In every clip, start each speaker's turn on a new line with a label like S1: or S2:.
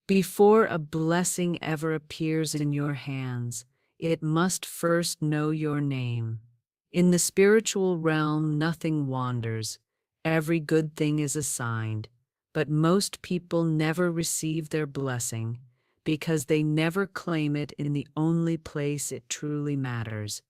S1: Before a blessing ever appears in your hands, it must first know your name. In the spiritual realm, nothing wanders. Every good thing is assigned, but most people never receive their blessing because they never claim it in the only place it truly matters,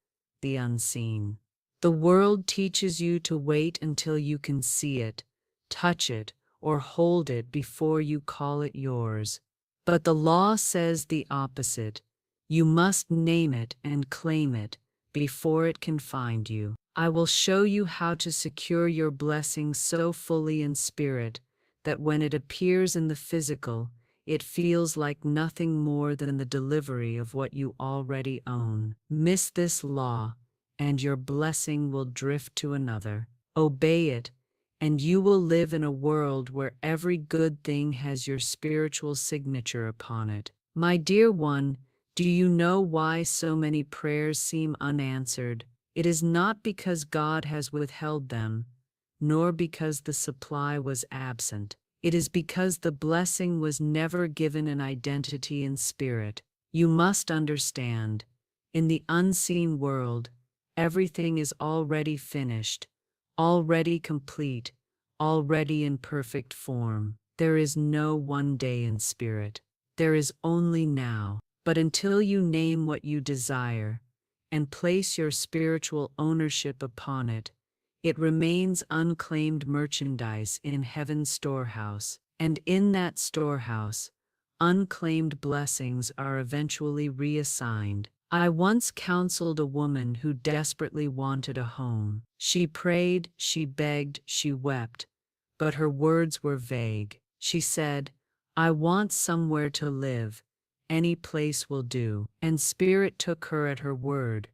S1: the unseen. The world teaches you to wait until you can see it, touch it, or hold it before you call it yours. But the law says the opposite. You must name it and claim it before it can find you. I will show you how to secure your blessing so fully in spirit that when it appears in the physical, it feels like nothing more than the delivery of what you already own. Miss this law, and your blessing will drift to another. Obey it, and you will live in a world where every good thing has your spiritual signature upon it. My dear one, do you know why so many prayers seem unanswered? It is not because God has withheld them, nor because the supply was absent. It is because the blessing was never given an identity in spirit. You must understand, in the unseen world, everything is already finished, already complete, already in perfect form. There is no one day in spirit. There is only now. But until you name what you desire and place your spiritual ownership upon it, it remains unclaimed merchandise in heaven's storehouse. And in that storehouse, unclaimed blessings are eventually reassigned. I once counseled a woman who desperately wanted a home. She prayed, she begged, she wept, but her words were vague. She said, "I want somewhere to live. Any place will do." And Spirit took her at her word.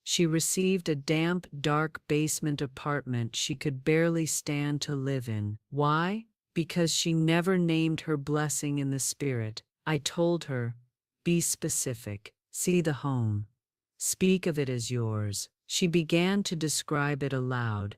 S1: She received a damp, dark basement apartment she could barely stand to live in. Why? Because she never named her blessing in the Spirit. I told her, "Be specific. See the home. Speak of it as yours." She began to describe it aloud.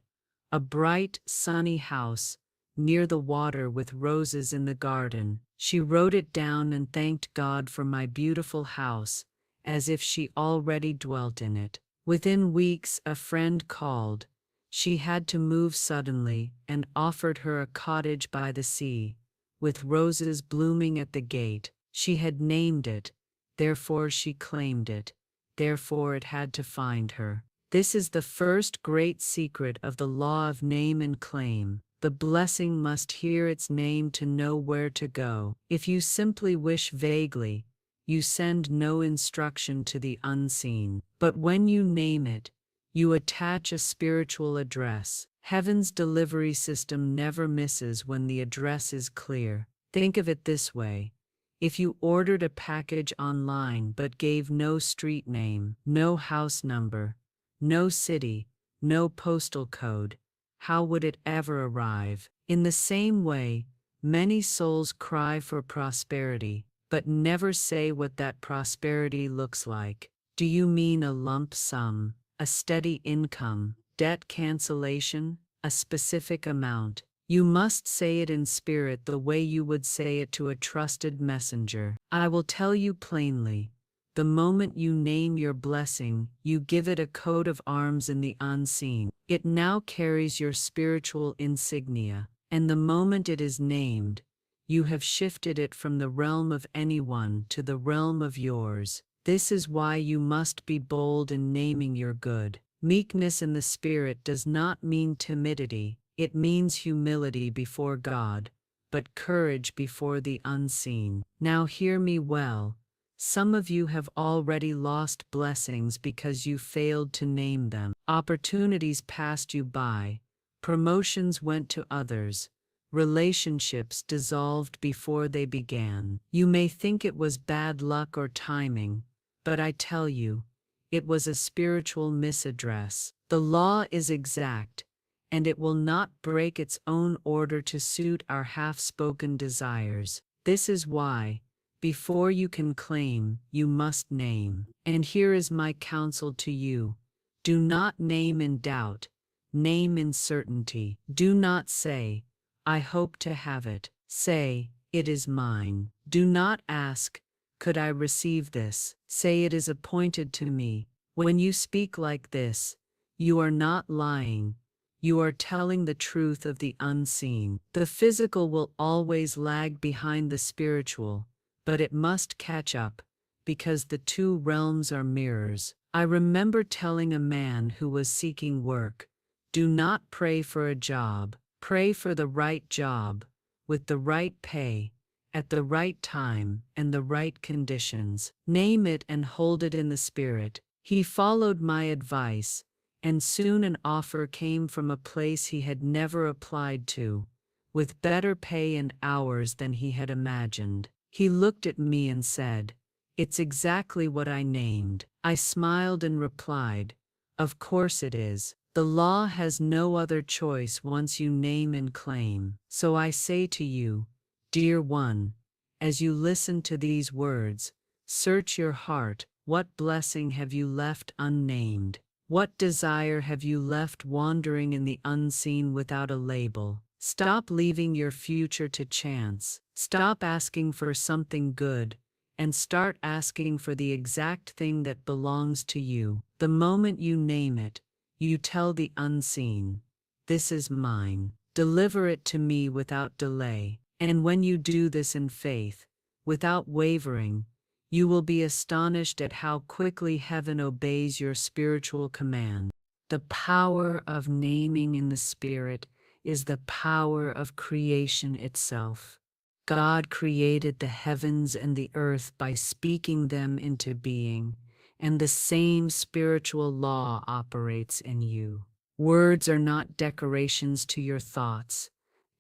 S1: A bright, sunny house, near the water with roses in the garden. She wrote it down and thanked God for my beautiful house, as if she already dwelt in it. Within weeks, a friend called. She had to move suddenly and offered her a cottage by the sea, with roses blooming at the gate. She had named it, therefore she claimed it, therefore it had to find her. This is the first great secret of the law of name and claim. The blessing must hear its name to know where to go. If you simply wish vaguely, you send no instruction to the unseen. But when you name it, you attach a spiritual address. Heaven's delivery system never misses when the address is clear. Think of it this way. If you ordered a package online but gave no street name, no house number, no city, no postal code, how would it ever arrive? In the same way, many souls cry for prosperity, but never say what that prosperity looks like. Do you mean a lump sum, a steady income, debt cancellation, a specific amount? You must say it in spirit the way you would say it to a trusted messenger. I will tell you plainly. The moment you name your blessing, you give it a coat of arms in the unseen. It now carries your spiritual insignia, and the moment it is named, you have shifted it from the realm of anyone to the realm of yours. This is why you must be bold in naming your good. Meekness in the spirit does not mean timidity, it means humility before God, but courage before the unseen. Now hear me well. Some of you have already lost blessings because you failed to name them. Opportunities passed you by, promotions went to others, relationships dissolved before they began. You may think it was bad luck or timing, but I tell you, it was a spiritual misaddress. The law is exact, and it will not break its own order to suit our half-spoken desires. This is why, before you can claim, you must name. And here is my counsel to you. Do not name in doubt, name in certainty. Do not say, "I hope to have it." Say, "It is mine." Do not ask, could I receive this? Say it is appointed to me. When you speak like this, you are not lying. You are telling the truth of the unseen. The physical will always lag behind the spiritual, but it must catch up, because the two realms are mirrors. I remember telling a man who was seeking work, do not pray for a job, pray for the right job, with the right pay, at the right time and the right conditions. Name it and hold it in the spirit. He followed my advice, and soon an offer came from a place he had never applied to, with better pay and hours than he had imagined. He looked at me and said, "It's exactly what I named." I smiled and replied, "Of course it is. The law has no other choice once you name and claim. So I say to you, dear one, as you listen to these words, search your heart. What blessing have you left unnamed? What desire have you left wandering in the unseen without a label? Stop leaving your future to chance. Stop asking for something good, and start asking for the exact thing that belongs to you. The moment you name it, you tell the unseen, this is mine. Deliver it to me without delay. And when you do this in faith, without wavering, you will be astonished at how quickly heaven obeys your spiritual command. The power of naming in the Spirit is the power of creation itself. God created the heavens and the earth by speaking them into being, and the same spiritual law operates in you. Words are not decorations to your thoughts.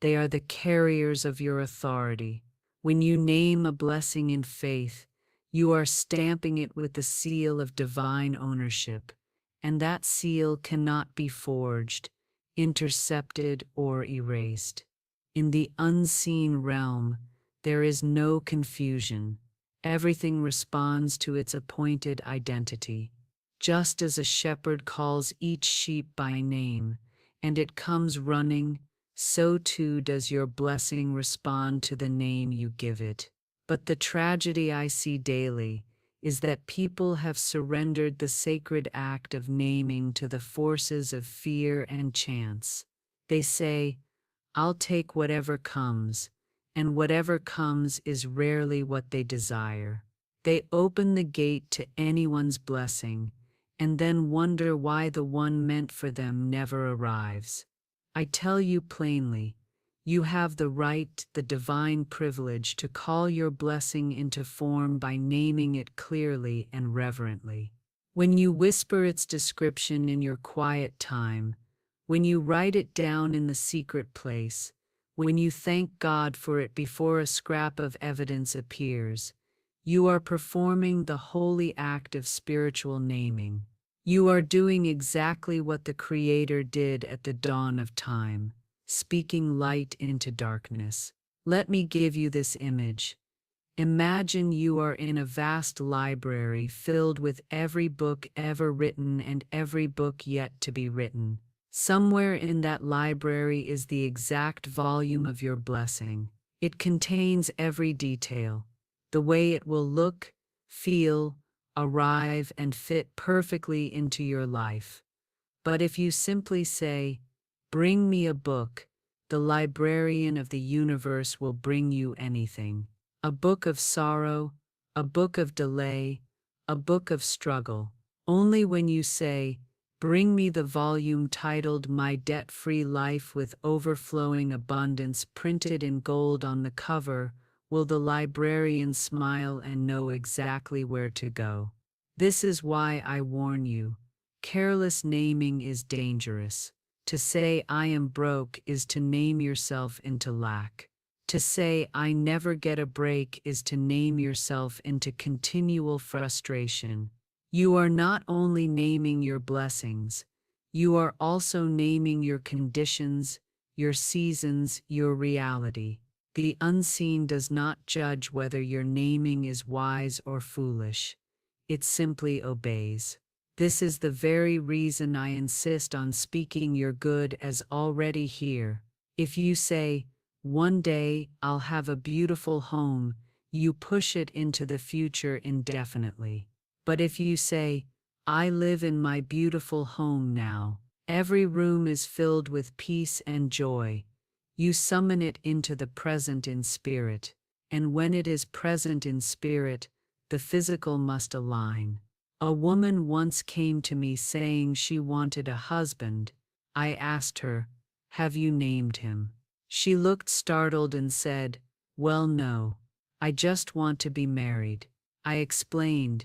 S1: They are the carriers of your authority. When you name a blessing in faith, you are stamping it with the seal of divine ownership, and that seal cannot be forged, intercepted, or erased. In the unseen realm, there is no confusion. Everything responds to its appointed identity. Just as a shepherd calls each sheep by name, and it comes running, so too does your blessing respond to the name you give it. But the tragedy I see daily is that people have surrendered the sacred act of naming to the forces of fear and chance. They say, I'll take whatever comes, and whatever comes is rarely what they desire. They open the gate to anyone's blessing, and then wonder why the one meant for them never arrives. I tell you plainly, you have the right, the divine privilege to call your blessing into form by naming it clearly and reverently. When you whisper its description in your quiet time, when you write it down in the secret place, when you thank God for it before a scrap of evidence appears, you are performing the holy act of spiritual naming. You are doing exactly what the Creator did at the dawn of time, speaking light into darkness. Let me give you this image. Imagine you are in a vast library filled with every book ever written and every book yet to be written. Somewhere in that library is the exact volume of your blessing. It contains every detail, the way it will look, feel, arrive, and fit perfectly into your life. But if you simply say, "Bring me a book," the librarian of the universe will bring you anything. A book of sorrow, a book of delay, a book of struggle. Only when you say, "Bring me the volume titled My Debt-Free Life with Overflowing Abundance printed in gold on the cover," will the librarian smile and know exactly where to go. This is why I warn you. Careless naming is dangerous. To say "I am broke" is to name yourself into lack. To say "I never get a break" is to name yourself into continual frustration. You are not only naming your blessings, you are also naming your conditions, your seasons, your reality. The unseen does not judge whether your naming is wise or foolish. It simply obeys. This is the very reason I insist on speaking your good as already here. If you say, "One day I'll have a beautiful home," you push it into the future indefinitely. But if you say, I live in my beautiful home now, every room is filled with peace and joy, you summon it into the present in spirit, and when it is present in spirit, the physical must align. A woman once came to me saying she wanted a husband. I asked her, have you named him? She looked startled and said, well, no. I just want to be married. I explained,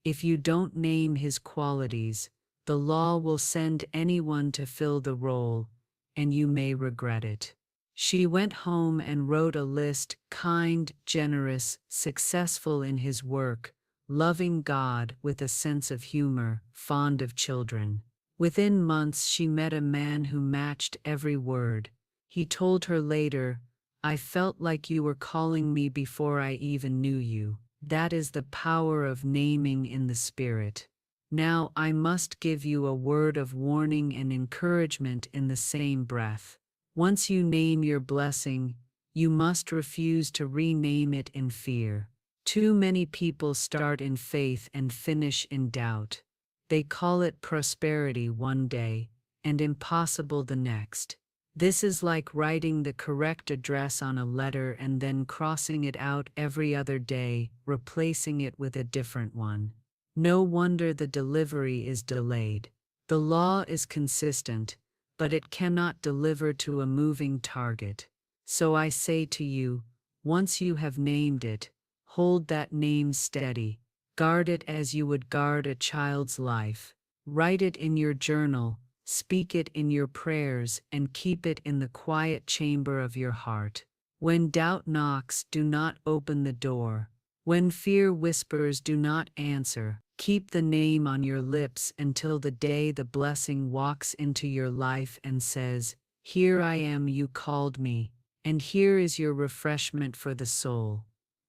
S1: if you don't name his qualities, the law will send anyone to fill the role, and you may regret it. She went home and wrote a list: kind, generous, successful in his work, loving God with a sense of humor, fond of children. Within months she met a man who matched every word. He told her later, I felt like you were calling me before I even knew you. That is the power of naming in the spirit. Now I must give you a word of warning and encouragement in the same breath. Once you name your blessing, you must refuse to rename it in fear. Too many people start in faith and finish in doubt. They call it prosperity one day and impossible the next. This is like writing the correct address on a letter and then crossing it out every other day, replacing it with a different one. No wonder the delivery is delayed. The law is consistent, but it cannot deliver to a moving target. So I say to you, once you have named it, hold that name steady. Guard it as you would guard a child's life. Write it in your journal, speak it in your prayers, and keep it in the quiet chamber of your heart. When doubt knocks, do not open the door. When fear whispers, do not answer. Keep the name on your lips until the day the blessing walks into your life and says, here I am, you called me, and here is your refreshment for the soul.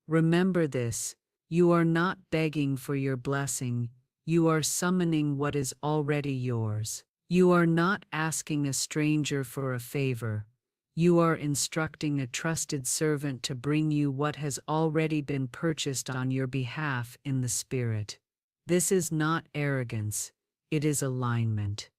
S1: Remember this, you are not begging for your blessing, you are summoning what is already yours. You are not asking a stranger for a favor. You are instructing a trusted servant to bring you what has already been purchased on your behalf in the Spirit. This is not arrogance, it is alignment.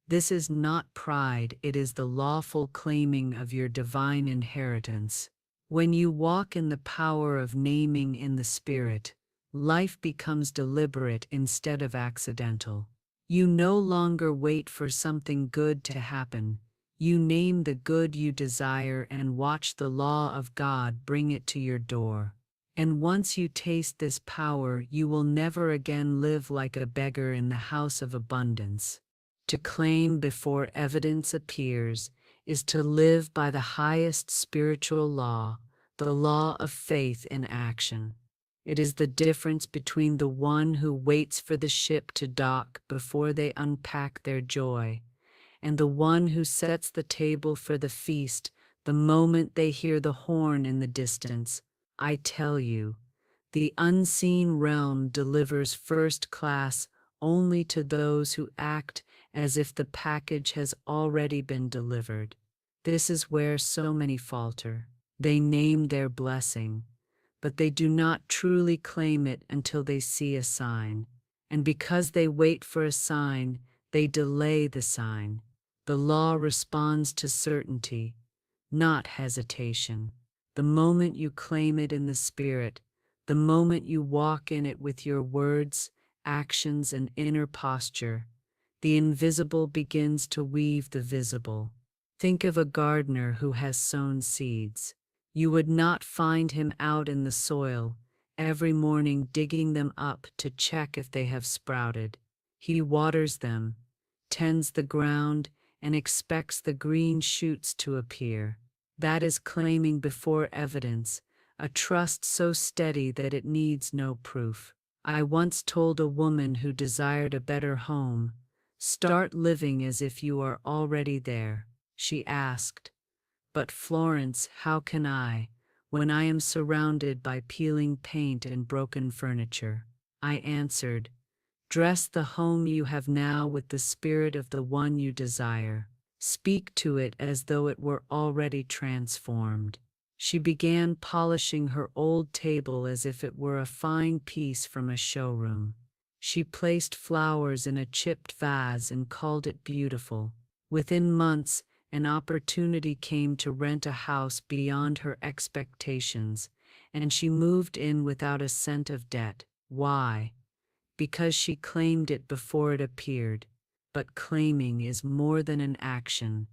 S1: This is not pride, it is the lawful claiming of your divine inheritance. When you walk in the power of naming in the Spirit, life becomes deliberate instead of accidental. You no longer wait for something good to happen. You name the good you desire and watch the law of God bring it to your door. And once you taste this power, you will never again live like a beggar in the house of abundance. To claim before evidence appears is to live by the highest spiritual law, the law of faith in action. It is the difference between the one who waits for the ship to dock before they unpack their joy, and the one who sets the table for the feast the moment they hear the horn in the distance. I tell you, the unseen realm delivers first class only to those who act as if the package has already been delivered. This is where so many falter. They name their blessing, but they do not truly claim it until they see a sign. And because they wait for a sign, they delay the sign. The law responds to certainty, not hesitation. The moment you claim it in the Spirit, the moment you walk in it with your words, actions, and inner posture, the invisible begins to weave the visible. Think of a gardener who has sown seeds. You would not find him out in the soil, every morning digging them up to check if they have sprouted. He waters them, tends the ground, and expects the green shoots to appear. That is claiming before evidence, a trust so steady that it needs no proof. I once told a woman who desired a better home, start living as if you are already there. She asked, but Florence, how can I, when I am surrounded by peeling paint and broken furniture? I answered, dress the home you have now with the spirit of the one you desire. Speak to it as though it were already transformed. She began polishing her old table as if it were a fine piece from a showroom. She placed flowers in a chipped vase and called it beautiful. Within months, an opportunity came to rent a house beyond her expectations, and she moved in without a cent of debt. Why? Because she claimed it before it appeared. But claiming is more than an action.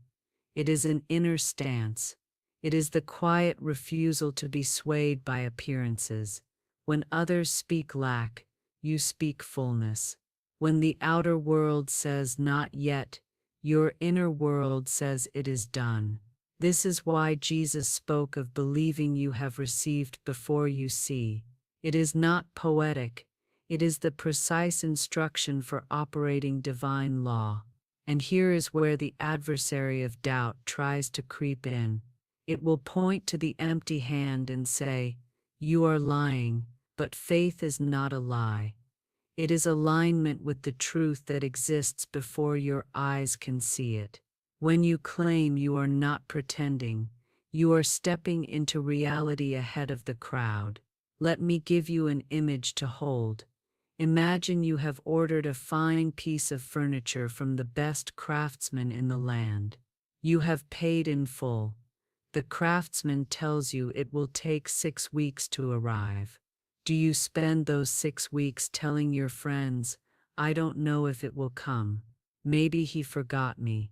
S1: It is an inner stance. It is the quiet refusal to be swayed by appearances. When others speak lack, you speak fullness. When the outer world says not yet, your inner world says it is done. This is why Jesus spoke of believing you have received before you see. It is not poetic. It is the precise instruction for operating divine law. And here is where the adversary of doubt tries to creep in. It will point to the empty hand and say, "You are lying," but faith is not a lie. It is alignment with the truth that exists before your eyes can see it. When you claim, you are not pretending. You are stepping into reality ahead of the crowd. Let me give you an image to hold. Imagine you have ordered a fine piece of furniture from the best craftsman in the land. You have paid in full. The craftsman tells you it will take 6 weeks to arrive. Do you spend those 6 weeks telling your friends, "I don't know if it will come. Maybe he forgot me.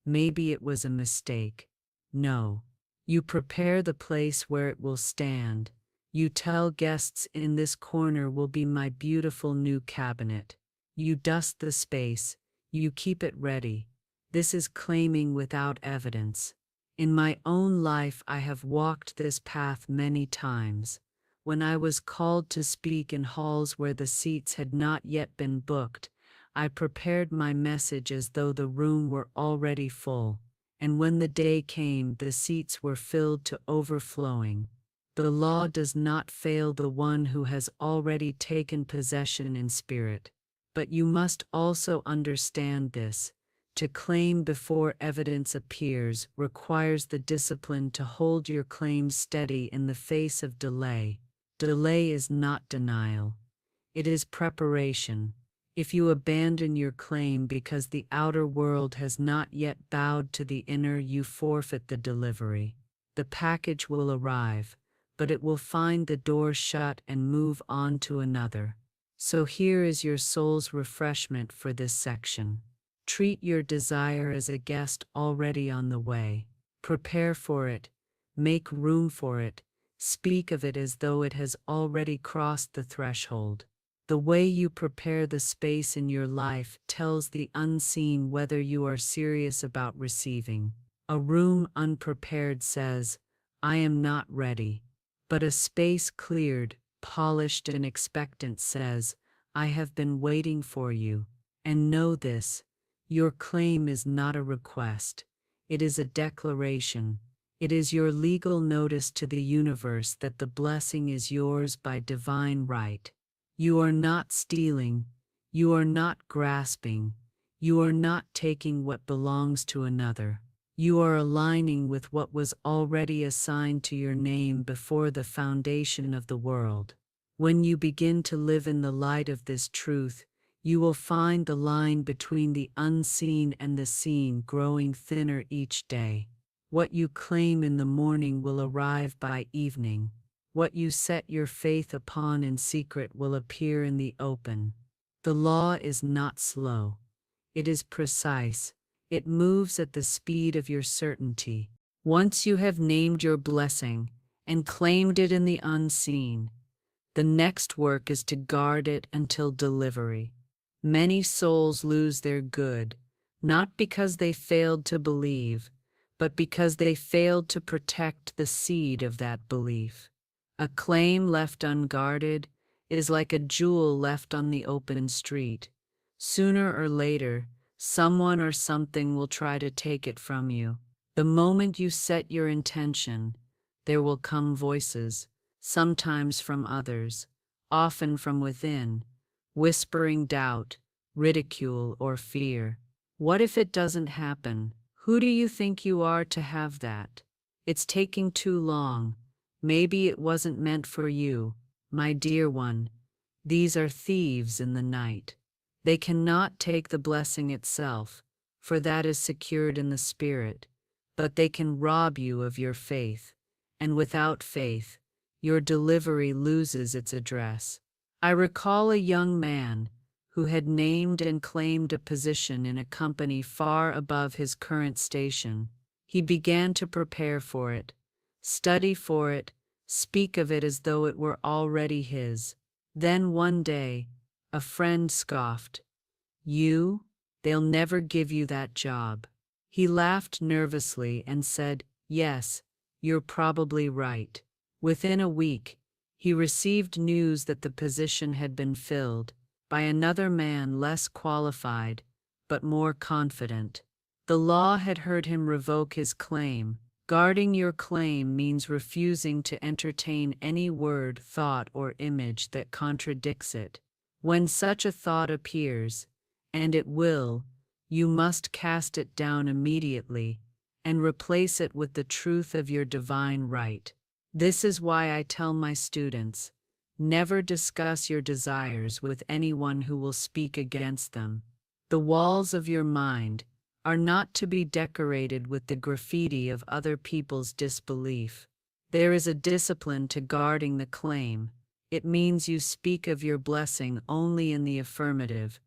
S1: Maybe it was a mistake"? No. You prepare the place where it will stand. You tell guests, "In this corner will be my beautiful new cabinet." You dust the space. You keep it ready. This is claiming without evidence. In my own life, I have walked this path many times. When I was called to speak in halls where the seats had not yet been booked, I prepared my message as though the room were already full. And when the day came, the seats were filled to overflowing. The law does not fail the one who has already taken possession in spirit. But you must also understand this. To claim before evidence appears requires the discipline to hold your claims steady in the face of delay. Delay is not denial. It is preparation. If you abandon your claim because the outer world has not yet bowed to the inner, you forfeit the delivery. The package will arrive, but it will find the door shut and move on to another. So here is your soul's refreshment for this section. Treat your desire as a guest already on the way. Prepare for it. Make room for it. Speak of it as though it has already crossed the threshold. The way you prepare the space in your life tells the unseen whether you are serious about receiving. A room unprepared says, "I am not ready." But a space cleared, polished and expectant says, "I have been waiting for you." And know this, your claim is not a request. It is a declaration. It is your legal notice to the universe that the blessing is yours by divine right. You are not stealing. You are not grasping. You are not taking what belongs to another. You are aligning with what was already assigned to your name before the foundation of the world. When you begin to live in the light of this truth, you will find the line between the unseen and the seen growing thinner each day. What you claim in the morning will arrive by evening. What you set your faith upon in secret will appear in the open. The law is not slow. It is precise. It moves at the speed of your certainty. Once you have named your blessing and claimed it in the unseen, the next work is to guard it until delivery. Many souls lose their good, not because they failed to believe, but because they failed to protect the seed of that belief. A claim left unguarded is like a jewel left on the open street. Sooner or later, someone or something will try to take it from you. The moment you set your intention, there will come voices, sometimes from others, often from within, whispering doubt, ridicule, or fear. What if it doesn't happen? Who do you think you are to have that? It's taking too long. Maybe it wasn't meant for you, my dear one. These are thieves in the night. They cannot take the blessing itself, for that is secured in the Spirit, but they can rob you of your faith, and without faith, your delivery loses its address. I recall a young man who had named and claimed a position in a company far above his current station. He began to prepare for it, study for it, speak of it as though it were already his. Then one day, a friend scoffed, "You? They'll never give you that job." He laughed nervously and said, "Yes, you're probably right." Within a week, he received news that the position had been filled by another man less qualified, but more confident. The law had heard him revoke his claim. Guarding your claim means refusing to entertain any word, thought, or image that contradicts it. When such a thought appears, and it will, you must cast it down immediately and replace it with the truth of your divine right. This is why I tell my students, never discuss your desires with anyone who will speak against them. The walls of your mind are not to be decorated with the graffiti of other people's disbelief. There is a discipline to guarding the claim. It means you speak of your blessing only in the affirmative,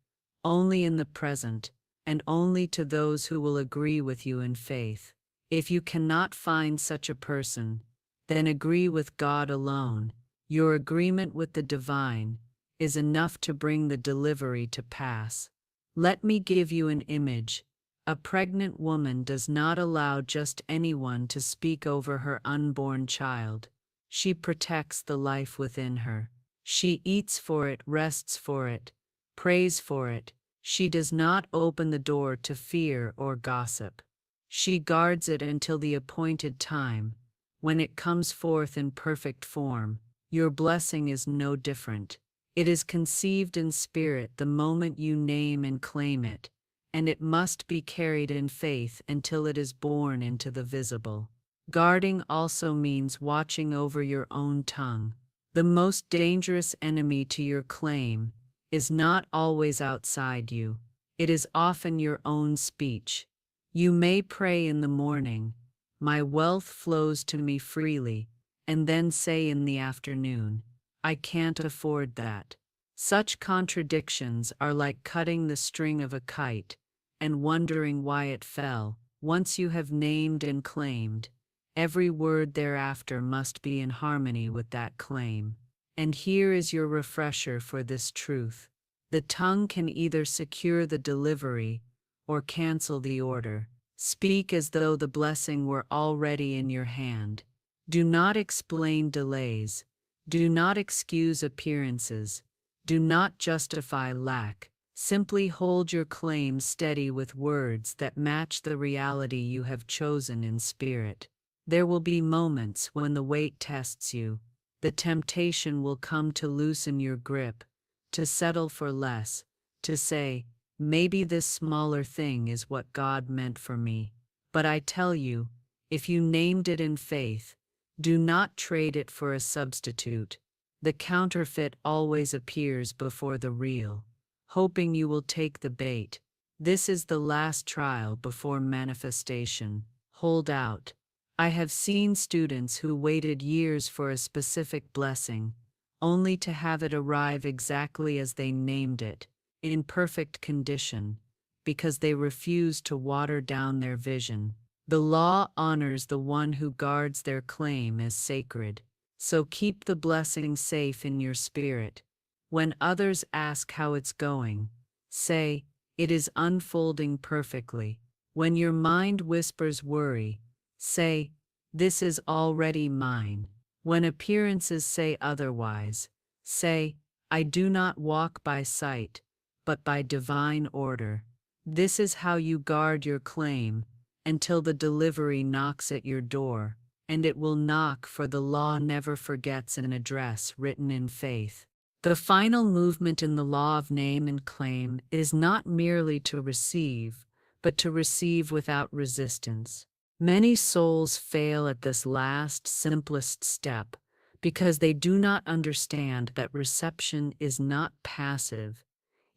S1: only in the present, and only to those who will agree with you in faith. If you cannot find such a person, then agree with God alone. Your agreement with the divine is enough to bring the delivery to pass. Let me give you an image. A pregnant woman does not allow just anyone to speak over her unborn child. She protects the life within her. She eats for it, rests for it, prays for it. She does not open the door to fear or gossip. She guards it until the appointed time, when it comes forth in perfect form. Your blessing is no different. It is conceived in spirit the moment you name and claim it, and it must be carried in faith until it is born into the visible. Guarding also means watching over your own tongue. The most dangerous enemy to your claim is not always outside you. It is often your own speech. You may pray in the morning, "My wealth flows to me freely," and then say in the afternoon, "I can't afford that." Such contradictions are like cutting the string of a kite and wondering why it fell. Once you have named and claimed, every word thereafter must be in harmony with that claim. And here is your refresher for this truth. The tongue can either secure the delivery or cancel the order. Speak as though the blessing were already in your hand. Do not explain delays. Do not excuse appearances. Do not justify lack. Simply hold your claim steady with words that match the reality you have chosen in spirit. There will be moments when the weight tests you. The temptation will come to loosen your grip, to settle for less, to say, "Maybe this smaller thing is what God meant for me." But I tell you, if you named it in faith, do not trade it for a substitute. The counterfeit always appears before the real, hoping you will take the bait. This is the last trial before manifestation. Hold out. I have seen students who waited years for a specific blessing, only to have it arrive exactly as they named it, in perfect condition, because they refused to water down their vision. The law honors the one who guards their claim as sacred, so keep the blessing safe in your spirit. When others ask how it's going, say, "It is unfolding perfectly." When your mind whispers worry, say, "This is already mine." When appearances say otherwise, say, "I do not walk by sight, but by divine order." This is how you guard your claim until the delivery knocks at your door, and it will knock, for the law never forgets an address written in faith. The final movement in the law of name and claim is not merely to receive, but to receive without resistance. Many souls fail at this last, simplest step because they do not understand that reception is not passive.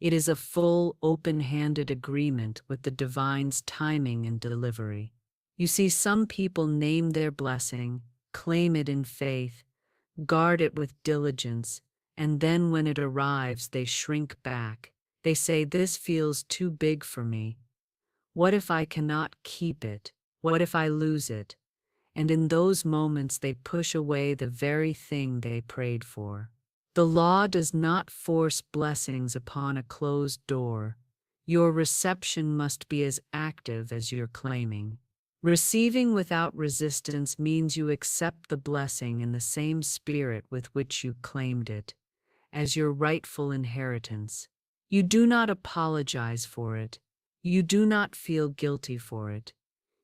S1: It is a full, open-handed agreement with the divine's timing and delivery. You see, some people name their blessing, claim it in faith, guard it with diligence, and then when it arrives, they shrink back. They say, "This feels too big for me. What if I cannot keep it? What if I lose it?" And in those moments, they push away the very thing they prayed for. The law does not force blessings upon a closed door. Your reception must be as active as your claiming. Receiving without resistance means you accept the blessing in the same spirit with which you claimed it, as your rightful inheritance. You do not apologize for it. You do not feel guilty for it.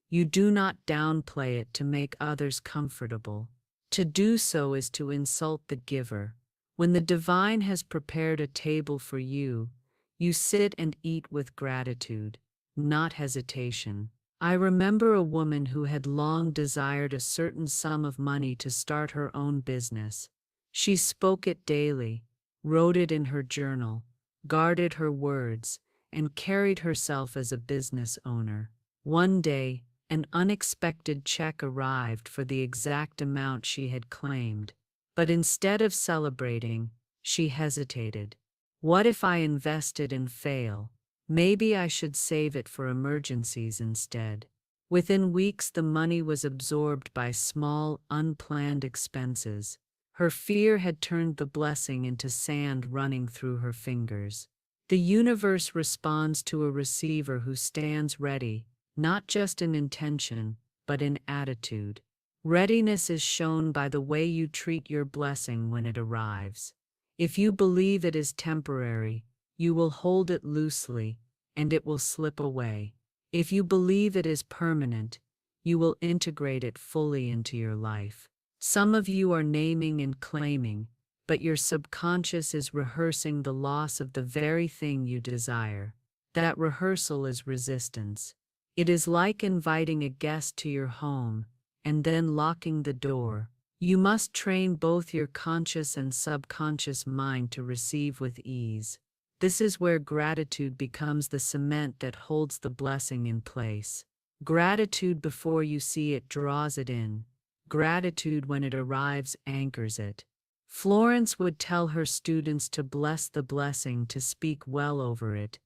S1: You do not downplay it to make others comfortable. To do so is to insult the giver. When the divine has prepared a table for you, you sit and eat with gratitude, not hesitation. I remember a woman who had long desired a certain sum of money to start her own business. She spoke it daily, wrote it in her journal, guarded her words, and carried herself as a business owner. One day, an unexpected check arrived for the exact amount she had claimed. But instead of celebrating, she hesitated. What if I invested and fail? Maybe I should save it for emergencies instead. Within weeks, the money was absorbed by small, unplanned expenses. Her fear had turned the blessing into sand running through her fingers. The universe responds to a receiver who stands ready, not just in intention, but in attitude. Readiness is shown by the way you treat your blessing when it arrives. If you believe it is temporary, you will hold it loosely, and it will slip away. If you believe it is permanent, you will integrate it fully into your life. Some of you are naming and claiming, but your subconscious is rehearsing the loss of the very thing you desire. That rehearsal is resistance. It is like inviting a guest to your home and then locking the door. You must train both your conscious and subconscious mind to receive with ease. This is where gratitude becomes the cement that holds the blessing in place. Gratitude before you see it draws it in. Gratitude when it arrives anchors it. Florence would tell her students to bless the blessing, to speak well over it,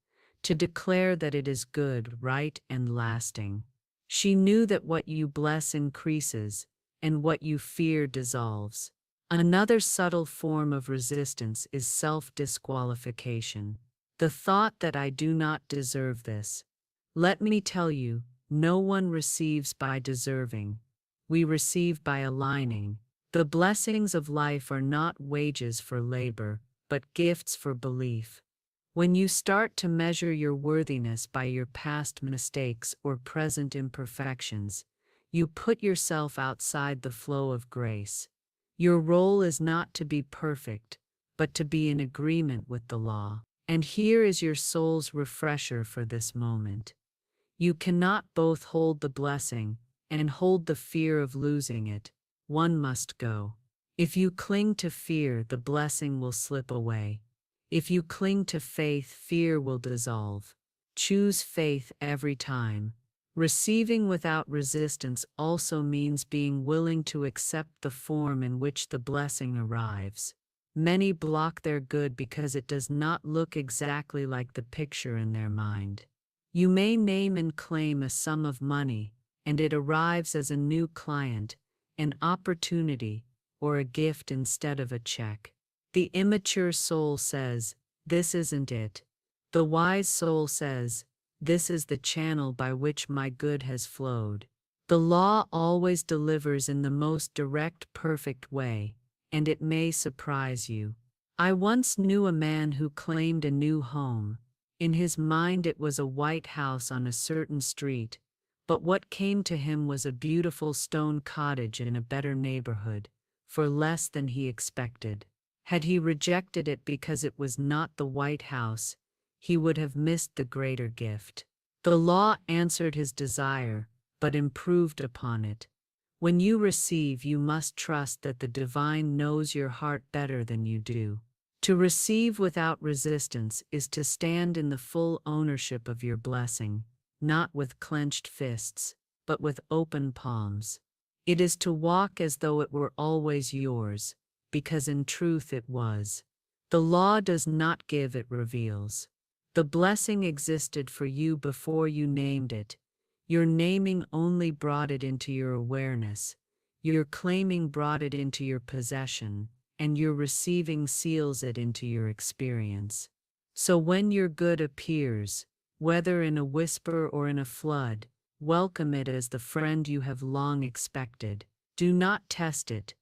S1: to declare that it is good, right, and lasting. She knew that what you bless increases, and what you fear dissolves. Another subtle form of resistance is self-disqualification. The thought that I do not deserve this. Let me tell you, no one receives by deserving. We receive by aligning. The blessings of life are not wages for labor, but gifts for belief. When you start to measure your worthiness by your past mistakes or present imperfections, you put yourself outside the flow of grace. Your role is not to be perfect, but to be in agreement with the law. And here is your soul's refresher for this moment. You cannot both hold the blessing and hold the fear of losing it. One must go. If you cling to fear, the blessing will slip away. If you cling to faith, fear will dissolve. Choose faith every time. Receiving without resistance also means being willing to accept the form in which the blessing arrives. Many block their good because it does not look exactly like the picture in their mind. You may name and claim a sum of money, and it arrives as a new client, an opportunity, or a gift instead of a check. The immature soul says, "This isn't it." The wise soul says, "This is the channel by which my good has flowed." The law always delivers in the most direct, perfect way, and it may surprise you. I once knew a man who claimed a new home. In his mind it was a white house on a certain street, but what came to him was a beautiful stone cottage in a better neighborhood, for less than he expected. Had he rejected it because it was not the White House, he would have missed the greater gift. The law answered his desire, but improved upon it. When you receive, you must trust that the divine knows your heart better than you do. To receive without resistance is to stand in the full ownership of your blessing, not with clenched fists, but with open palms. It is to walk as though it were always yours, because in truth it was. The law does not give, it reveals. The blessing existed for you before you named it. Your naming only brought it into your awareness. Your claiming brought it into your possession, and your receiving seals it into your experience. So when your good appears, whether in a whisper or in a flood, welcome it as the friend you have long expected. Do not test it,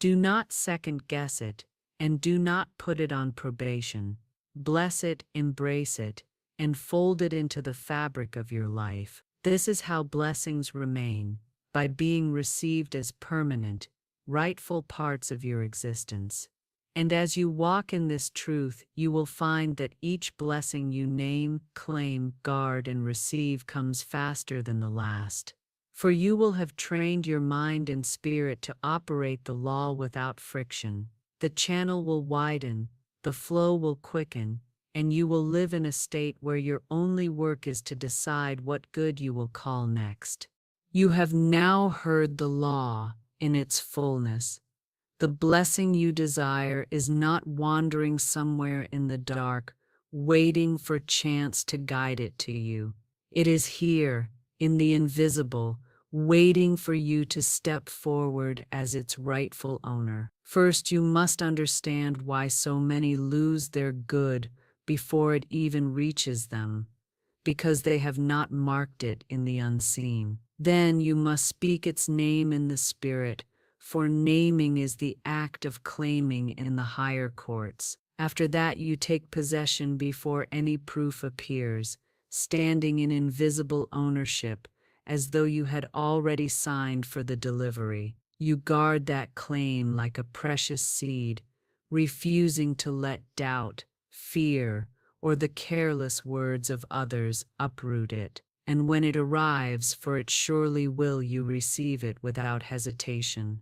S1: do not second-guess it, and do not put it on probation. Bless it, embrace it, and fold it into the fabric of your life. This is how blessings remain, by being received as permanent, rightful parts of your existence. And as you walk in this truth, you will find that each blessing you name, claim, guard, and receive comes faster than the last. For you will have trained your mind and spirit to operate the law without friction. The channel will widen, the flow will quicken, and you will live in a state where your only work is to decide what good you will call next. You have now heard the law in its fullness. The blessing you desire is not wandering somewhere in the dark, waiting for chance to guide it to you. It is here, in the invisible, waiting for you to step forward as its rightful owner. First, you must understand why so many lose their good before it even reaches them, because they have not marked it in the unseen. Then you must speak its name in the spirit, for naming is the act of claiming in the higher courts. After that, you take possession before any proof appears, standing in invisible ownership, as though you had already signed for the delivery. You guard that claim like a precious seed, refusing to let doubt, fear, or the careless words of others uproot it. And when it arrives, for it surely will, you receive it without hesitation,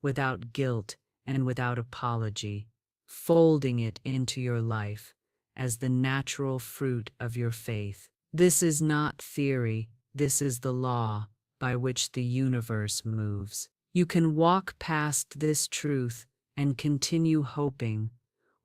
S1: without guilt, and without apology, folding it into your life as the natural fruit of your faith. This is not theory, this is the law by which the universe moves. You can walk past this truth and continue hoping,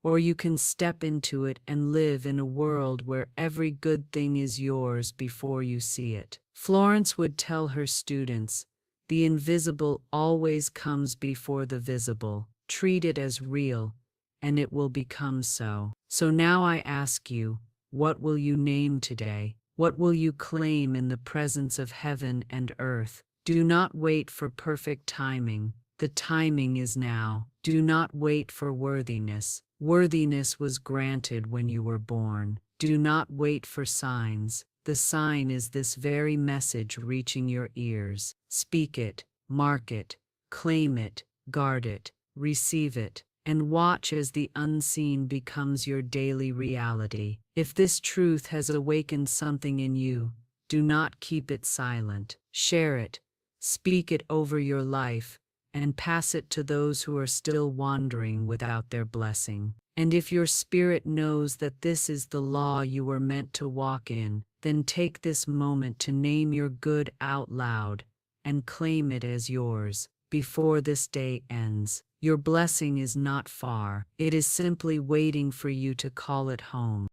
S1: or you can step into it and live in a world where every good thing is yours before you see it. Florence would tell her students, the invisible always comes before the visible. Treat it as real, and it will become so. So now I ask you, what will you name today? What will you claim in the presence of heaven and earth? Do not wait for perfect timing. The timing is now. Do not wait for worthiness. Worthiness was granted when you were born. Do not wait for signs. The sign is this very message reaching your ears. Speak it, mark it, claim it, guard it, receive it, and watch as the unseen becomes your daily reality. If this truth has awakened something in you, do not keep it silent. Share it, speak it over your life, and pass it to those who are still wandering without their blessing. And if your spirit knows that this is the law you were meant to walk in, then take this moment to name your good out loud and claim it as yours before this day ends. Your blessing is not far. It is simply waiting for you to call it home.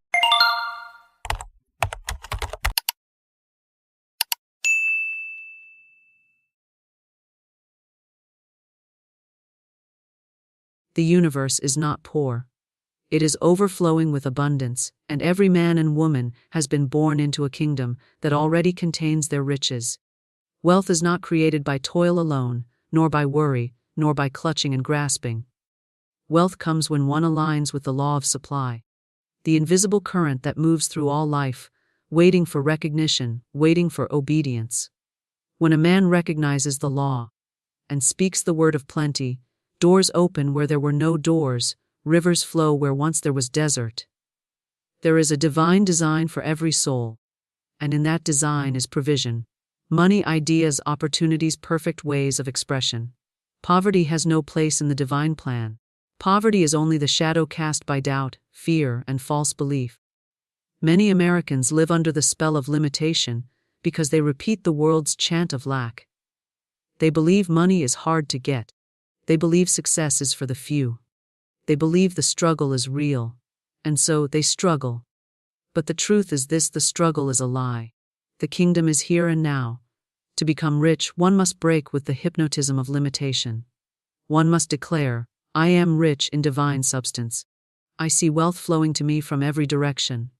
S2: The universe is not poor. It is overflowing with abundance, and every man and woman has been born into a kingdom that already contains their riches. Wealth is not created by toil alone, nor by worry, nor by clutching and grasping. Wealth comes when one aligns with the law of supply, the invisible current that moves through all life, waiting for recognition, waiting for obedience. When a man recognizes the law and speaks the word of plenty, doors open where there were no doors, rivers flow where once there was desert. There is a divine design for every soul, and in that design is provision. Money, ideas, opportunities, perfect ways of expression. Poverty has no place in the divine plan. Poverty is only the shadow cast by doubt, fear, and false belief. Many Americans live under the spell of limitation because they repeat the world's chant of lack. They believe money is hard to get. They believe success is for the few. They believe the struggle is real, and so they struggle. But the truth is this: the struggle is a lie. The kingdom is here and now. To become rich, one must break with the hypnotism of limitation. One must declare, I am rich in divine substance. I see wealth flowing to me from every direction.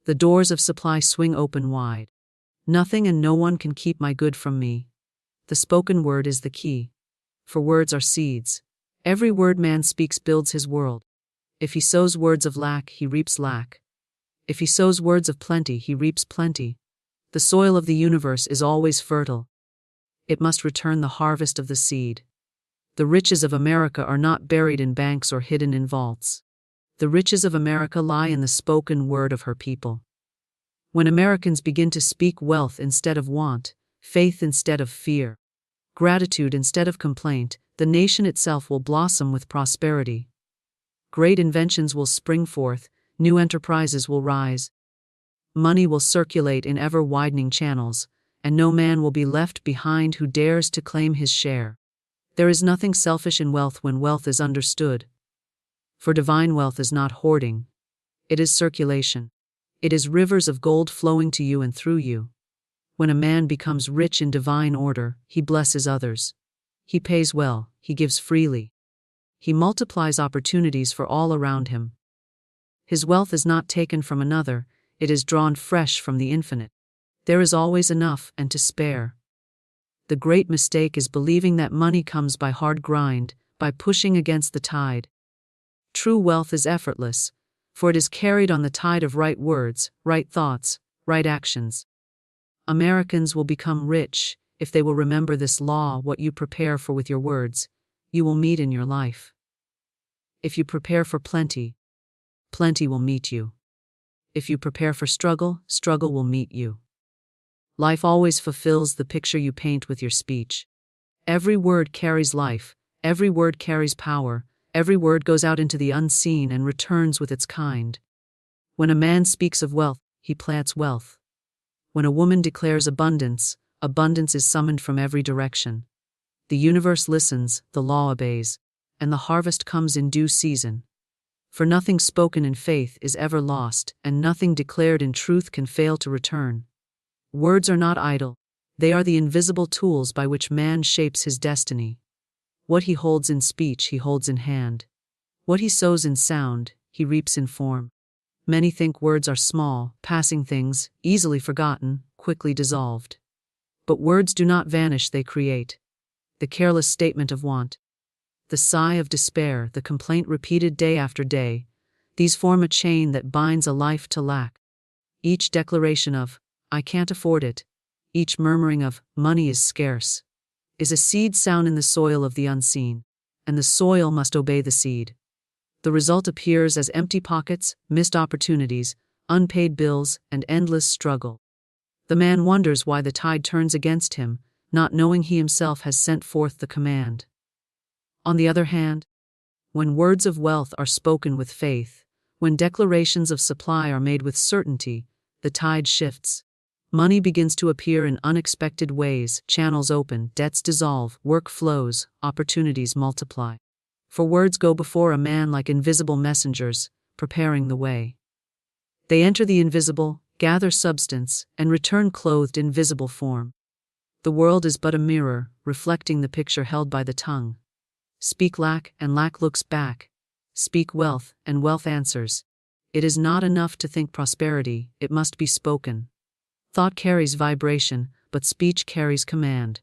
S2: The doors of supply swing open wide. Nothing and no one can keep my good from me. The spoken word is the key. For words are seeds. Every word man speaks builds his world. If he sows words of lack, he reaps lack. If he sows words of plenty, he reaps plenty. The soil of the universe is always fertile. It must return the harvest of the seed. The riches of America are not buried in banks or hidden in vaults. The riches of America lie in the spoken word of her people. When Americans begin to speak wealth instead of want, faith instead of fear, gratitude instead of complaint, the nation itself will blossom with prosperity. Great inventions will spring forth, new enterprises will rise. Money will circulate in ever-widening channels, and no man will be left behind who dares to claim his share. There is nothing selfish in wealth when wealth is understood. For divine wealth is not hoarding. It is circulation. It is rivers of gold flowing to you and through you. When a man becomes rich in divine order, he blesses others. He pays well, he gives freely. He multiplies opportunities for all around him. His wealth is not taken from another, it is drawn fresh from the infinite. There is always enough and to spare. The great mistake is believing that money comes by hard grind, by pushing against the tide. True wealth is effortless, for it is carried on the tide of right words, right thoughts, right actions. Americans will become rich if they will remember this law: what you prepare for with your words, you will meet in your life. If you prepare for plenty, plenty will meet you. If you prepare for struggle, struggle will meet you. Life always fulfills the picture you paint with your speech. Every word carries life, every word carries power, every word goes out into the unseen and returns with its kind. When a man speaks of wealth, he plants wealth. When a woman declares abundance, abundance is summoned from every direction. The universe listens, the law obeys, and the harvest comes in due season. For nothing spoken in faith is ever lost, and nothing declared in truth can fail to return. Words are not idle. They are the invisible tools by which man shapes his destiny. What he holds in speech, he holds in hand. What he sows in sound, he reaps in form. Many think words are small, passing things, easily forgotten, quickly dissolved. But words do not vanish, they create. The careless statement of want, the sigh of despair, the complaint repeated day after day, these form a chain that binds a life to lack. Each declaration of, I can't afford it, each murmuring of, money is scarce, is a seed sown in the soil of the unseen, and the soil must obey the seed. The result appears as empty pockets, missed opportunities, unpaid bills, and endless struggle. The man wonders why the tide turns against him, not knowing he himself has sent forth the command. On the other hand, when words of wealth are spoken with faith, when declarations of supply are made with certainty, the tide shifts. Money begins to appear in unexpected ways, channels open, debts dissolve, work flows, opportunities multiply. For words go before a man like invisible messengers, preparing the way. They enter the invisible, gather substance, and return clothed in visible form. The world is but a mirror, reflecting the picture held by the tongue. Speak lack, and lack looks back. Speak wealth, and wealth answers. It is not enough to think prosperity, it must be spoken. Thought carries vibration, but speech carries command.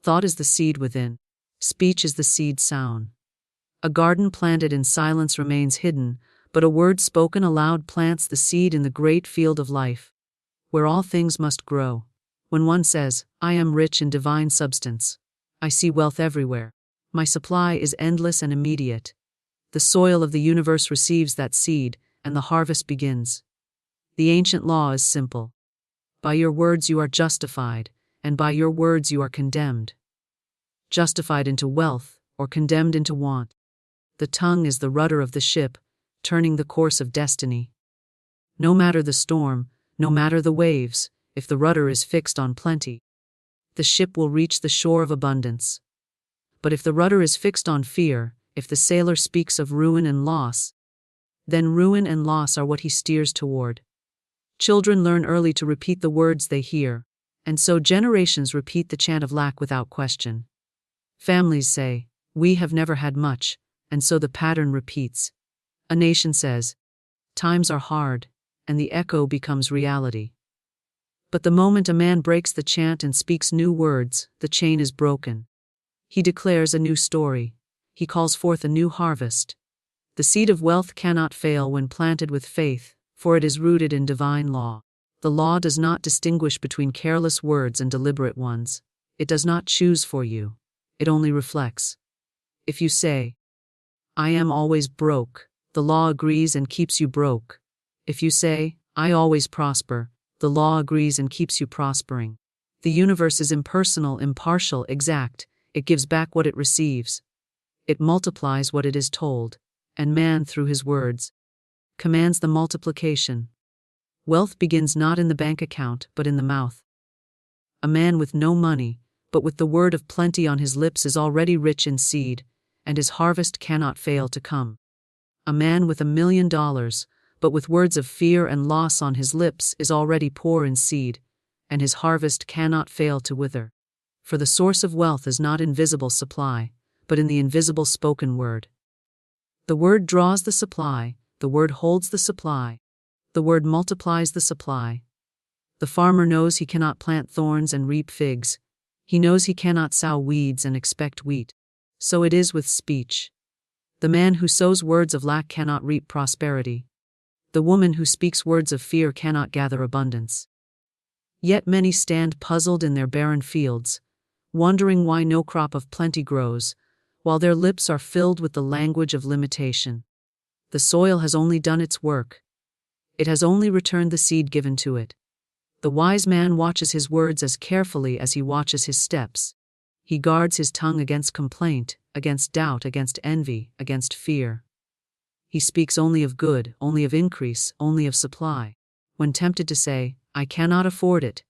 S2: Thought is the seed within. Speech is the seed sown. A garden planted in silence remains hidden, but a word spoken aloud plants the seed in the great field of life, where all things must grow. When one says, I am rich in divine substance, I see wealth everywhere. My supply is endless and immediate. The soil of the universe receives that seed, and the harvest begins. The ancient law is simple. By your words you are justified, and by your words you are condemned, justified into wealth, or condemned into want. The tongue is the rudder of the ship, turning the course of destiny. No matter the storm, no matter the waves, if the rudder is fixed on plenty, the ship will reach the shore of abundance. But if the rudder is fixed on fear, if the sailor speaks of ruin and loss, then ruin and loss are what he steers toward. Children learn early to repeat the words they hear, and so generations repeat the chant of lack without question. Families say, "We have never had much," and so the pattern repeats. A nation says, "Times are hard," and the echo becomes reality. But the moment a man breaks the chant and speaks new words, the chain is broken. He declares a new story. He calls forth a new harvest. The seed of wealth cannot fail when planted with faith, for it is rooted in divine law. The law does not distinguish between careless words and deliberate ones. It does not choose for you. It only reflects. If you say, "I am always broke," the law agrees and keeps you broke. If you say, "I always prosper," the law agrees and keeps you prospering. The universe is impersonal, impartial, exact. It gives back what it receives. It multiplies what it is told, and man, through his words, commands the multiplication. Wealth begins not in the bank account, but in the mouth. A man with no money, but with the word of plenty on his lips, is already rich in seed, and his harvest cannot fail to come. A man with $1 million, but with words of fear and loss on his lips, is already poor in seed, and his harvest cannot fail to wither. For the source of wealth is not in visible supply, but in the invisible spoken word. The word draws the supply, the word holds the supply, the word multiplies the supply. The farmer knows he cannot plant thorns and reap figs. He knows he cannot sow weeds and expect wheat. So it is with speech. The man who sows words of lack cannot reap prosperity. The woman who speaks words of fear cannot gather abundance. Yet many stand puzzled in their barren fields, wondering why no crop of plenty grows, while their lips are filled with the language of limitation. The soil has only done its work. It has only returned the seed given to it. The wise man watches his words as carefully as he watches his steps. He guards his tongue against complaint, against doubt, against envy, against fear. He speaks only of good, only of increase, only of supply. When tempted to say, "I cannot afford it,"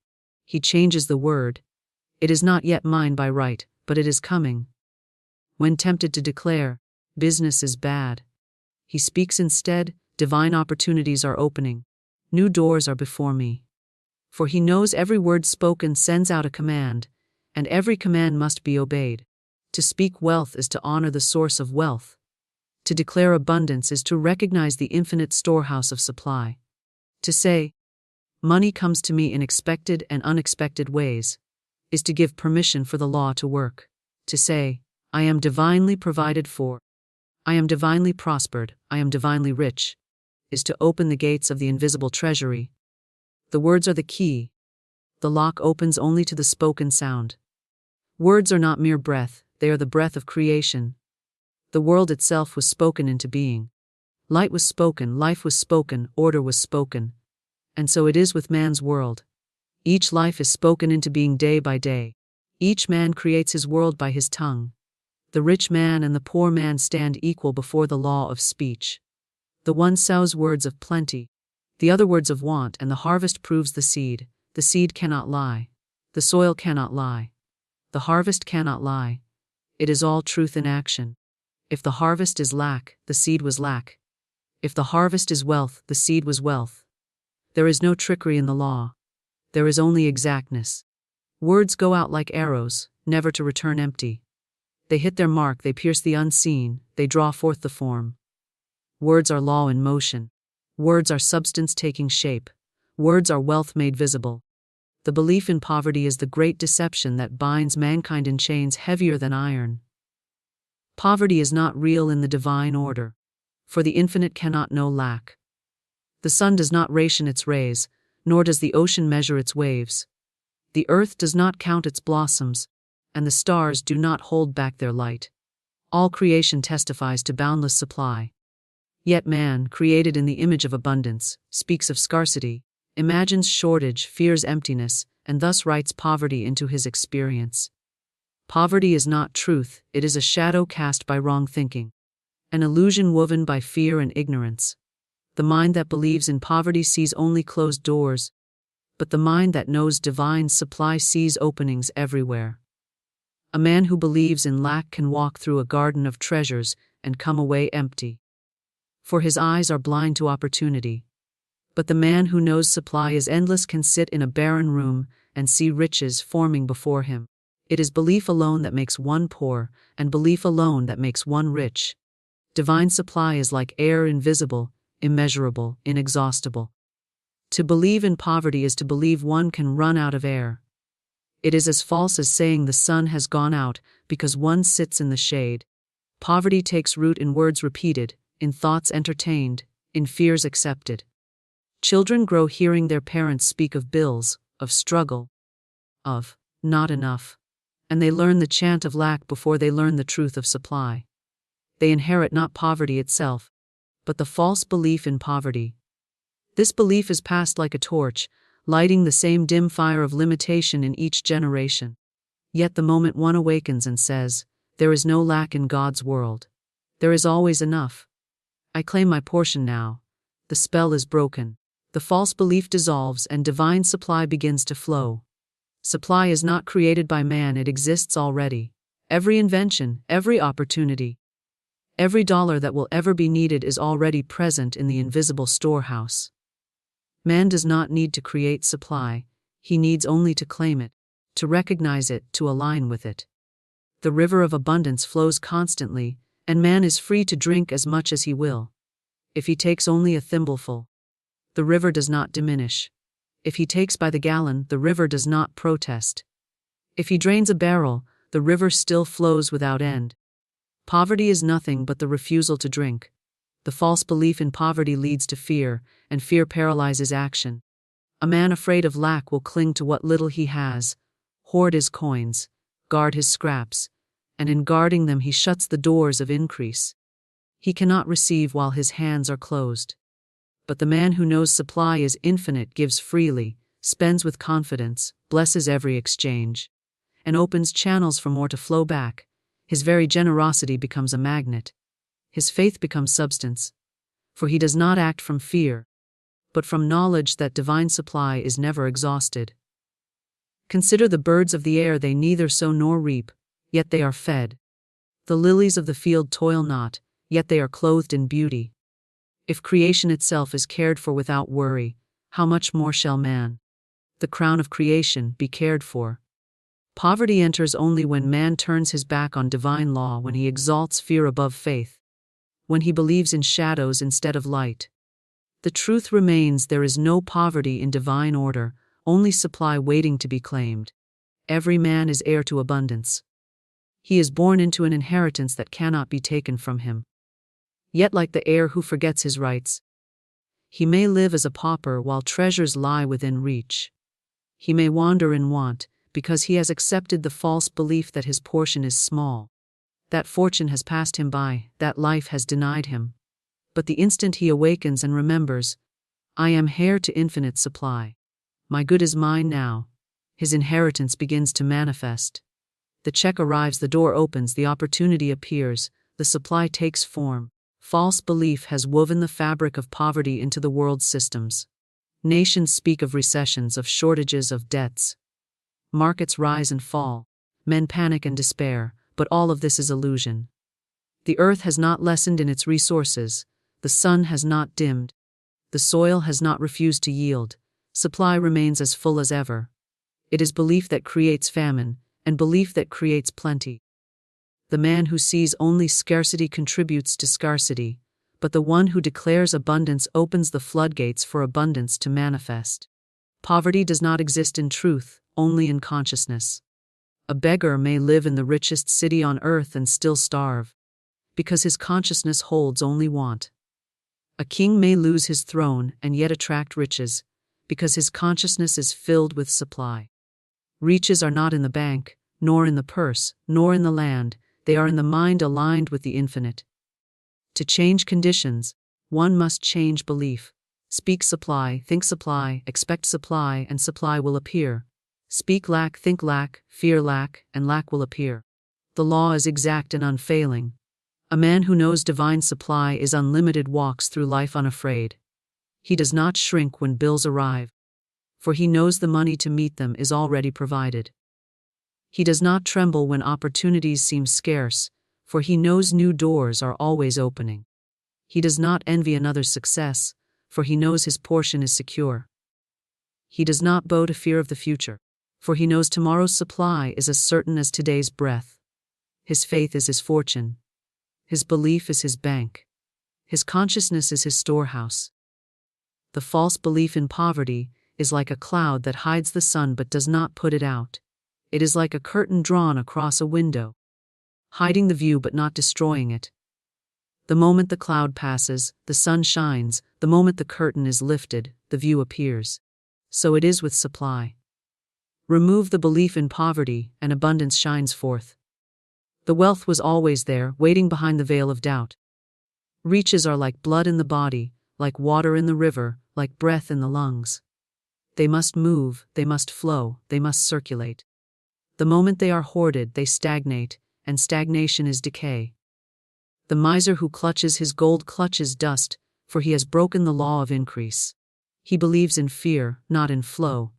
S2: he changes the word. "It is not yet mine by right, but it is coming." When tempted to declare, "Business is bad," he speaks instead, "Divine opportunities are opening. New doors are before me." For he knows every word spoken sends out a command, and every command must be obeyed. To speak wealth is to honor the source of wealth. To declare abundance is to recognize the infinite storehouse of supply. To say, "Money comes to me in expected and unexpected ways," is to give permission for the law to work. To say, "I am divinely provided for, I am divinely prospered, I am divinely rich," is to open the gates of the invisible treasury. The words are the key. The lock opens only to the spoken sound. Words are not mere breath, they are the breath of creation. The world itself was spoken into being. Light was spoken, life was spoken, order was spoken. And so it is with man's world. Each life is spoken into being day by day. Each man creates his world by his tongue. The rich man and the poor man stand equal before the law of speech. The one sows words of plenty, the other words of want, and the harvest proves the seed. The seed cannot lie. The soil cannot lie. The harvest cannot lie. It is all truth in action. If the harvest is lack, the seed was lack. If the harvest is wealth, the seed was wealth. There is no trickery in the law. There is only exactness. Words go out like arrows, never to return empty. They hit their mark, they pierce the unseen, they draw forth the form. Words are law in motion. Words are substance taking shape. Words are wealth made visible. The belief in poverty is the great deception that binds mankind in chains heavier than iron. Poverty is not real in the divine order, for the infinite cannot know lack. The sun does not ration its rays, nor does the ocean measure its waves. The earth does not count its blossoms, and the stars do not hold back their light. All creation testifies to boundless supply. Yet man, created in the image of abundance, speaks of scarcity, imagines shortage, fears emptiness, and thus writes poverty into his experience. Poverty is not truth, it is a shadow cast by wrong thinking, an illusion woven by fear and ignorance. The mind that believes in poverty sees only closed doors, but the mind that knows divine supply sees openings everywhere. A man who believes in lack can walk through a garden of treasures and come away empty, for his eyes are blind to opportunity. But the man who knows supply is endless can sit in a barren room and see riches forming before him. It is belief alone that makes one poor, and belief alone that makes one rich. Divine supply is like air, invisible, immeasurable, inexhaustible. To believe in poverty is to believe one can run out of air. It is as false as saying the sun has gone out because one sits in the shade. Poverty takes root in words repeated, in thoughts entertained, in fears accepted. Children grow hearing their parents speak of bills, of struggle, of not enough, and they learn the chant of lack before they learn the truth of supply. They inherit not poverty itself, but the false belief in poverty. This belief is passed like a torch, lighting the same dim fire of limitation in each generation. Yet the moment one awakens and says, "There is no lack in God's world. There is always enough. I claim my portion now," the spell is broken. The false belief dissolves and divine supply begins to flow. Supply is not created by man, it exists already. Every invention, every opportunity, every dollar that will ever be needed is already present in the invisible storehouse. Man does not need to create supply, he needs only to claim it, to recognize it, to align with it. The river of abundance flows constantly, and man is free to drink as much as he will. If he takes only a thimbleful, the river does not diminish. If he takes by the gallon, the river does not protest. If he drains a barrel, the river still flows without end. Poverty is nothing but the refusal to drink. The false belief in poverty leads to fear, and fear paralyzes action. A man afraid of lack will cling to what little he has, hoard his coins, guard his scraps, and in guarding them he shuts the doors of increase. He cannot receive while his hands are closed. But the man who knows supply is infinite gives freely, spends with confidence, blesses every exchange, and opens channels for more to flow back. His very generosity becomes a magnet. His faith becomes substance. For he does not act from fear, but from knowledge that divine supply is never exhausted. Consider the birds of the air, they neither sow nor reap, yet they are fed. The lilies of the field toil not, yet they are clothed in beauty. If creation itself is cared for without worry, how much more shall man, the crown of creation, be cared for? Poverty enters only when man turns his back on divine law, when he exalts fear above faith, when he believes in shadows instead of light. The truth remains, there is no poverty in divine order, only supply waiting to be claimed. Every man is heir to abundance. He is born into an inheritance that cannot be taken from him. Yet like the heir who forgets his rights, he may live as a pauper while treasures lie within reach. He may wander in want, because he has accepted the false belief that his portion is small, that fortune has passed him by, that life has denied him. But the instant he awakens and remembers, "I am heir to infinite supply. My good is mine now," his inheritance begins to manifest. The check arrives, the door opens, the opportunity appears, the supply takes form. False belief has woven the fabric of poverty into the world's systems. Nations speak of recessions, of shortages, of debts. Markets rise and fall. Men panic and despair, but all of this is illusion. The earth has not lessened in its resources. The sun has not dimmed. The soil has not refused to yield. Supply remains as full as ever. It is belief that creates famine, and belief that creates plenty. The man who sees only scarcity contributes to scarcity, but the one who declares abundance opens the floodgates for abundance to manifest. Poverty does not exist in truth, only in consciousness. A beggar may live in the richest city on earth and still starve, because his consciousness holds only want. A king may lose his throne and yet attract riches, because his consciousness is filled with supply. Riches are not in the bank, nor in the purse, nor in the land, they are in the mind aligned with the infinite. To change conditions, one must change belief. Speak supply, think supply, expect supply, and supply will appear. Speak lack, think lack, fear lack, and lack will appear. The law is exact and unfailing. A man who knows divine supply is unlimited, walks through life unafraid. He does not shrink when bills arrive, for he knows the money to meet them is already provided. He does not tremble when opportunities seem scarce, for he knows new doors are always opening. He does not envy another's success, for he knows his portion is secure. He does not bow to fear of the future, for he knows tomorrow's supply is as certain as today's breath. His faith is his fortune. His belief is his bank. His consciousness is his storehouse. The false belief in poverty is like a cloud that hides the sun but does not put it out. It is like a curtain drawn across a window, hiding the view but not destroying it. The moment the cloud passes, the sun shines. The moment the curtain is lifted, the view appears. So it is with supply. Remove the belief in poverty, and abundance shines forth. The wealth was always there, waiting behind the veil of doubt. Riches are like blood in the body, like water in the river, like breath in the lungs. They must move, they must flow, they must circulate. The moment they are hoarded, they stagnate, and stagnation is decay. The miser who clutches his gold clutches dust, for he has broken the law of increase. He believes in fear, not in flow.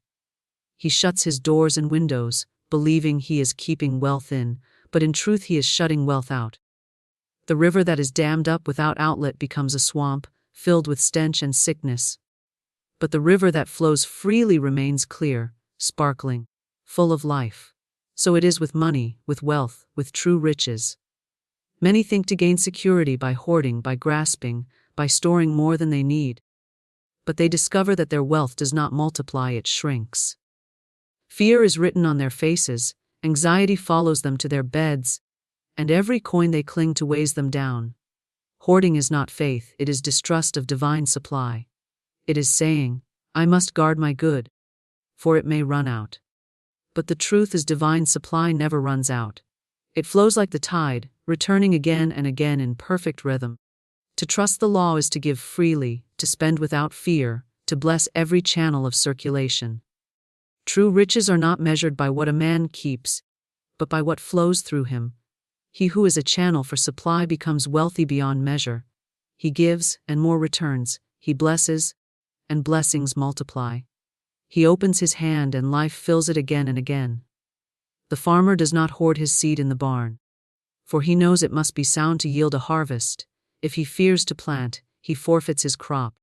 S2: He shuts his doors and windows, believing he is keeping wealth in, but in truth he is shutting wealth out. The river that is dammed up without outlet becomes a swamp, filled with stench and sickness. But the river that flows freely remains clear, sparkling, full of life. So it is with money, with wealth, with true riches. Many think to gain security by hoarding, by grasping, by storing more than they need. But they discover that their wealth does not multiply, it shrinks. Fear is written on their faces, anxiety follows them to their beds, and every coin they cling to weighs them down. Hoarding is not faith, it is distrust of divine supply. It is saying, I must guard my good, for it may run out. But the truth is divine supply never runs out. It flows like the tide, returning again and again in perfect rhythm. To trust the law is to give freely, to spend without fear, to bless every channel of circulation. True riches are not measured by what a man keeps, but by what flows through him. He who is a channel for supply becomes wealthy beyond measure. He gives, and more returns. He blesses, and blessings multiply. He opens his hand and life fills it again and again. The farmer does not hoard his seed in the barn, for he knows it must be sound to yield a harvest. If he fears to plant, he forfeits his crop.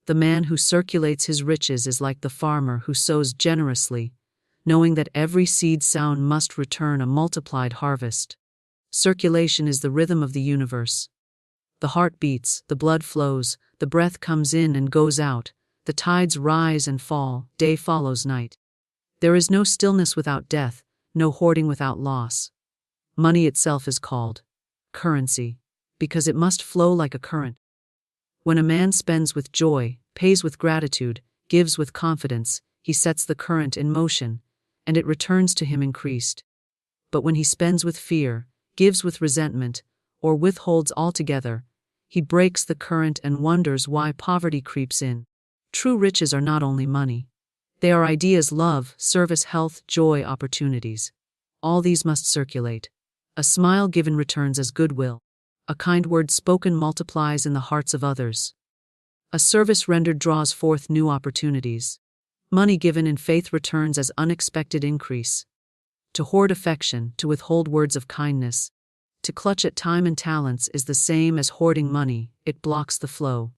S2: The man who circulates his riches is like the farmer who sows generously, knowing that every seed sown must return a multiplied harvest. Circulation is the rhythm of the universe. The heart beats, the blood flows, the breath comes in and goes out, the tides rise and fall, day follows night. There is no stillness without death, no hoarding without loss. Money itself is called currency, because it must flow like a current. When a man spends with joy, pays with gratitude, gives with confidence, he sets the current in motion, and it returns to him increased. But when he spends with fear, gives with resentment, or withholds altogether, he breaks the current and wonders why poverty creeps in. True riches are not only money. They are ideas, love, service, health, joy, opportunities. All these must circulate. A smile given returns as goodwill. A kind word spoken multiplies in the hearts of others. A service rendered draws forth new opportunities. Money given in faith returns as unexpected increase. To hoard affection, to withhold words of kindness, to clutch at time and talents is the same as hoarding money, it blocks the flow.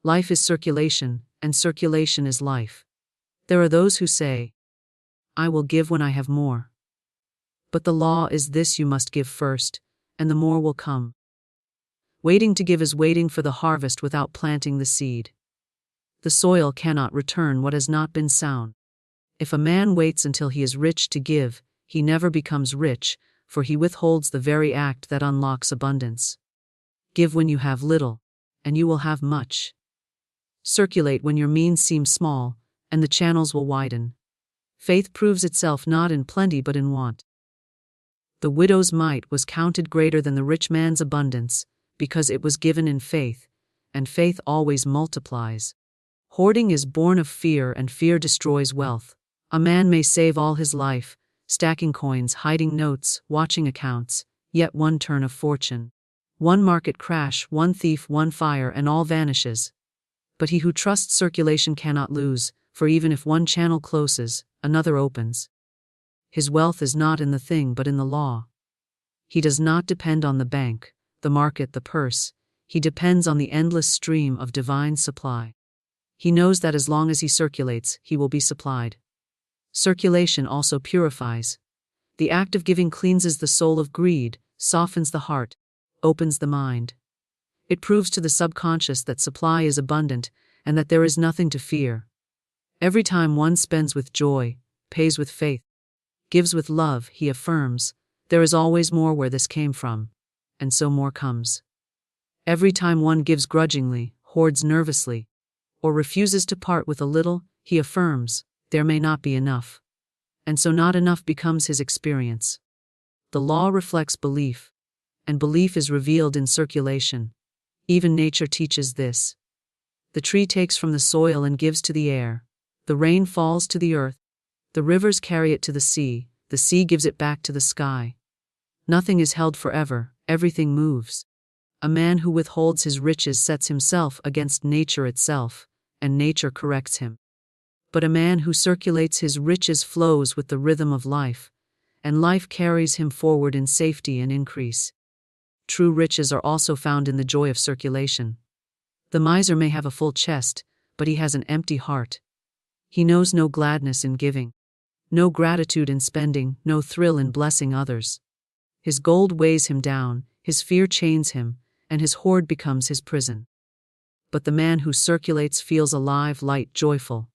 S2: Life is circulation, and circulation is life. There are those who say, I will give when I have more. But the law is this: you must give first, and the more will come. Waiting to give is waiting for the harvest without planting the seed. The soil cannot return what has not been sown. If a man waits until he is rich to give, he never becomes rich, for he withholds the very act that unlocks abundance. Give when you have little, and you will have much. Circulate when your means seem small, and the channels will widen. Faith proves itself not in plenty but in want. The widow's mite was counted greater than the rich man's abundance, because it was given in faith, and faith always multiplies. Hoarding is born of fear, and fear destroys wealth. A man may save all his life, stacking coins, hiding notes, watching accounts, yet one turn of fortune. One market crash, one thief, one fire, and all vanishes. But he who trusts circulation cannot lose, for even if one channel closes, another opens. His wealth is not in the thing but in the law. He does not depend on the bank, the market, the purse. He depends on the endless stream of divine supply. He knows that as long as he circulates, he will be supplied. Circulation also purifies. The act of giving cleanses the soul of greed, softens the heart, opens the mind. It proves to the subconscious that supply is abundant and that there is nothing to fear. Every time one spends with joy, pays with faith, gives with love, he affirms, there is always more where this came from, and so more comes. Every time one gives grudgingly, hoards nervously, or refuses to part with a little, he affirms, there may not be enough. And so not enough becomes his experience. The law reflects belief, and belief is revealed in circulation. Even nature teaches this. The tree takes from the soil and gives to the air. The rain falls to the earth. The rivers carry it to the sea gives it back to the sky. Nothing is held forever, everything moves. A man who withholds his riches sets himself against nature itself, and nature corrects him. But a man who circulates his riches flows with the rhythm of life, and life carries him forward in safety and increase. True riches are also found in the joy of circulation. The miser may have a full chest, but he has an empty heart. He knows no gladness in giving, no gratitude in spending, no thrill in blessing others. His gold weighs him down, his fear chains him, and his hoard becomes his prison. But the man who circulates feels alive, light, joyful.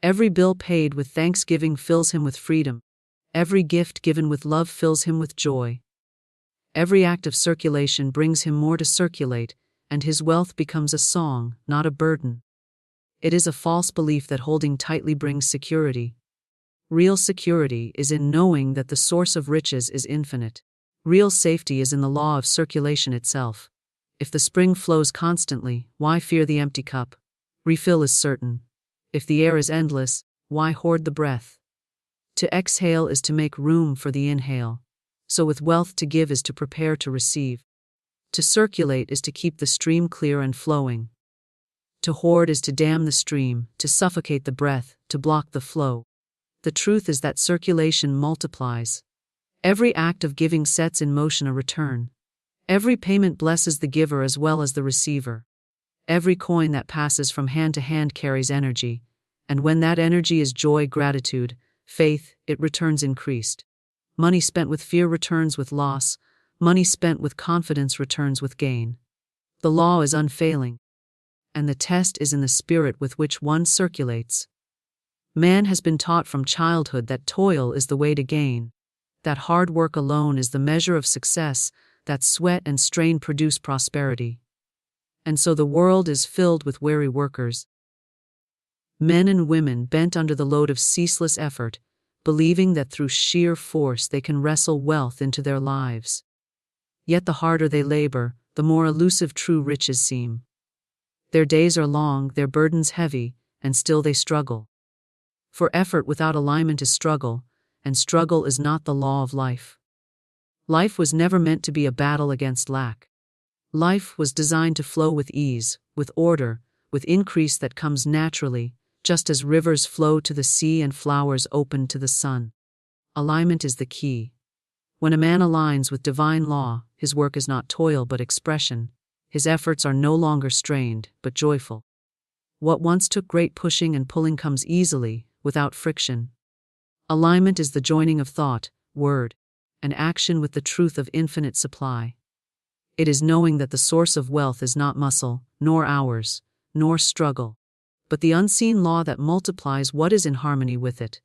S2: Every bill paid with thanksgiving fills him with freedom. Every gift given with love fills him with joy. Every act of circulation brings him more to circulate, and his wealth becomes a song, not a burden. It is a false belief that holding tightly brings security. Real security is in knowing that the source of riches is infinite. Real safety is in the law of circulation itself. If the spring flows constantly, why fear the empty cup? Refill is certain. If the air is endless, why hoard the breath? To exhale is to make room for the inhale. So with wealth, to give is to prepare to receive. To circulate is to keep the stream clear and flowing. To hoard is to dam the stream, to suffocate the breath, to block the flow. The truth is that circulation multiplies. Every act of giving sets in motion a return. Every payment blesses the giver as well as the receiver. Every coin that passes from hand to hand carries energy, and when that energy is joy, gratitude, faith, it returns increased. Money spent with fear returns with loss. Money spent with confidence returns with gain. The law is unfailing, and the test is in the spirit with which one circulates. Man has been taught from childhood that toil is the way to gain, that hard work alone is the measure of success, that sweat and strain produce prosperity. And so the world is filled with weary workers. Men and women bent under the load of ceaseless effort, believing that through sheer force they can wrestle wealth into their lives. Yet the harder they labor, the more elusive true riches seem. Their days are long, their burdens heavy, and still they struggle. For effort without alignment is struggle, and struggle is not the law of life. Life was never meant to be a battle against lack. Life was designed to flow with ease, with order, with increase that comes naturally, just as rivers flow to the sea and flowers open to the sun. Alignment is the key. When a man aligns with divine law, his work is not toil but expression. His efforts are no longer strained, but joyful. What once took great pushing and pulling comes easily, without friction. Alignment is the joining of thought, word, and action with the truth of infinite supply. It is knowing that the source of wealth is not muscle, nor hours, nor struggle, but the unseen law that multiplies what is in harmony with it.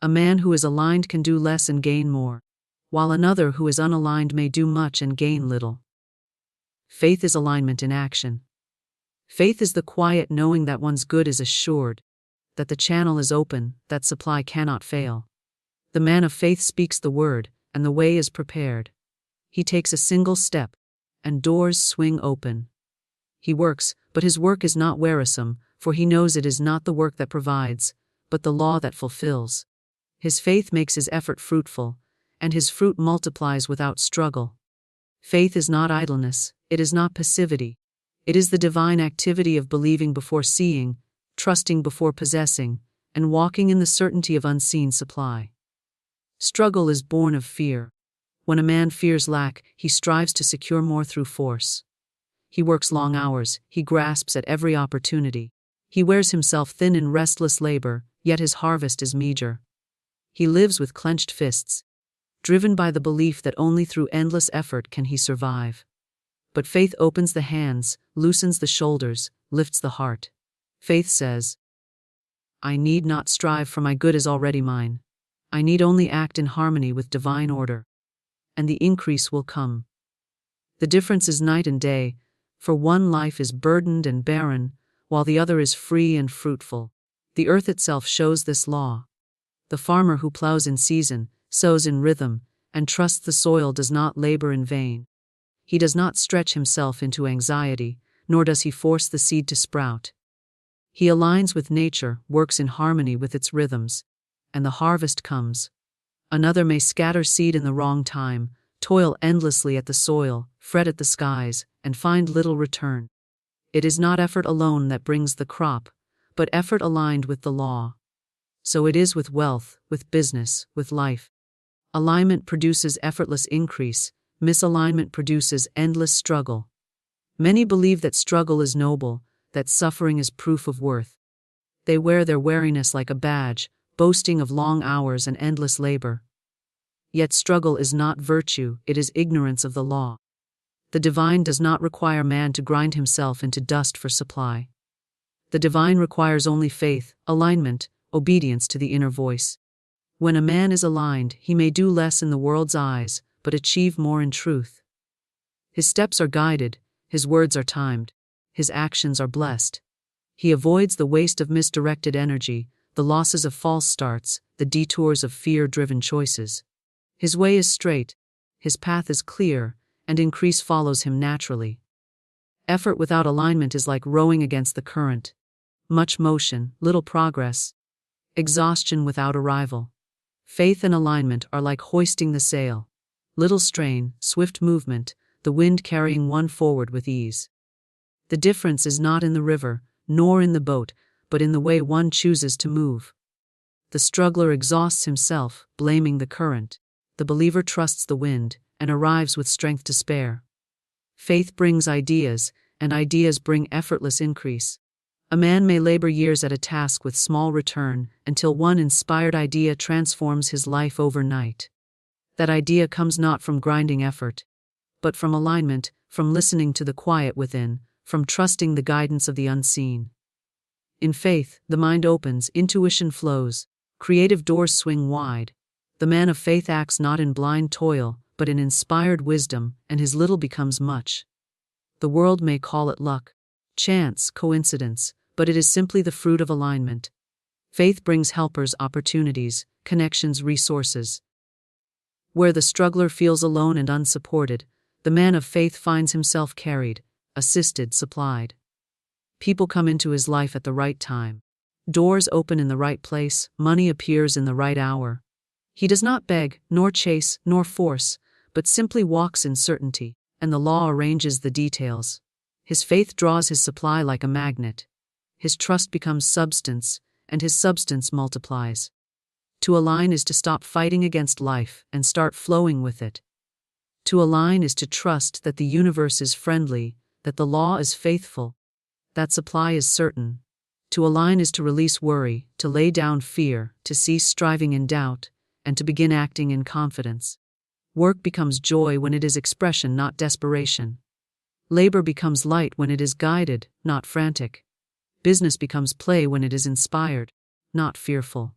S2: A man who is aligned can do less and gain more, while another who is unaligned may do much and gain little. Faith is alignment in action. Faith is the quiet knowing that one's good is assured, that the channel is open, that supply cannot fail. The man of faith speaks the word, and the way is prepared. He takes a single step, and doors swing open. He works, but his work is not wearisome, for he knows it is not the work that provides, but the law that fulfills. His faith makes his effort fruitful, and his fruit multiplies without struggle. Faith is not idleness, it is not passivity. It is the divine activity of believing before seeing, trusting before possessing, and walking in the certainty of unseen supply. Struggle is born of fear. When a man fears lack, he strives to secure more through force. He works long hours, he grasps at every opportunity. He wears himself thin in restless labor, yet his harvest is meager. He lives with clenched fists, driven by the belief that only through endless effort can he survive. But faith opens the hands, loosens the shoulders, lifts the heart. Faith says, I need not strive, for my good is already mine. I need only act in harmony with divine order, and the increase will come. The difference is night and day, for one life is burdened and barren, while the other is free and fruitful. The earth itself shows this law. The farmer who plows in season, sows in rhythm, and trusts the soil does not labor in vain. He does not stretch himself into anxiety, nor does he force the seed to sprout. He aligns with nature, works in harmony with its rhythms, and the harvest comes. Another may scatter seed in the wrong time, toil endlessly at the soil, fret at the skies, and find little return. It is not effort alone that brings the crop, but effort aligned with the law. So it is with wealth, with business, with life. Alignment produces effortless increase, misalignment produces endless struggle. Many believe that struggle is noble, that suffering is proof of worth. They wear their weariness like a badge, boasting of long hours and endless labor. Yet struggle is not virtue, it is ignorance of the law. The divine does not require man to grind himself into dust for supply. The divine requires only faith, alignment, obedience to the inner voice. When a man is aligned, he may do less in the world's eyes, but achieve more in truth. His steps are guided, his words are timed, his actions are blessed. He avoids the waste of misdirected energy, the losses of false starts, the detours of fear-driven choices. His way is straight, his path is clear, and increase follows him naturally. Effort without alignment is like rowing against the current. Much motion, little progress. Exhaustion without arrival. Faith and alignment are like hoisting the sail. Little strain, swift movement, the wind carrying one forward with ease. The difference is not in the river, nor in the boat, but in the way one chooses to move. The struggler exhausts himself, blaming the current. The believer trusts the wind, and arrives with strength to spare. Faith brings ideas, and ideas bring effortless increase. A man may labor years at a task with small return, until one inspired idea transforms his life overnight. That idea comes not from grinding effort, but from alignment, from listening to the quiet within, from trusting the guidance of the unseen. In faith, the mind opens, intuition flows, creative doors swing wide. The man of faith acts not in blind toil, but in inspired wisdom, and his little becomes much. The world may call it luck, chance, coincidence, but it is simply the fruit of alignment. Faith brings helpers opportunities, connections resources. Where the struggler feels alone and unsupported, the man of faith finds himself carried, assisted, supplied. People come into his life at the right time. Doors open in the right place, money appears in the right hour. He does not beg, nor chase, nor force, but simply walks in certainty, and the law arranges the details. His faith draws his supply like a magnet. His trust becomes substance, and his substance multiplies. To align is to stop fighting against life and start flowing with it. To align is to trust that the universe is friendly, that the law is faithful, that supply is certain. To align is to release worry, to lay down fear, to cease striving in doubt, and to begin acting in confidence. Work becomes joy when it is expression, not desperation. Labor becomes light when it is guided, not frantic. Business becomes play when it is inspired, not fearful.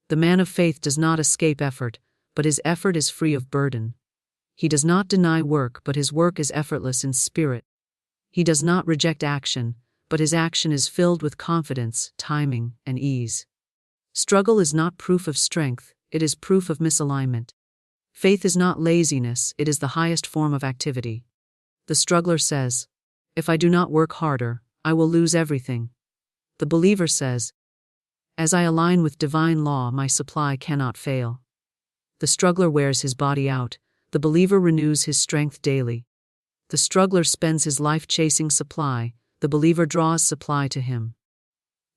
S2: The man of faith does not escape effort, but his effort is free of burden. He does not deny work, but his work is effortless in spirit. He does not reject action, but his action is filled with confidence, timing, and ease. Struggle is not proof of strength, it is proof of misalignment. Faith is not laziness, it is the highest form of activity. The struggler says, "If I do not work harder, I will lose everything." The believer says, As I align with divine law, my supply cannot fail. The struggler wears his body out, the believer renews his strength daily. The struggler spends his life chasing supply, the believer draws supply to him.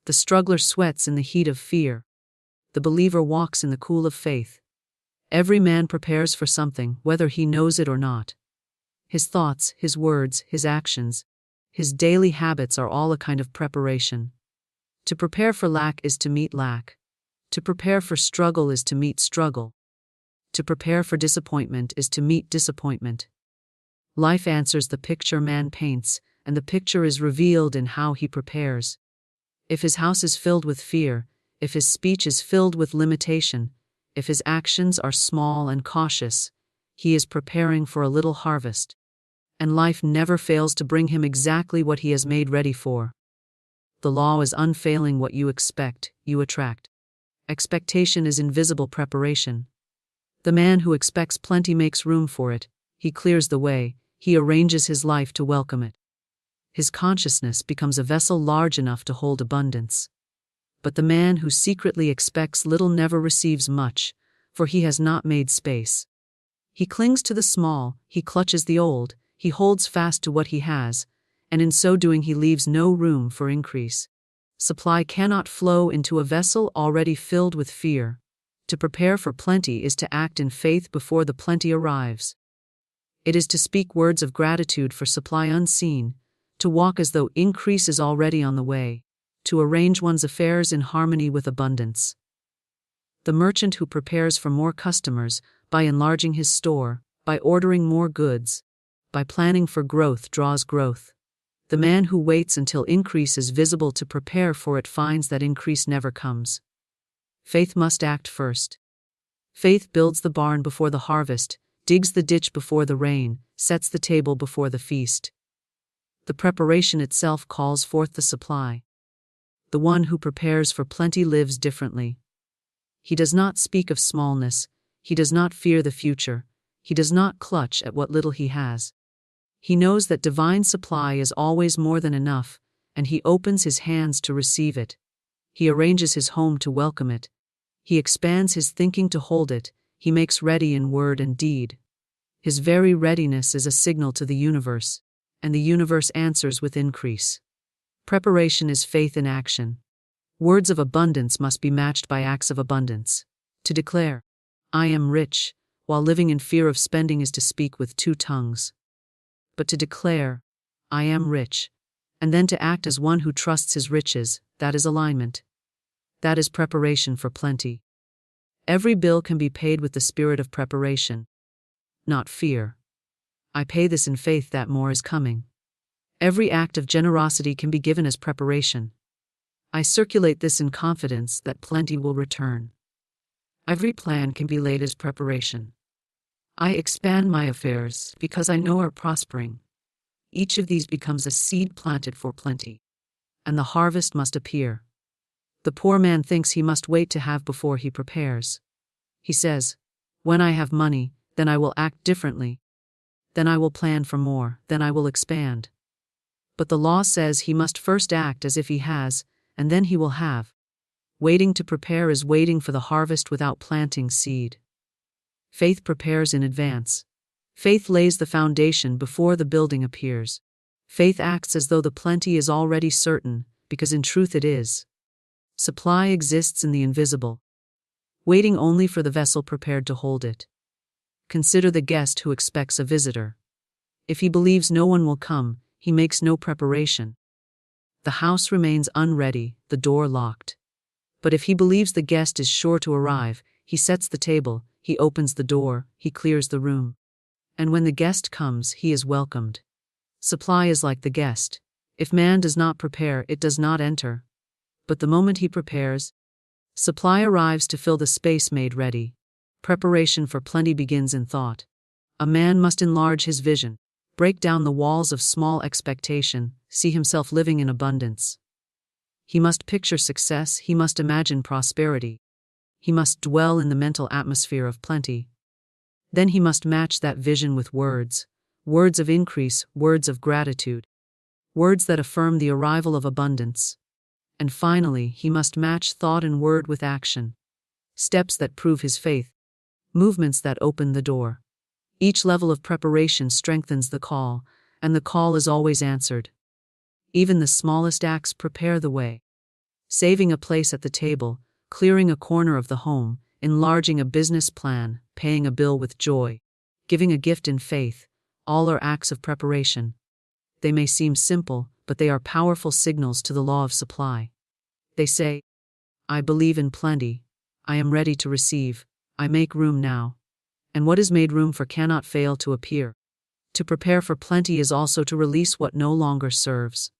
S2: The struggler sweats in the heat of fear, the believer walks in the cool of faith. Every man prepares for something, whether he knows it or not. His thoughts, his words, his actions, his daily habits are all a kind of preparation. To prepare for lack is to meet lack. To prepare for struggle is to meet struggle. To prepare for disappointment is to meet disappointment. Life answers the picture man paints, and the picture is revealed in how he prepares. If his house is filled with fear, if his speech is filled with limitation, if his actions are small and cautious, he is preparing for a little harvest. And life never fails to bring him exactly what he has made ready for. The law is unfailing: what you expect, you attract. Expectation is invisible preparation. The man who expects plenty makes room for it, he clears the way, he arranges his life to welcome it. His consciousness becomes a vessel large enough to hold abundance. But the man who secretly expects little never receives much, for he has not made space. He clings to the small, he clutches the old, he holds fast to what he has, and in so doing he leaves no room for increase. Supply cannot flow into a vessel already filled with fear. To prepare for plenty is to act in faith before the plenty arrives. It is to speak words of gratitude for supply unseen, to walk as though increase is already on the way, to arrange one's affairs in harmony with abundance. The merchant who prepares for more customers, by enlarging his store, by ordering more goods, by planning for growth, draws growth. The man who waits until increase is visible to prepare for it finds that increase never comes. Faith must act first. Faith builds the barn before the harvest, digs the ditch before the rain, sets the table before the feast. The preparation itself calls forth the supply. The one who prepares for plenty lives differently. He does not speak of smallness, he does not fear the future, he does not clutch at what little he has. He knows that divine supply is always more than enough, and he opens his hands to receive it. He arranges his home to welcome it. He expands his thinking to hold it, he makes ready in word and deed. His very readiness is a signal to the universe, and the universe answers with increase. Preparation is faith in action. Words of abundance must be matched by acts of abundance. To declare, "I am rich," while living in fear of spending is to speak with two tongues. But to declare, "I am rich," and then to act as one who trusts his riches, that is alignment. That is preparation for plenty. Every bill can be paid with the spirit of preparation, not fear. I pay this in faith that more is coming. Every act of generosity can be given as preparation. I circulate this in confidence that plenty will return. Every plan can be laid as preparation. I expand my affairs because I know are prospering. Each of these becomes a seed planted for plenty. And the harvest must appear. The poor man thinks he must wait to have before he prepares. He says, "When I have money, then I will act differently. Then I will plan for more, then I will expand." But the law says he must first act as if he has, and then he will have. Waiting to prepare is waiting for the harvest without planting seed. Faith prepares in advance. Faith lays the foundation before the building appears. Faith acts as though the plenty is already certain, because in truth it is. Supply exists in the invisible, waiting only for the vessel prepared to hold it. Consider the guest who expects a visitor. If he believes no one will come, he makes no preparation. The house remains unready, the door locked. But if he believes the guest is sure to arrive, he sets the table, he opens the door, he clears the room. And when the guest comes, he is welcomed. Supply is like the guest. If man does not prepare, it does not enter. But the moment he prepares, supply arrives to fill the space made ready. Preparation for plenty begins in thought. A man must enlarge his vision, break down the walls of small expectation, see himself living in abundance. He must picture success, he must imagine prosperity. He must dwell in the mental atmosphere of plenty. Then he must match that vision with words, words of increase, words of gratitude, words that affirm the arrival of abundance. And finally, he must match thought and word with action. Steps that prove his faith, movements that open the door. Each level of preparation strengthens the call, and the call is always answered. Even the smallest acts prepare the way. Saving a place at the table, clearing a corner of the home, enlarging a business plan, paying a bill with joy, giving a gift in faith, all are acts of preparation. They may seem simple, but they are powerful signals to the law of supply. They say, I believe in plenty, I am ready to receive, I make room now. And what is made room for cannot fail to appear. To prepare for plenty is also to release what no longer serves.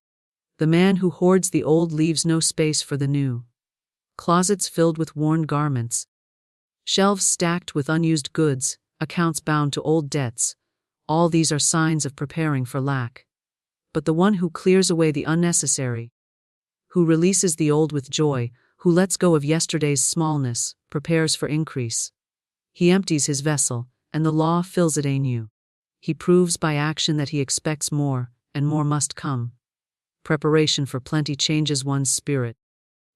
S2: The man who hoards the old leaves no space for the new. Closets filled with worn garments, shelves stacked with unused goods, accounts bound to old debts, all these are signs of preparing for lack. But the one who clears away the unnecessary, who releases the old with joy, who lets go of yesterday's smallness, prepares for increase. He empties his vessel, and the law fills it anew. He proves by action that he expects more, and more must come. Preparation for plenty changes one's spirit.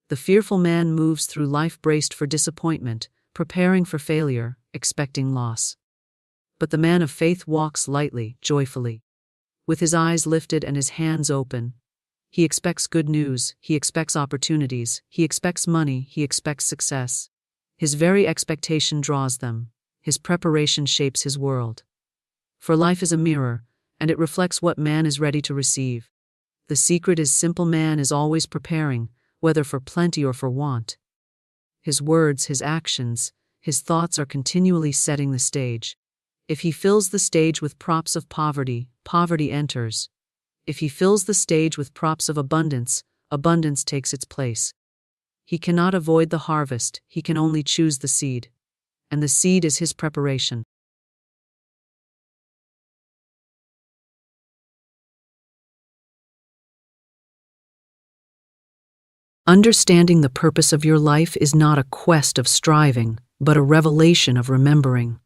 S2: The fearful man moves through life braced for disappointment, preparing for failure, expecting loss. But the man of faith walks lightly, joyfully, with his eyes lifted and his hands open. He expects good news, he expects opportunities, he expects money, he expects success. His very expectation draws them. His preparation shapes his world. For life is a mirror, and it reflects what man is ready to receive. The secret is simple: man is always preparing, whether for plenty or for want. His words, his actions, his thoughts are continually setting the stage. If he fills the stage with props of poverty, poverty enters. If he fills the stage with props of abundance, abundance takes its place. He cannot avoid the harvest, he can only choose the seed. And the seed is his preparation. Understanding the purpose of your life is not a quest of striving, but a revelation of remembering.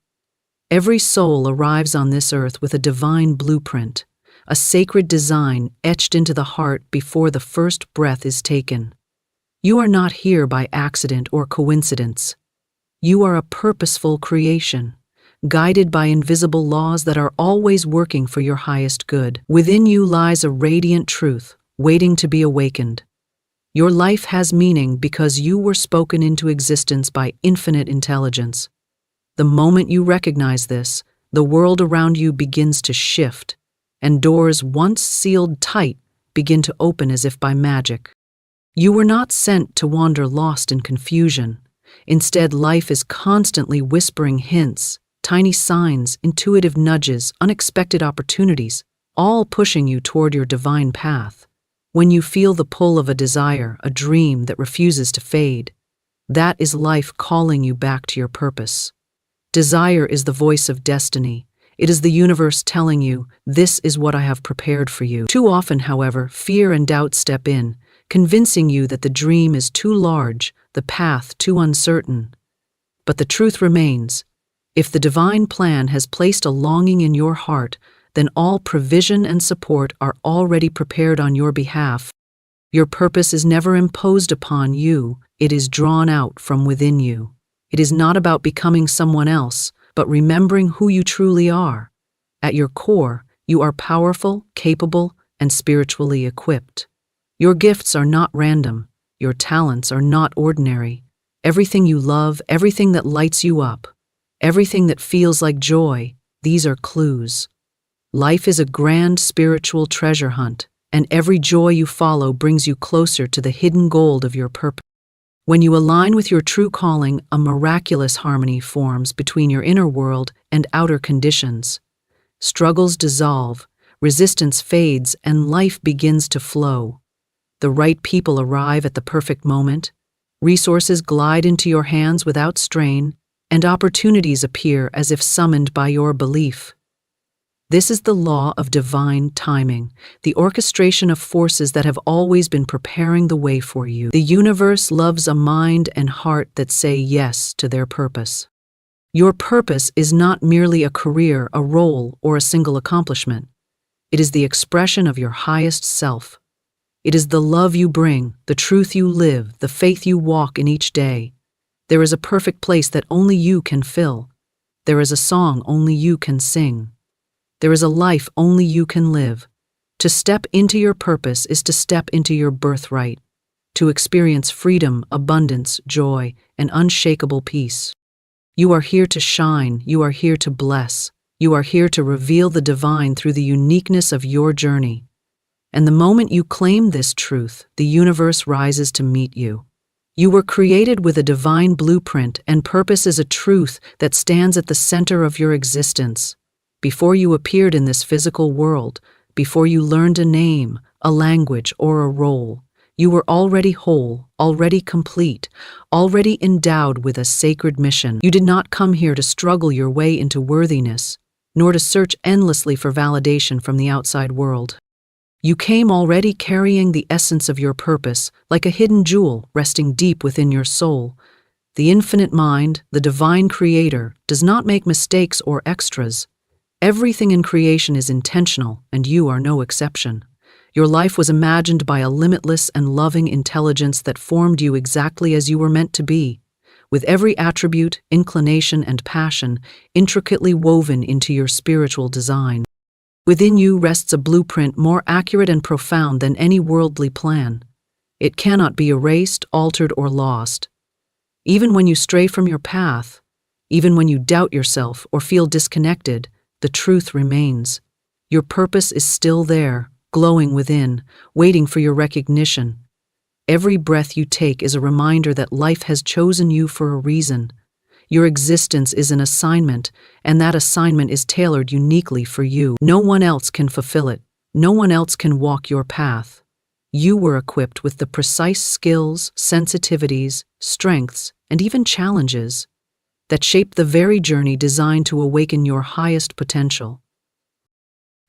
S2: Every soul arrives on this earth with a divine blueprint, a sacred design etched into the heart before the first breath is taken. You are not here by accident or coincidence. You are a purposeful creation, guided by invisible laws that are always working for your highest good. Within you lies a radiant truth, waiting to be awakened. Your life has meaning because you were spoken into existence by infinite intelligence. The moment you recognize this, the world around you begins to shift, and doors once sealed tight begin to open as if by magic. You were not sent to wander lost in confusion. Instead, life is constantly whispering hints, tiny signs, intuitive nudges, unexpected opportunities, all pushing you toward your divine path. When you feel the pull of a desire, a dream that refuses to fade, that is life calling you back to your purpose. Desire is the voice of destiny. It is the universe telling you, this is what I have prepared for you. Too often, however, fear and doubt step in, convincing you that the dream is too large, the path too uncertain. But the truth remains. If the divine plan has placed a longing in your heart, then all provision and support are already prepared on your behalf. Your purpose is never imposed upon you, it is drawn out from within you. It is not about becoming someone else, but remembering who you truly are. At your core, you are powerful, capable, and spiritually equipped. Your gifts are not random. Your talents are not ordinary. Everything you love, everything that lights you up, everything that feels like joy, these are clues. Life is a grand spiritual treasure hunt, and every joy you follow brings you closer to the hidden gold of your purpose. When you align with your true calling, a miraculous harmony forms between your inner world and outer conditions. Struggles dissolve, resistance fades, and life begins to flow. The right people arrive at the perfect moment, resources glide into your hands without strain, and opportunities appear as if summoned by your belief. This is the law of divine timing, the orchestration of forces that have always been preparing the way for you. The universe loves a mind and heart that say yes to their purpose. Your purpose is not merely a career, a role, or a single accomplishment. It is the expression of your highest self. It is the love you bring, the truth you live, the faith you walk in each day. There is a perfect place that only you can fill. There is a song only you can sing. There is a life only you can live. To step into your purpose is to step into your birthright, to experience freedom, abundance, joy, and unshakable peace. You are here to shine, you are here to bless, you are here to reveal the divine through the uniqueness of your journey. And the moment you claim this truth, the universe rises to meet you. You were created with a divine blueprint, and purpose is a truth that stands at the center of your existence. Before you appeared in this physical world, before you learned a name, a language, or a role, you were already whole, already complete, already endowed with a sacred mission. You did not come here to struggle your way into worthiness, nor to search endlessly for validation from the outside world. You came already carrying the essence of your purpose, like a hidden jewel resting deep within your soul. The infinite mind, the divine creator, does not make mistakes or extras. Everything in creation is intentional, and you are no exception. Your life was imagined by a limitless and loving intelligence that formed you exactly as you were meant to be, with every attribute, inclination, and passion intricately woven into your spiritual design. Within you rests a blueprint more accurate and profound than any worldly plan. It cannot be erased, altered, or lost. Even when you stray from your path, even when you doubt yourself or feel disconnected, the truth remains. Your purpose is still there, glowing within, waiting for your recognition. Every breath you take is a reminder that life has chosen you for a reason. Your existence is an assignment, and that assignment is tailored uniquely for you. No one else can fulfill it. No one else can walk your path. You were equipped with the precise skills, sensitivities, strengths, and even challenges that shape the very journey designed to awaken your highest potential.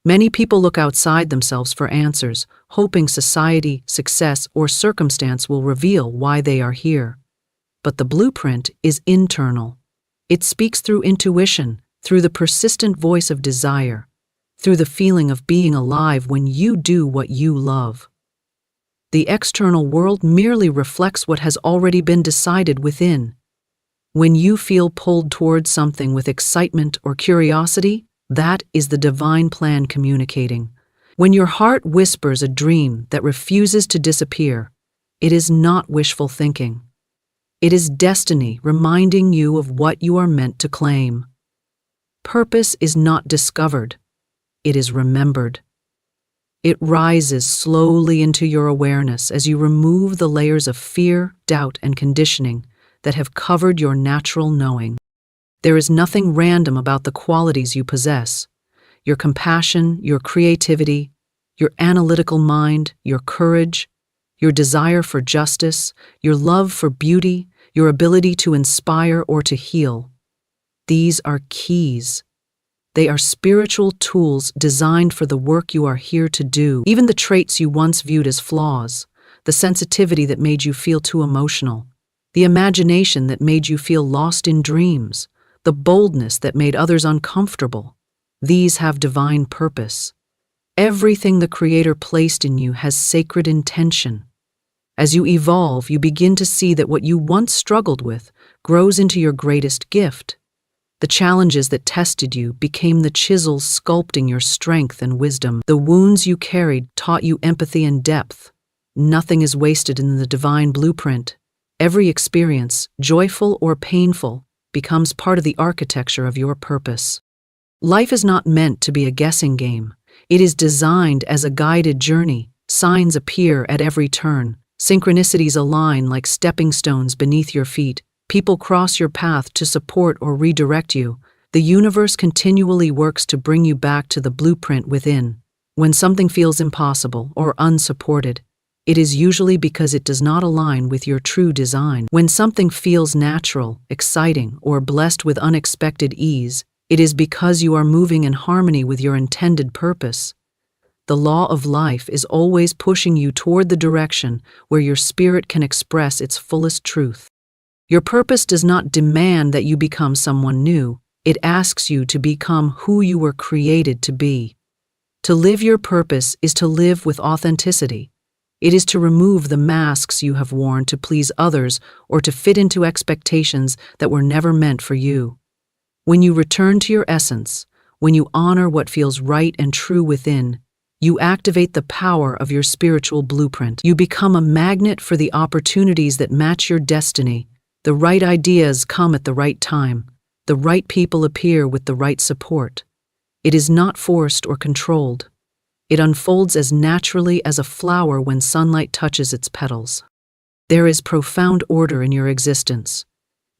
S2: Many people look outside themselves for answers, hoping society, success, or circumstance will reveal why they are here. But the blueprint is internal. It speaks through intuition, through the persistent voice of desire, through the feeling of being alive when you do what you love. The external world merely reflects what has already been decided within. When you feel pulled towards something with excitement or curiosity, that is the divine plan communicating. When your heart whispers a dream that refuses to disappear, it is not wishful thinking. It is destiny reminding you of what you are meant to claim. Purpose is not discovered, it is remembered. It rises slowly into your awareness as you remove the layers of fear, doubt, and conditioning that have covered your natural knowing. There is nothing random about the qualities you possess. Your compassion, your creativity, your analytical mind, your courage, your desire for justice, your love for beauty, your ability to inspire or to heal. These are keys. They are spiritual tools designed for the work you are here to do. Even the traits you once viewed as flaws, the sensitivity that made you feel too emotional, the imagination that made you feel lost in dreams, the boldness that made others uncomfortable, these have divine purpose. Everything the Creator placed in you has sacred intention. As you evolve, you begin to see that what you once struggled with grows into your greatest gift. The challenges that tested you became the chisels sculpting your strength and wisdom. The wounds you carried taught you empathy and depth. Nothing is wasted in the divine blueprint. Every experience, joyful or painful, becomes part of the architecture of your purpose. Life is not meant to be a guessing game. It is designed as a guided journey. Signs appear at every turn. Synchronicities align like stepping stones beneath your feet. People cross your path to support or redirect you. The universe continually works to bring you back to the blueprint within. When something feels impossible or unsupported, it is usually because it does not align with your true design. When something feels natural, exciting, or blessed with unexpected ease, it is because you are moving in harmony with your intended purpose. The law of life is always pushing you toward the direction where your spirit can express its fullest truth. Your purpose does not demand that you become someone new. It asks you to become who you were created to be. To live your purpose is to live with authenticity. It is to remove the masks you have worn to please others or to fit into expectations that were never meant for you. When you return to your essence, when you honor what feels right and true within, you activate the power of your spiritual blueprint. You become a magnet for the opportunities that match your destiny. The right ideas come at the right time. The right people appear with the right support. It is not forced or controlled. It unfolds as naturally as a flower when sunlight touches its petals. There is profound order in your existence.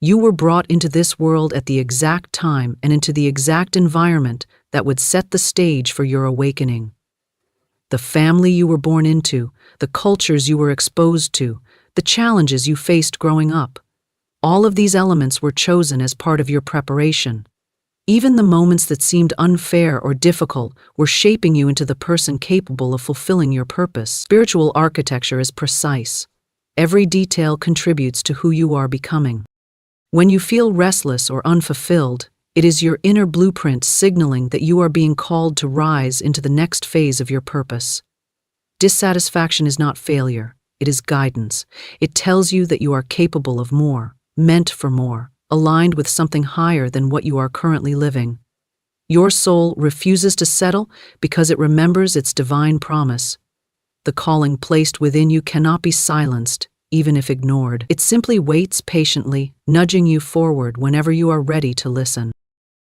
S2: You were brought into this world at the exact time and into the exact environment that would set the stage for your awakening. The family you were born into, the cultures you were exposed to, the challenges you faced growing up, all of these elements were chosen as part of your preparation. Even the moments that seemed unfair or difficult were shaping you into the person capable of fulfilling your purpose. Spiritual architecture is precise. Every detail contributes to who you are becoming. When you feel restless or unfulfilled, it is your inner blueprint signaling that you are being called to rise into the next phase of your purpose. Dissatisfaction is not failure, it is guidance. It tells you that you are capable of more, meant for more, aligned with something higher than what you are currently living. Your soul refuses to settle because it remembers its divine promise. The calling placed within you cannot be silenced, even if ignored. It simply waits patiently, nudging you forward whenever you are ready to listen.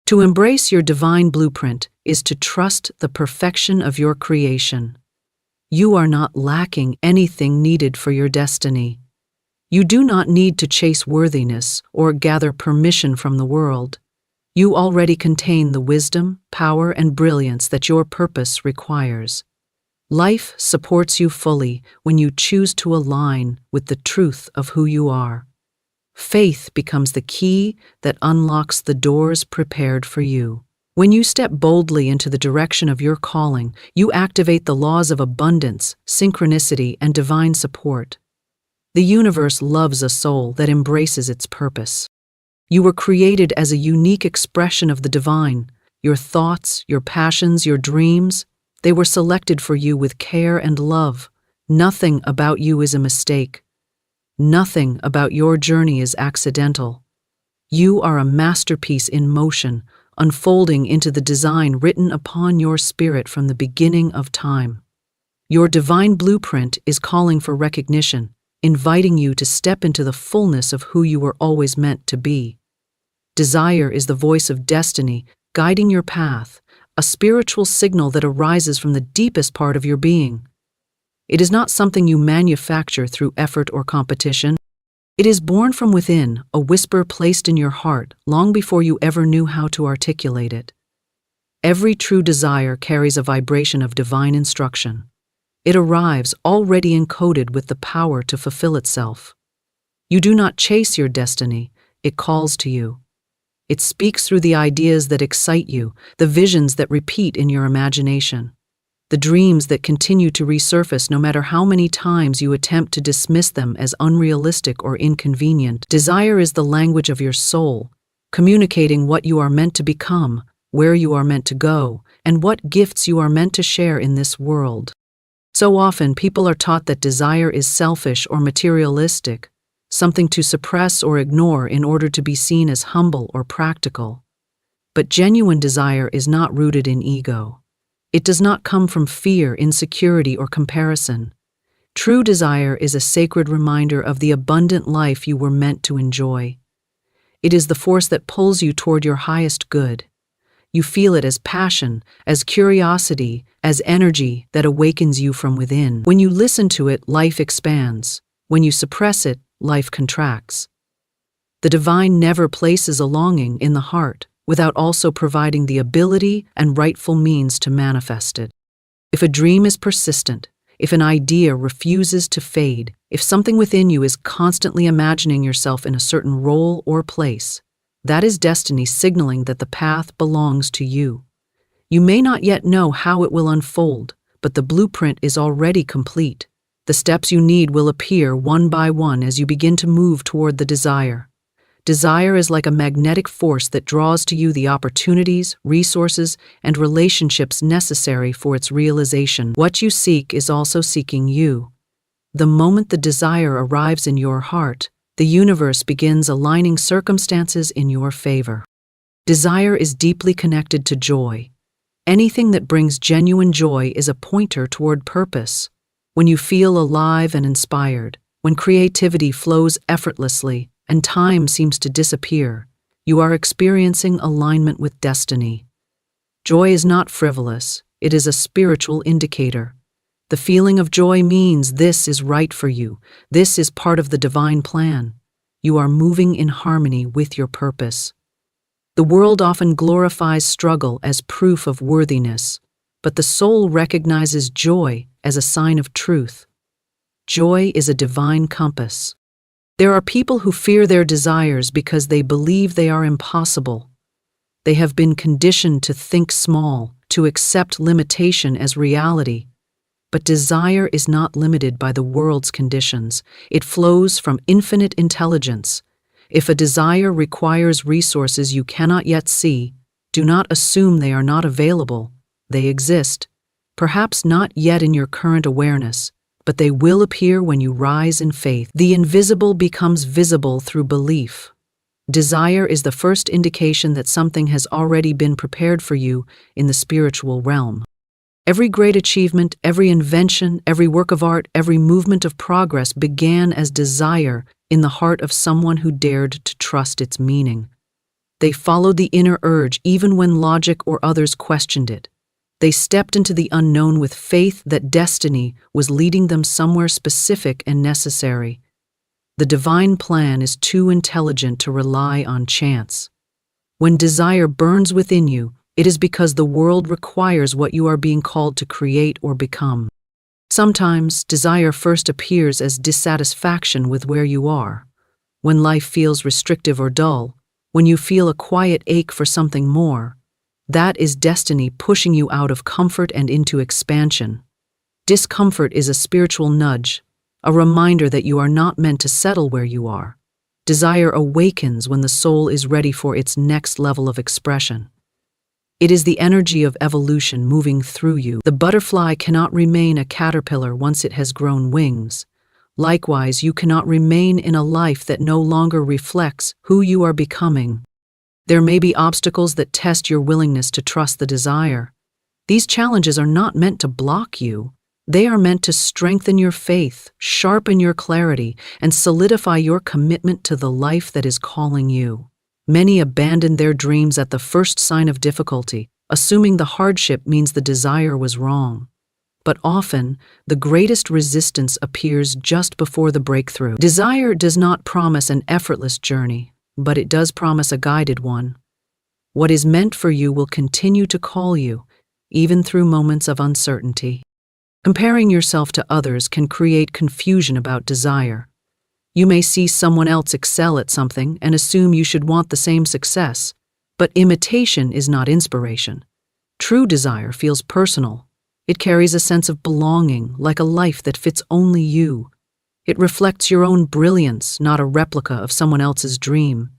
S2: To embrace your divine blueprint is to trust the perfection of your creation. You are not lacking anything needed for your destiny. You do not need to chase worthiness or gather permission from the world. You already contain the wisdom, power, and brilliance that your purpose requires. Life supports you fully when you choose to align with the truth of who you are. Faith becomes the key that unlocks the doors prepared for you. When you step boldly into the direction of your calling, you activate the laws of abundance, synchronicity, and divine support. The universe loves a soul that embraces its purpose. You were created as a unique expression of the divine. Your thoughts, your passions, your dreams, they were selected for you with care and love. Nothing about you is a mistake. Nothing about your journey is accidental. You are a masterpiece in motion, unfolding into the design written upon your spirit from the beginning of time. Your divine blueprint is calling for recognition, inviting you to step into the fullness of who you were always meant to be. Desire is the voice of destiny, guiding your path, a spiritual signal that arises from the deepest part of your being. It is not something you manufacture through effort or competition. It is born from within, a whisper placed in your heart long before you ever knew how to articulate it. Every true desire carries a vibration of divine instruction. It arrives already encoded with the power to fulfill itself. You do not chase your destiny, it calls to you. It speaks through the ideas that excite you, the visions that repeat in your imagination, the dreams that continue to resurface no matter how many times you attempt to dismiss them as unrealistic or inconvenient. Desire is the language of your soul, communicating what you are meant to become, where you are meant to go, and what gifts you are meant to share in this world. So often, people are taught that desire is selfish or materialistic, something to suppress or ignore in order to be seen as humble or practical. But genuine desire is not rooted in ego. It does not come from fear, insecurity, or comparison. True desire is a sacred reminder of the abundant life you were meant to enjoy. It is the force that pulls you toward your highest good. You feel it as passion, as curiosity, as energy that awakens you from within. When you listen to it, life expands. When you suppress it, life contracts. The divine never places a longing in the heart without also providing the ability and rightful means to manifest it. If a dream is persistent, if an idea refuses to fade, if something within you is constantly imagining yourself in a certain role or place, that is destiny signaling that the path belongs to you. You may not yet know how it will unfold, but the blueprint is already complete. The steps you need will appear one by one as you begin to move toward the desire. Desire is like a magnetic force that draws to you the opportunities, resources, and relationships necessary for its realization. What you seek is also seeking you. The moment the desire arrives in your heart, the universe begins aligning circumstances in your favor. Desire is deeply connected to joy. Anything that brings genuine joy is a pointer toward purpose. When you feel alive and inspired, when creativity flows effortlessly and time seems to disappear, you are experiencing alignment with destiny. Joy is not frivolous, it is a spiritual indicator. The feeling of joy means this is right for you, this is part of the divine plan. You are moving in harmony with your purpose. The world often glorifies struggle as proof of worthiness, but the soul recognizes joy as a sign of truth. Joy is a divine compass. There are people who fear their desires because they believe they are impossible. They have been conditioned to think small, to accept limitation as reality. But desire is not limited by the world's conditions. It flows from infinite intelligence. If a desire requires resources you cannot yet see, do not assume they are not available. They exist. Perhaps not yet in your current awareness, but they will appear when you rise in faith. The invisible becomes visible through belief. Desire is the first indication that something has already been prepared for you in the spiritual realm. Every great achievement, every invention, every work of art, every movement of progress began as desire in the heart of someone who dared to trust its meaning. They followed the inner urge even when logic or others questioned it. They stepped into the unknown with faith that destiny was leading them somewhere specific and necessary. The divine plan is too intelligent to rely on chance. When desire burns within you, it is because the world requires what you are being called to create or become. Sometimes, desire first appears as dissatisfaction with where you are. When life feels restrictive or dull, when you feel a quiet ache for something more, that is destiny pushing you out of comfort and into expansion. Discomfort is a spiritual nudge, a reminder that you are not meant to settle where you are. Desire awakens when the soul is ready for its next level of expression. It is the energy of evolution moving through you. The butterfly cannot remain a caterpillar once it has grown wings. Likewise, you cannot remain in a life that no longer reflects who you are becoming. There may be obstacles that test your willingness to trust the desire. These challenges are not meant to block you. They are meant to strengthen your faith, sharpen your clarity, and solidify your commitment to the life that is calling you. Many abandon their dreams at the first sign of difficulty, assuming the hardship means the desire was wrong. But often, the greatest resistance appears just before the breakthrough. Desire does not promise an effortless journey, but it does promise a guided one. What is meant for you will continue to call you, even through moments of uncertainty. Comparing yourself to others can create confusion about desire. You may see someone else excel at something and assume you should want the same success, but imitation is not inspiration. True desire feels personal. It carries a sense of belonging, like a life that fits only you. It reflects your own brilliance, not a replica of someone else's dream.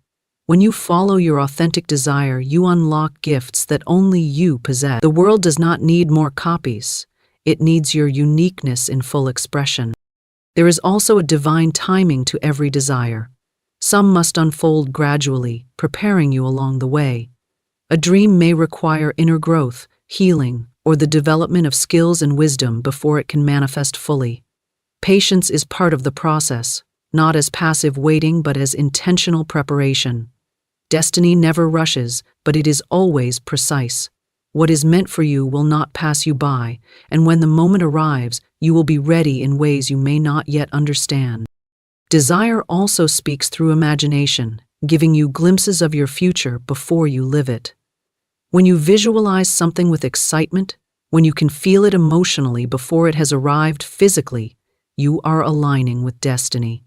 S2: When you follow your authentic desire, you unlock gifts that only you possess. The world does not need more copies. It needs your uniqueness in full expression. There is also a divine timing to every desire. Some must unfold gradually, preparing you along the way. A dream may require inner growth, healing, or the development of skills and wisdom before it can manifest fully. Patience is part of the process, not as passive waiting but as intentional preparation. Destiny never rushes, but it is always precise. What is meant for you will not pass you by, and when the moment arrives, you will be ready in ways you may not yet understand. Desire also speaks through imagination, giving you glimpses of your future before you live it. When you visualize something with excitement, when you can feel it emotionally before it has arrived physically, you are aligning with destiny.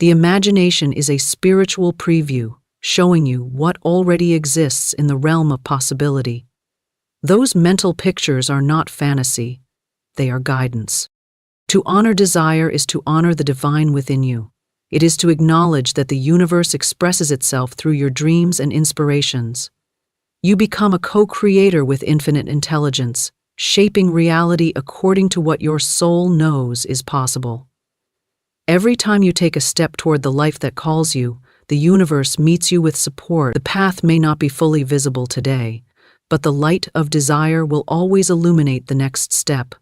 S2: The imagination is a spiritual preview, showing you what already exists in the realm of possibility. Those mental pictures are not fantasy, they are guidance. To honor desire is to honor the divine within you. It is to acknowledge that the universe expresses itself through your dreams and inspirations. You become a co-creator with infinite intelligence, shaping reality according to what your soul knows is possible. Every time you take a step toward the life that calls you, the universe meets you with support. The path may not be fully visible today, but the light of desire will always illuminate the next step.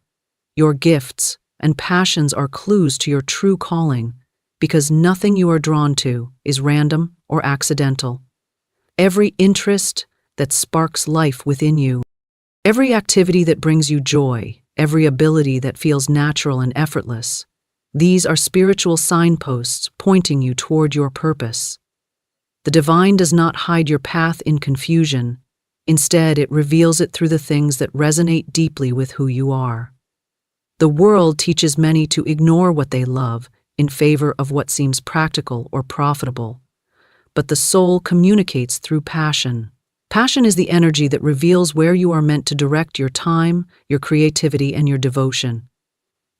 S2: Your gifts and passions are clues to your true calling, because nothing you are drawn to is random or accidental. Every interest that sparks life within you, every activity that brings you joy, every ability that feels natural and effortless, these are spiritual signposts pointing you toward your purpose. The divine does not hide your path in confusion. Instead, it reveals it through the things that resonate deeply with who you are. The world teaches many to ignore what they love in favor of what seems practical or profitable. But the soul communicates through passion. Passion is the energy that reveals where you are meant to direct your time, your creativity, and your devotion.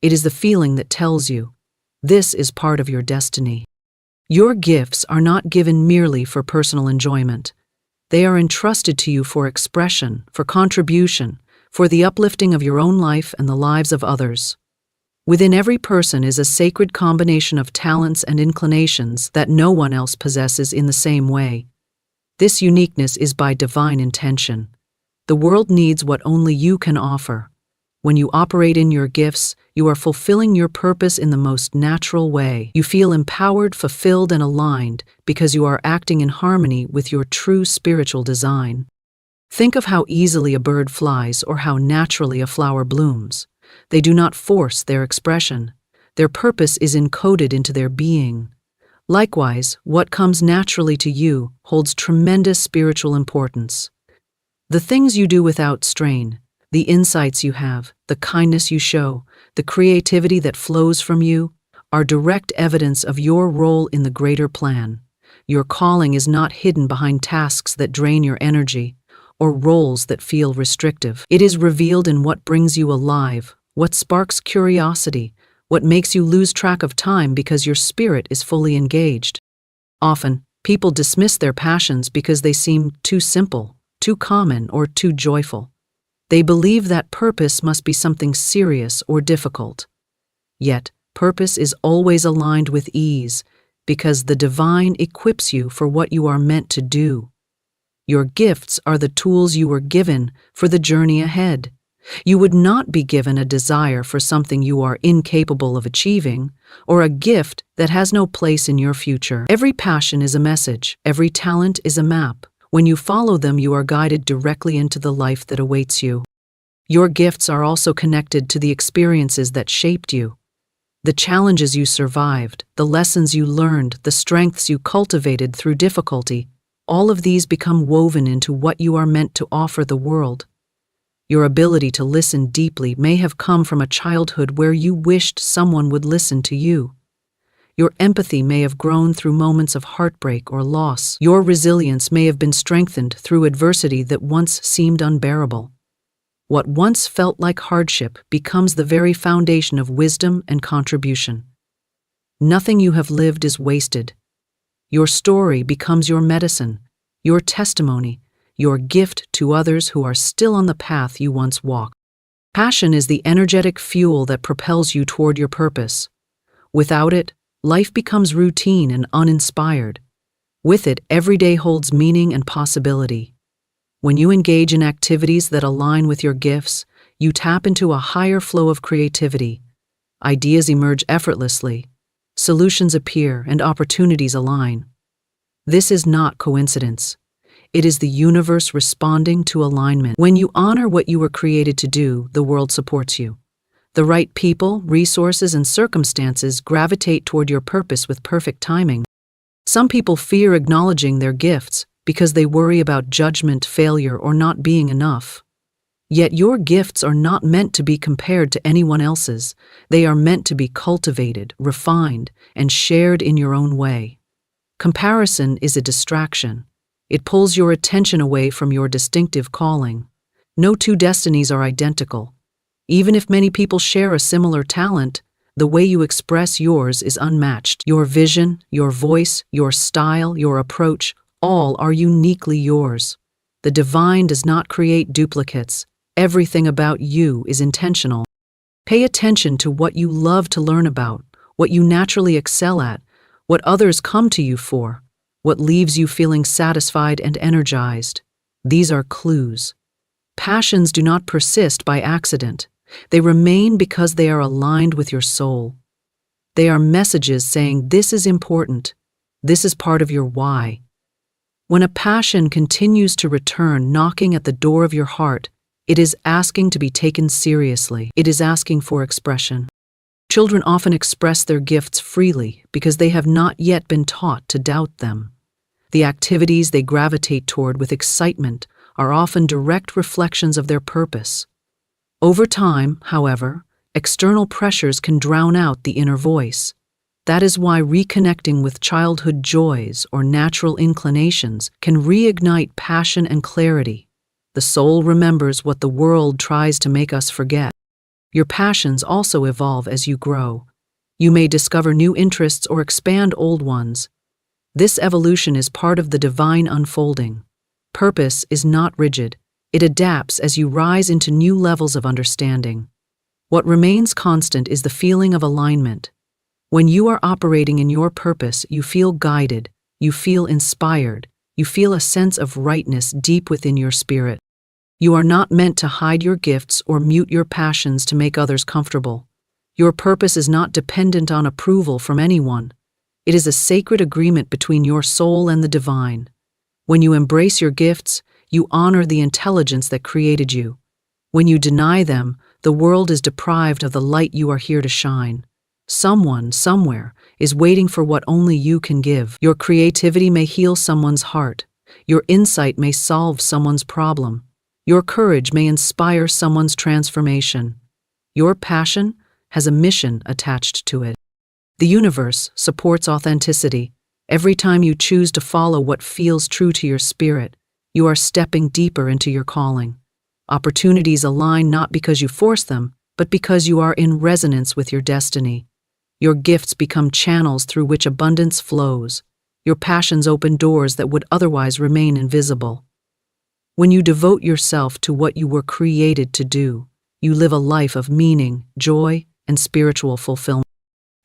S2: It is the feeling that tells you, this is part of your destiny. Your gifts are not given merely for personal enjoyment. They are entrusted to you for expression, for contribution, for the uplifting of your own life and the lives of others. Within every person is a sacred combination of talents and inclinations that no one else possesses in the same way. This uniqueness is by divine intention. The world needs what only you can offer. When you operate in your gifts, you are fulfilling your purpose in the most natural way. You feel empowered, fulfilled, and aligned because you are acting in harmony with your true spiritual design. Think of how easily a bird flies or how naturally a flower blooms. They do not force their expression. Their purpose is encoded into their being. Likewise, what comes naturally to you holds tremendous spiritual importance. The things you do without strain, the insights you have, the kindness you show, the creativity that flows from you, are direct evidence of your role in the greater plan. Your calling is not hidden behind tasks that drain your energy or roles that feel restrictive. It is revealed in what brings you alive, what sparks curiosity, what makes you lose track of time because your spirit is fully engaged. Often, people dismiss their passions because they seem too simple, too common, or too joyful. They believe that purpose must be something serious or difficult. Yet, purpose is always aligned with ease, because the divine equips you for what you are meant to do. Your gifts are the tools you were given for the journey ahead. You would not be given a desire for something you are incapable of achieving, or a gift that has no place in your future. Every passion is a message, every talent is a map. When you follow them, you are guided directly into the life that awaits you. Your gifts are also connected to the experiences that shaped you. The challenges you survived, the lessons you learned, the strengths you cultivated through difficulty, all of these become woven into what you are meant to offer the world. Your ability to listen deeply may have come from a childhood where you wished someone would listen to you. Your empathy may have grown through moments of heartbreak or loss. Your resilience may have been strengthened through adversity that once seemed unbearable. What once felt like hardship becomes the very foundation of wisdom and contribution. Nothing you have lived is wasted. Your story becomes your medicine, your testimony, your gift to others who are still on the path you once walked. Passion is the energetic fuel that propels you toward your purpose. Without it, life becomes routine and uninspired. With it, every day holds meaning and possibility. When you engage in activities that align with your gifts, you tap into a higher flow of creativity. Ideas emerge effortlessly. Solutions appear and opportunities align. This is not coincidence. It is the universe responding to alignment. When you honor what you were created to do, the world supports you. The right people, resources, and circumstances gravitate toward your purpose with perfect timing. Some people fear acknowledging their gifts because they worry about judgment, failure, or not being enough. Yet your gifts are not meant to be compared to anyone else's. They are meant to be cultivated, refined, and shared in your own way. Comparison is a distraction. It pulls your attention away from your distinctive calling. No two destinies are identical. Even if many people share a similar talent, the way you express yours is unmatched. Your vision, your voice, your style, your approach, all are uniquely yours. The divine does not create duplicates. Everything about you is intentional. Pay attention to what you love to learn about, what you naturally excel at, what others come to you for, what leaves you feeling satisfied and energized. These are clues. Passions do not persist by accident. They remain because they are aligned with your soul. They are messages saying this is important. This is part of your why. When a passion continues to return knocking at the door of your heart, it is asking to be taken seriously. It is asking for expression. Children often express their gifts freely because they have not yet been taught to doubt them. The activities they gravitate toward with excitement are often direct reflections of their purpose. Over time, however, external pressures can drown out the inner voice. That is why reconnecting with childhood joys or natural inclinations can reignite passion and clarity. The soul remembers what the world tries to make us forget. Your passions also evolve as you grow. You may discover new interests or expand old ones. This evolution is part of the divine unfolding. Purpose is not rigid. It adapts as you rise into new levels of understanding. What remains constant is the feeling of alignment. When you are operating in your purpose, you feel guided, you feel inspired, you feel a sense of rightness deep within your spirit. You are not meant to hide your gifts or mute your passions to make others comfortable. Your purpose is not dependent on approval from anyone. It is a sacred agreement between your soul and the divine. When you embrace your gifts, you honor the intelligence that created you. When you deny them, the world is deprived of the light you are here to shine. Someone, somewhere, is waiting for what only you can give. Your creativity may heal someone's heart. Your insight may solve someone's problem. Your courage may inspire someone's transformation. Your passion has a mission attached to it. The universe supports authenticity. Every time you choose to follow what feels true to your spirit, you are stepping deeper into your calling. Opportunities align not because you force them, but because you are in resonance with your destiny. Your gifts become channels through which abundance flows. Your passions open doors that would otherwise remain invisible. When you devote yourself to what you were created to do, you live a life of meaning, joy, and spiritual fulfillment.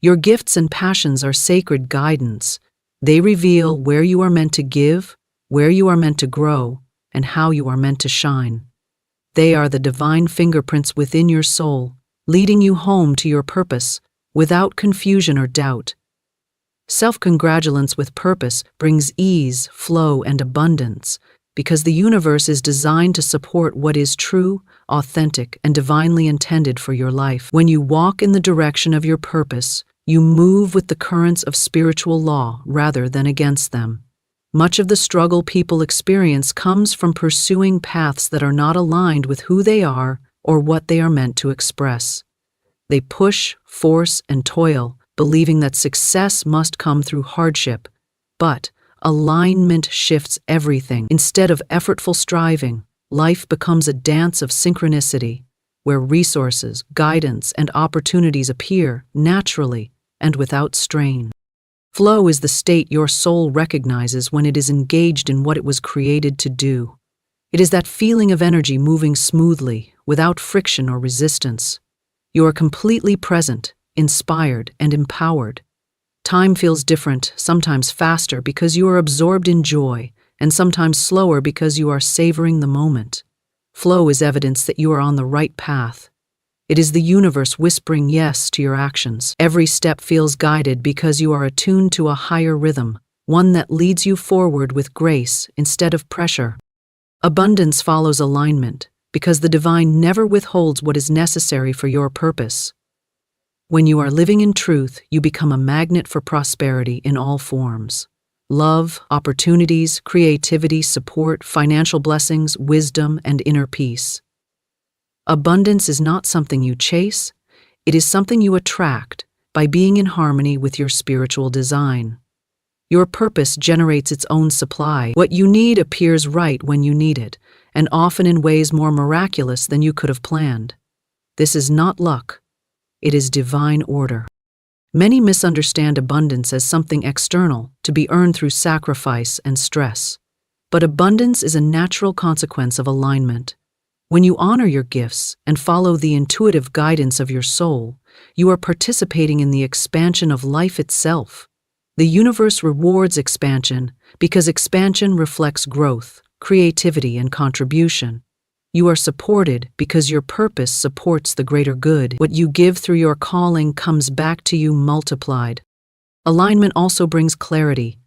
S2: Your gifts and passions are sacred guidance. They reveal where you are meant to give, where you are meant to grow, and how you are meant to shine. They are the divine fingerprints within your soul, leading you home to your purpose, without confusion or doubt. Self-congratulance with purpose brings ease, flow, and abundance, because the universe is designed to support what is true, authentic, and divinely intended for your life. When you walk in the direction of your purpose, you move with the currents of spiritual law rather than against them. Much of the struggle people experience comes from pursuing paths that are not aligned with who they are or what they are meant to express. They push, force, and toil, believing that success must come through hardship. But alignment shifts everything. Instead of effortful striving, life becomes a dance of synchronicity, where resources, guidance, and opportunities appear naturally and without strain. Flow is the state your soul recognizes when it is engaged in what it was created to do. It is that feeling of energy moving smoothly, without friction or resistance. You are completely present, inspired, and empowered. Time feels different, sometimes faster because you are absorbed in joy, and sometimes slower because you are savoring the moment. Flow is evidence that you are on the right path. It is the universe whispering yes to your actions. Every step feels guided because you are attuned to a higher rhythm, one that leads you forward with grace instead of pressure. Abundance follows alignment, because the divine never withholds what is necessary for your purpose. When you are living in truth, you become a magnet for prosperity in all forms. Love, opportunities, creativity, support, financial blessings, wisdom, and inner peace. Abundance is not something you chase, it is something you attract by being in harmony with your spiritual design. Your purpose generates its own supply. What you need appears right when you need it, and often in ways more miraculous than you could have planned. This is not luck. It is divine order. Many misunderstand abundance as something external, to be earned through sacrifice and stress. But abundance is a natural consequence of alignment. When you honor your gifts and follow the intuitive guidance of your soul, You are participating in the expansion of life itself. The universe rewards expansion because expansion reflects growth, creativity, and contribution. You are supported because your purpose supports the greater good. What you give through your calling comes back to you multiplied. Alignment also brings clarity.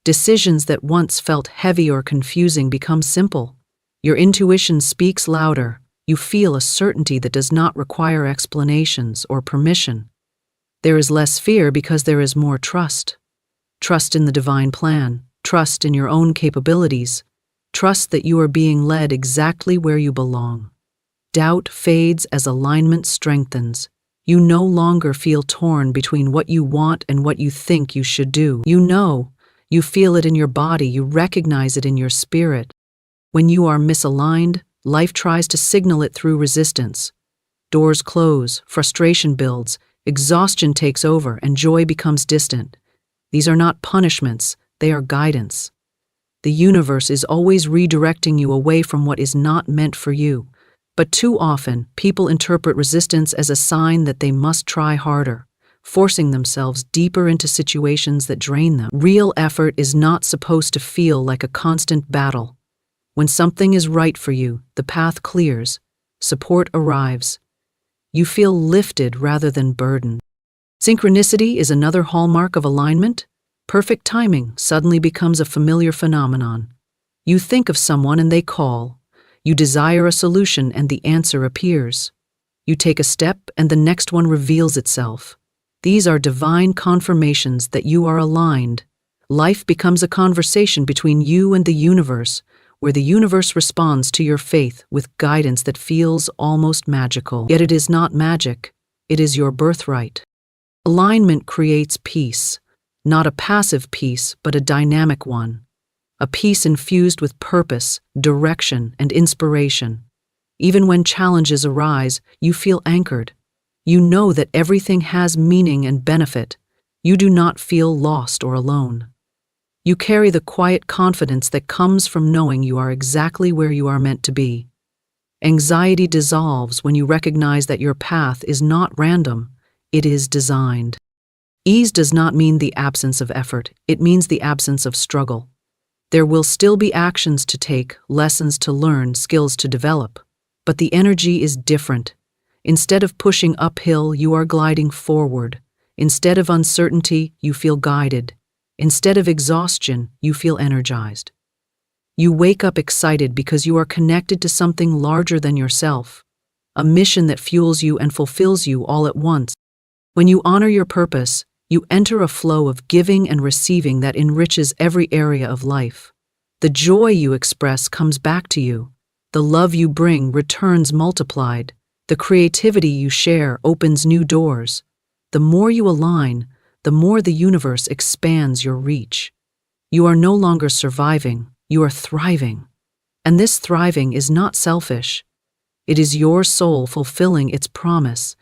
S2: Decisions that once felt heavy or confusing become simple. Your intuition speaks louder. You feel a certainty that does not require explanations or permission. There is less fear because there is more trust. Trust in the divine plan, trust in your own capabilities, trust that you are being led exactly where you belong. Doubt fades as alignment strengthens. You no longer feel torn between what you want and what you think you should do. You know, you feel it in your body, you recognize it in your spirit. When you are misaligned, life tries to signal it through resistance. Doors close, frustration builds, exhaustion takes over, and joy becomes distant. These are not punishments, they are guidance. The universe is always redirecting you away from what is not meant for you. But too often, people interpret resistance as a sign that they must try harder, forcing themselves deeper into situations that drain them. Real effort is not supposed to feel like a constant battle. When something is right for you, the path clears, support arrives. You feel lifted rather than burdened. Synchronicity is another hallmark of alignment. Perfect timing suddenly becomes a familiar phenomenon. You think of someone and they call. You desire a solution and the answer appears. You take a step and the next one reveals itself. These are divine confirmations that you are aligned. Life becomes a conversation between you and the universe, where the universe responds to your faith with guidance that feels almost magical. Yet it is not magic, it is your birthright. Alignment creates peace, not a passive peace, but a dynamic one. A peace infused with purpose, direction, and inspiration. Even when challenges arise, you feel anchored. You know that everything has meaning and benefit. You do not feel lost or alone. You carry the quiet confidence that comes from knowing you are exactly where you are meant to be. Anxiety dissolves when you recognize that your path is not random, it is designed. Ease does not mean the absence of effort, it means the absence of struggle. There will still be actions to take, lessons to learn, skills to develop. But the energy is different. Instead of pushing uphill, you are gliding forward. Instead of uncertainty, you feel guided. Instead of exhaustion, you feel energized. You wake up excited because you are connected to something larger than yourself, a mission that fuels you and fulfills you all at once. When you honor your purpose, you enter a flow of giving and receiving that enriches every area of life. The joy you express comes back to you. The love you bring returns multiplied. The creativity you share opens new doors. The more you align, the more the universe expands your reach. You are no longer surviving, you are thriving. And this thriving is not selfish. It is your soul fulfilling its promise.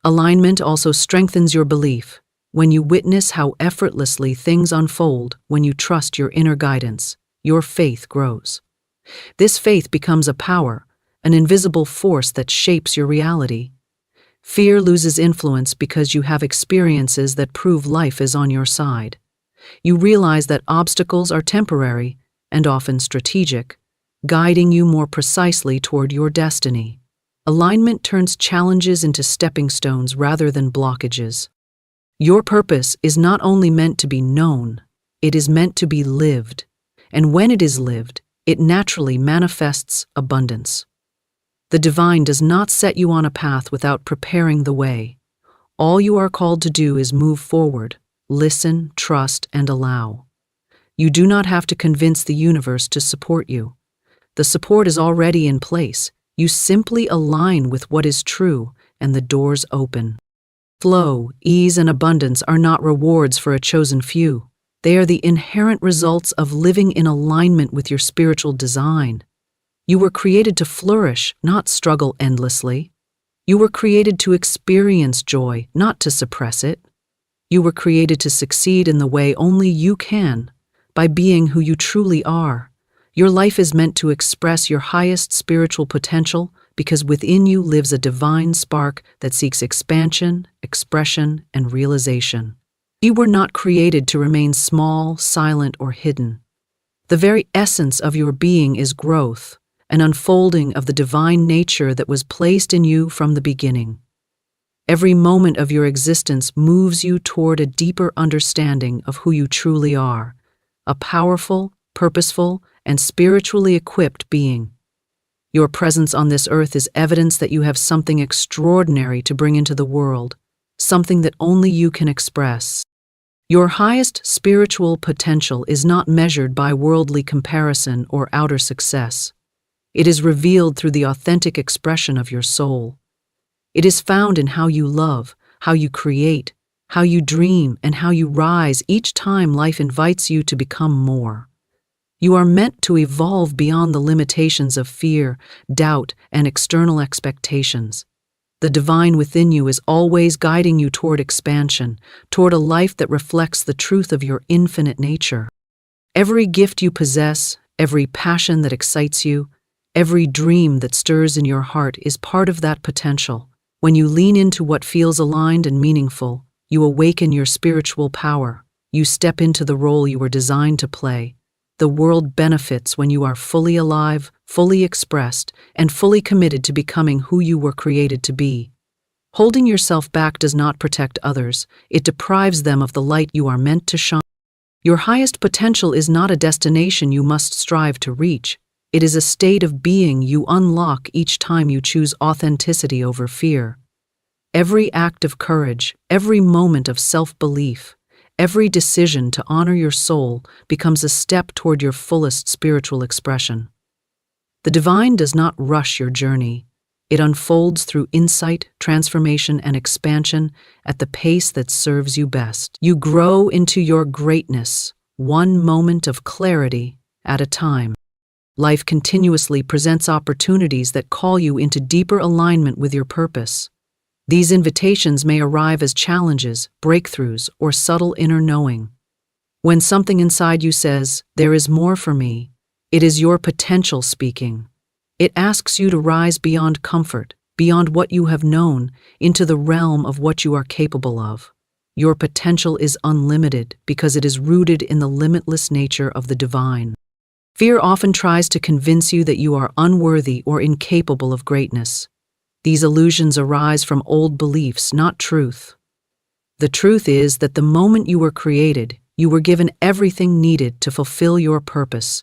S2: Alignment also strengthens your belief. When you witness how effortlessly things unfold, when you trust your inner guidance, your faith grows. This faith becomes a power, an invisible force that shapes your reality. Fear loses influence because you have experiences that prove life is on your side. You realize that obstacles are temporary and often strategic, guiding you more precisely toward your destiny. Alignment turns challenges into stepping stones rather than blockages. Your purpose is not only meant to be known, it is meant to be lived. And when it is lived, it naturally manifests abundance. The divine does not set you on a path without preparing the way. All you are called to do is move forward, listen, trust, and allow. You do not have to convince the universe to support you. The support is already in place. You simply align with what is true, and the doors open. Flow, ease, and abundance are not rewards for a chosen few. They are the inherent results of living in alignment with your spiritual design. You were created to flourish, not struggle endlessly. You were created to experience joy, not to suppress it. You were created to succeed in the way only you can, by being who you truly are. Your life is meant to express your highest spiritual potential, because within you lives a divine spark that seeks expansion, expression, and realization. You were not created to remain small, silent, or hidden. The very essence of your being is growth, an unfolding of the divine nature that was placed in you from the beginning. Every moment of your existence moves you toward a deeper understanding of who you truly are, a powerful, purposeful, and spiritually equipped being. Your presence on this earth is evidence that you have something extraordinary to bring into the world, something that only you can express. Your highest spiritual potential is not measured by worldly comparison or outer success. It is revealed through the authentic expression of your soul. It is found in how you love, how you create, how you dream, and how you rise each time life invites you to become more. You are meant to evolve beyond the limitations of fear, doubt, and external expectations. The divine within you is always guiding you toward expansion, toward a life that reflects the truth of your infinite nature. Every gift you possess, every passion that excites you, every dream that stirs in your heart is part of that potential. When you lean into what feels aligned and meaningful, you awaken your spiritual power. You step into the role you were designed to play. The world benefits when you are fully alive, fully expressed, and fully committed to becoming who you were created to be. Holding yourself back does not protect others, it deprives them of the light you are meant to shine. Your highest potential is not a destination you must strive to reach. It is a state of being you unlock each time you choose authenticity over fear. Every act of courage, every moment of self-belief, every decision to honor your soul becomes a step toward your fullest spiritual expression. The divine does not rush your journey. It unfolds through insight, transformation, and expansion at the pace that serves you best. You grow into your greatness, one moment of clarity at a time. Life continuously presents opportunities that call you into deeper alignment with your purpose. These invitations may arrive as challenges, breakthroughs, or subtle inner knowing. When something inside you says, "There is more for me," it is your potential speaking. It asks you to rise beyond comfort, beyond what you have known, into the realm of what you are capable of. Your potential is unlimited because it is rooted in the limitless nature of the divine. Fear often tries to convince you that you are unworthy or incapable of greatness. These illusions arise from old beliefs, not truth. The truth is that the moment you were created, you were given everything needed to fulfill your purpose.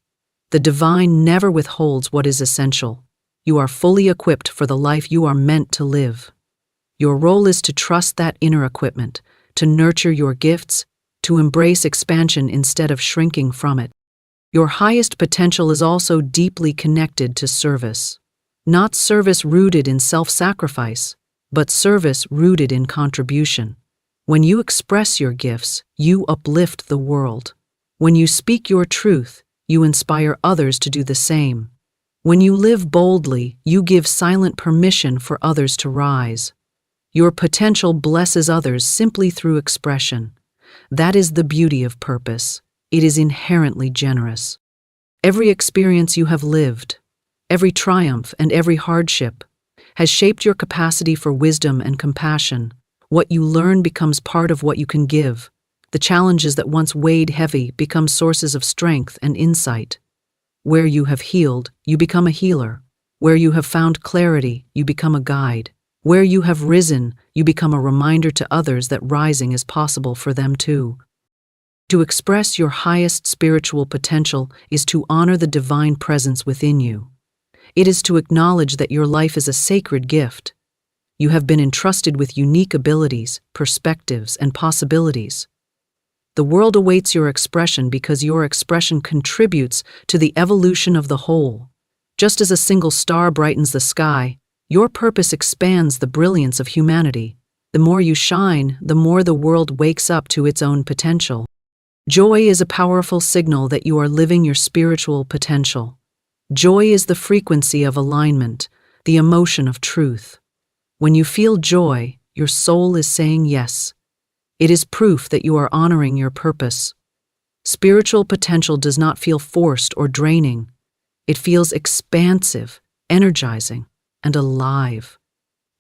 S2: The divine never withholds what is essential. You are fully equipped for the life you are meant to live. Your role is to trust that inner equipment, to nurture your gifts, to embrace expansion instead of shrinking from it. Your highest potential is also deeply connected to service. Not service rooted in self-sacrifice, but service rooted in contribution. When you express your gifts, you uplift the world. When you speak your truth, you inspire others to do the same. When you live boldly, you give silent permission for others to rise. Your potential blesses others simply through expression. That is the beauty of purpose. It is inherently generous. Every experience you have lived, every triumph and every hardship, has shaped your capacity for wisdom and compassion. What you learn becomes part of what you can give. The challenges that once weighed heavy become sources of strength and insight. Where you have healed, you become a healer. Where you have found clarity, you become a guide. Where you have risen, you become a reminder to others that rising is possible for them too. To express your highest spiritual potential is to honor the divine presence within you. It is to acknowledge that your life is a sacred gift. You have been entrusted with unique abilities, perspectives, and possibilities. The world awaits your expression because your expression contributes to the evolution of the whole. Just as a single star brightens the sky, your purpose expands the brilliance of humanity. The more you shine, the more the world wakes up to its own potential. Joy is a powerful signal that you are living your spiritual potential. Joy is the frequency of alignment, the emotion of truth. When you feel joy, your soul is saying yes. It is proof that you are honoring your purpose. Spiritual potential does not feel forced or draining. It feels expansive, energizing. and alive.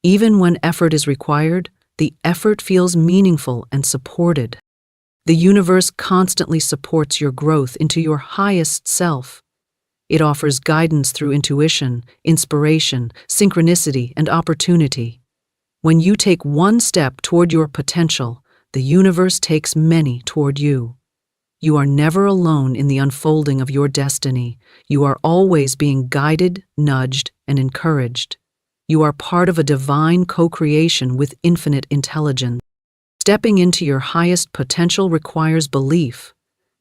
S2: Even when effort is required, the effort feels meaningful and supported. The universe constantly supports your growth into your highest self. It offers guidance through intuition, inspiration, synchronicity, and opportunity. When you take one step toward your potential, the universe takes many toward you. You are never alone in the unfolding of your destiny. You are always being guided, nudged, and encouraged. You are part of a divine co-creation with infinite intelligence. Stepping into your highest potential requires belief.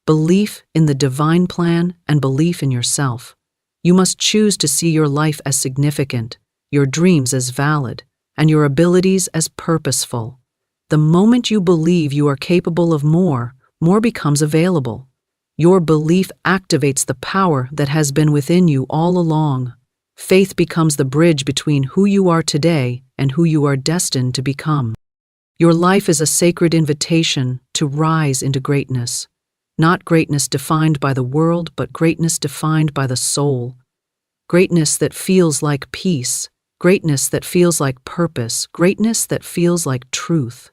S2: Belief in the divine plan and belief in yourself. You must choose to see your life as significant, your dreams as valid, and your abilities as purposeful. The moment you believe you are capable of more becomes available. Your belief activates the power that has been within you all along. Faith becomes the bridge between who you are today and who you are destined to become. Your life is a sacred invitation to rise into greatness. Not greatness defined by the world, but greatness defined by the soul. Greatness that feels like peace. Greatness that feels like purpose. Greatness that feels like truth.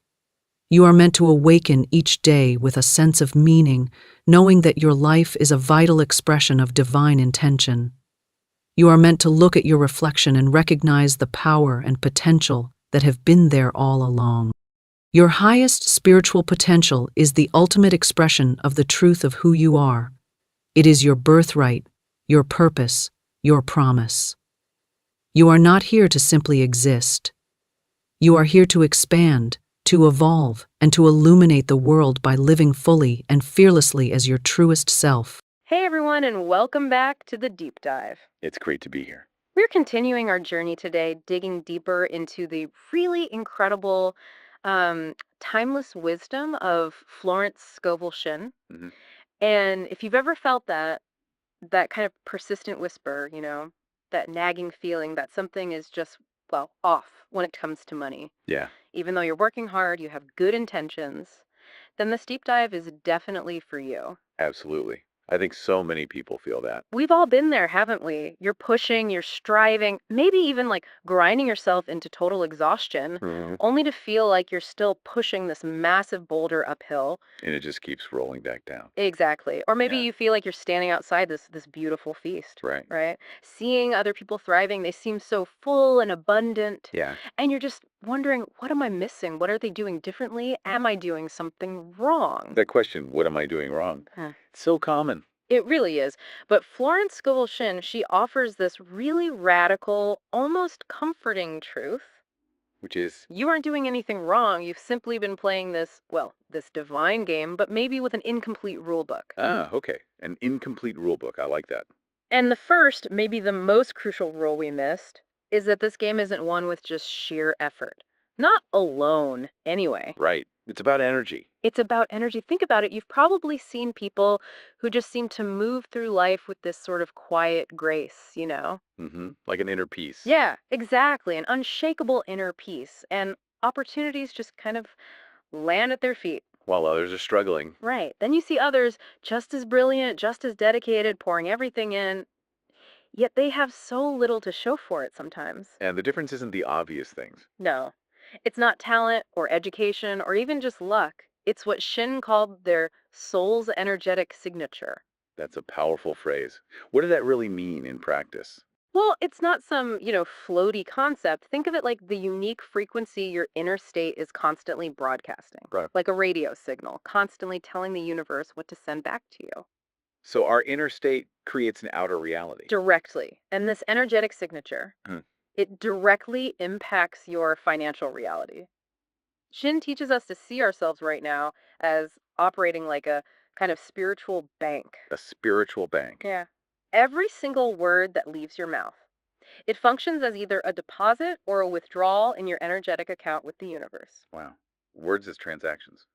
S2: You are meant to awaken each day with a sense of meaning, knowing that your life is a vital expression of divine intention. You are meant to look at your reflection and recognize the power and potential that have been there all along. Your highest spiritual potential is the ultimate expression of the truth of who you are. It is your birthright, your purpose, your promise. You are not here to simply exist. You are here to expand, to evolve, and to illuminate the world by living fully and fearlessly as your truest self.
S3: Hey everyone, and welcome back to the Deep Dive.
S4: It's great to be here.
S3: We're continuing our journey today, digging deeper into the really incredible, timeless wisdom of Florence Scovel Shinn.
S4: Hmm.
S3: And if you've ever felt that kind of persistent whisper, that nagging feeling that something is just, well, off when it comes to money,
S4: Yeah,
S3: even though you're working hard, you have good intentions, then this deep dive is definitely for you.
S4: absolutely. I think so many people feel that.
S3: We've all been there, haven't we? You're pushing, you're striving, maybe even like grinding yourself into total exhaustion,
S4: Hmm.
S3: only to feel like you're still pushing this massive boulder uphill.
S4: And it just keeps rolling back down.
S3: Exactly. Or maybe
S4: Yeah,
S3: you feel like you're standing outside this beautiful feast,
S4: right.
S3: right? Seeing other people thriving, they seem so full and abundant,
S4: Yeah.
S3: and you're just wondering, what am I missing? What are they doing differently? Am I doing something wrong?
S4: That question, what am I doing wrong?
S3: Huh.
S4: It's so common,
S3: It really is. But Florence Scovel Shinn, she offers this really radical, almost comforting truth.
S4: which is,
S3: You aren't doing anything wrong. You've simply been playing this, well, this divine game, but maybe with an incomplete rule book.
S4: okay, an incomplete rule book. I like that.
S3: And the first, maybe the most crucial rule we missed, is that this game isn't won with just sheer effort. Not alone, anyway.
S4: Right. It's about energy.
S3: It's about energy. Think about it. You've probably seen people who just seem to move through life with this sort of quiet grace.
S4: Like an inner peace.
S3: Yeah, exactly. An unshakable inner peace. And opportunities just kind of land at their feet.
S4: While others are struggling.
S3: Right. Then you see others just as brilliant, just as dedicated, pouring everything in, yet they have so little to show for it sometimes.
S4: And the difference isn't the obvious things.
S3: No, it's not talent or education or even just luck. It's what Shin called their soul's energetic signature.
S4: That's a powerful phrase. What does that really mean in practice?
S3: Well, it's not some, floaty concept. Think of it like the unique frequency your inner state is constantly broadcasting,
S4: Right.
S3: like a radio signal, constantly telling the universe what to send back to you
S4: So our inner state creates an outer reality.
S3: directly. And this energetic signature,
S4: Hmm.
S3: it directly impacts your financial reality. Shin teaches us to see ourselves right now as operating like a kind of spiritual bank.
S4: A spiritual bank.
S3: Yeah. Every single word that leaves your mouth, it functions as either a deposit or a withdrawal in your energetic account with the universe.
S4: Wow. Words as transactions.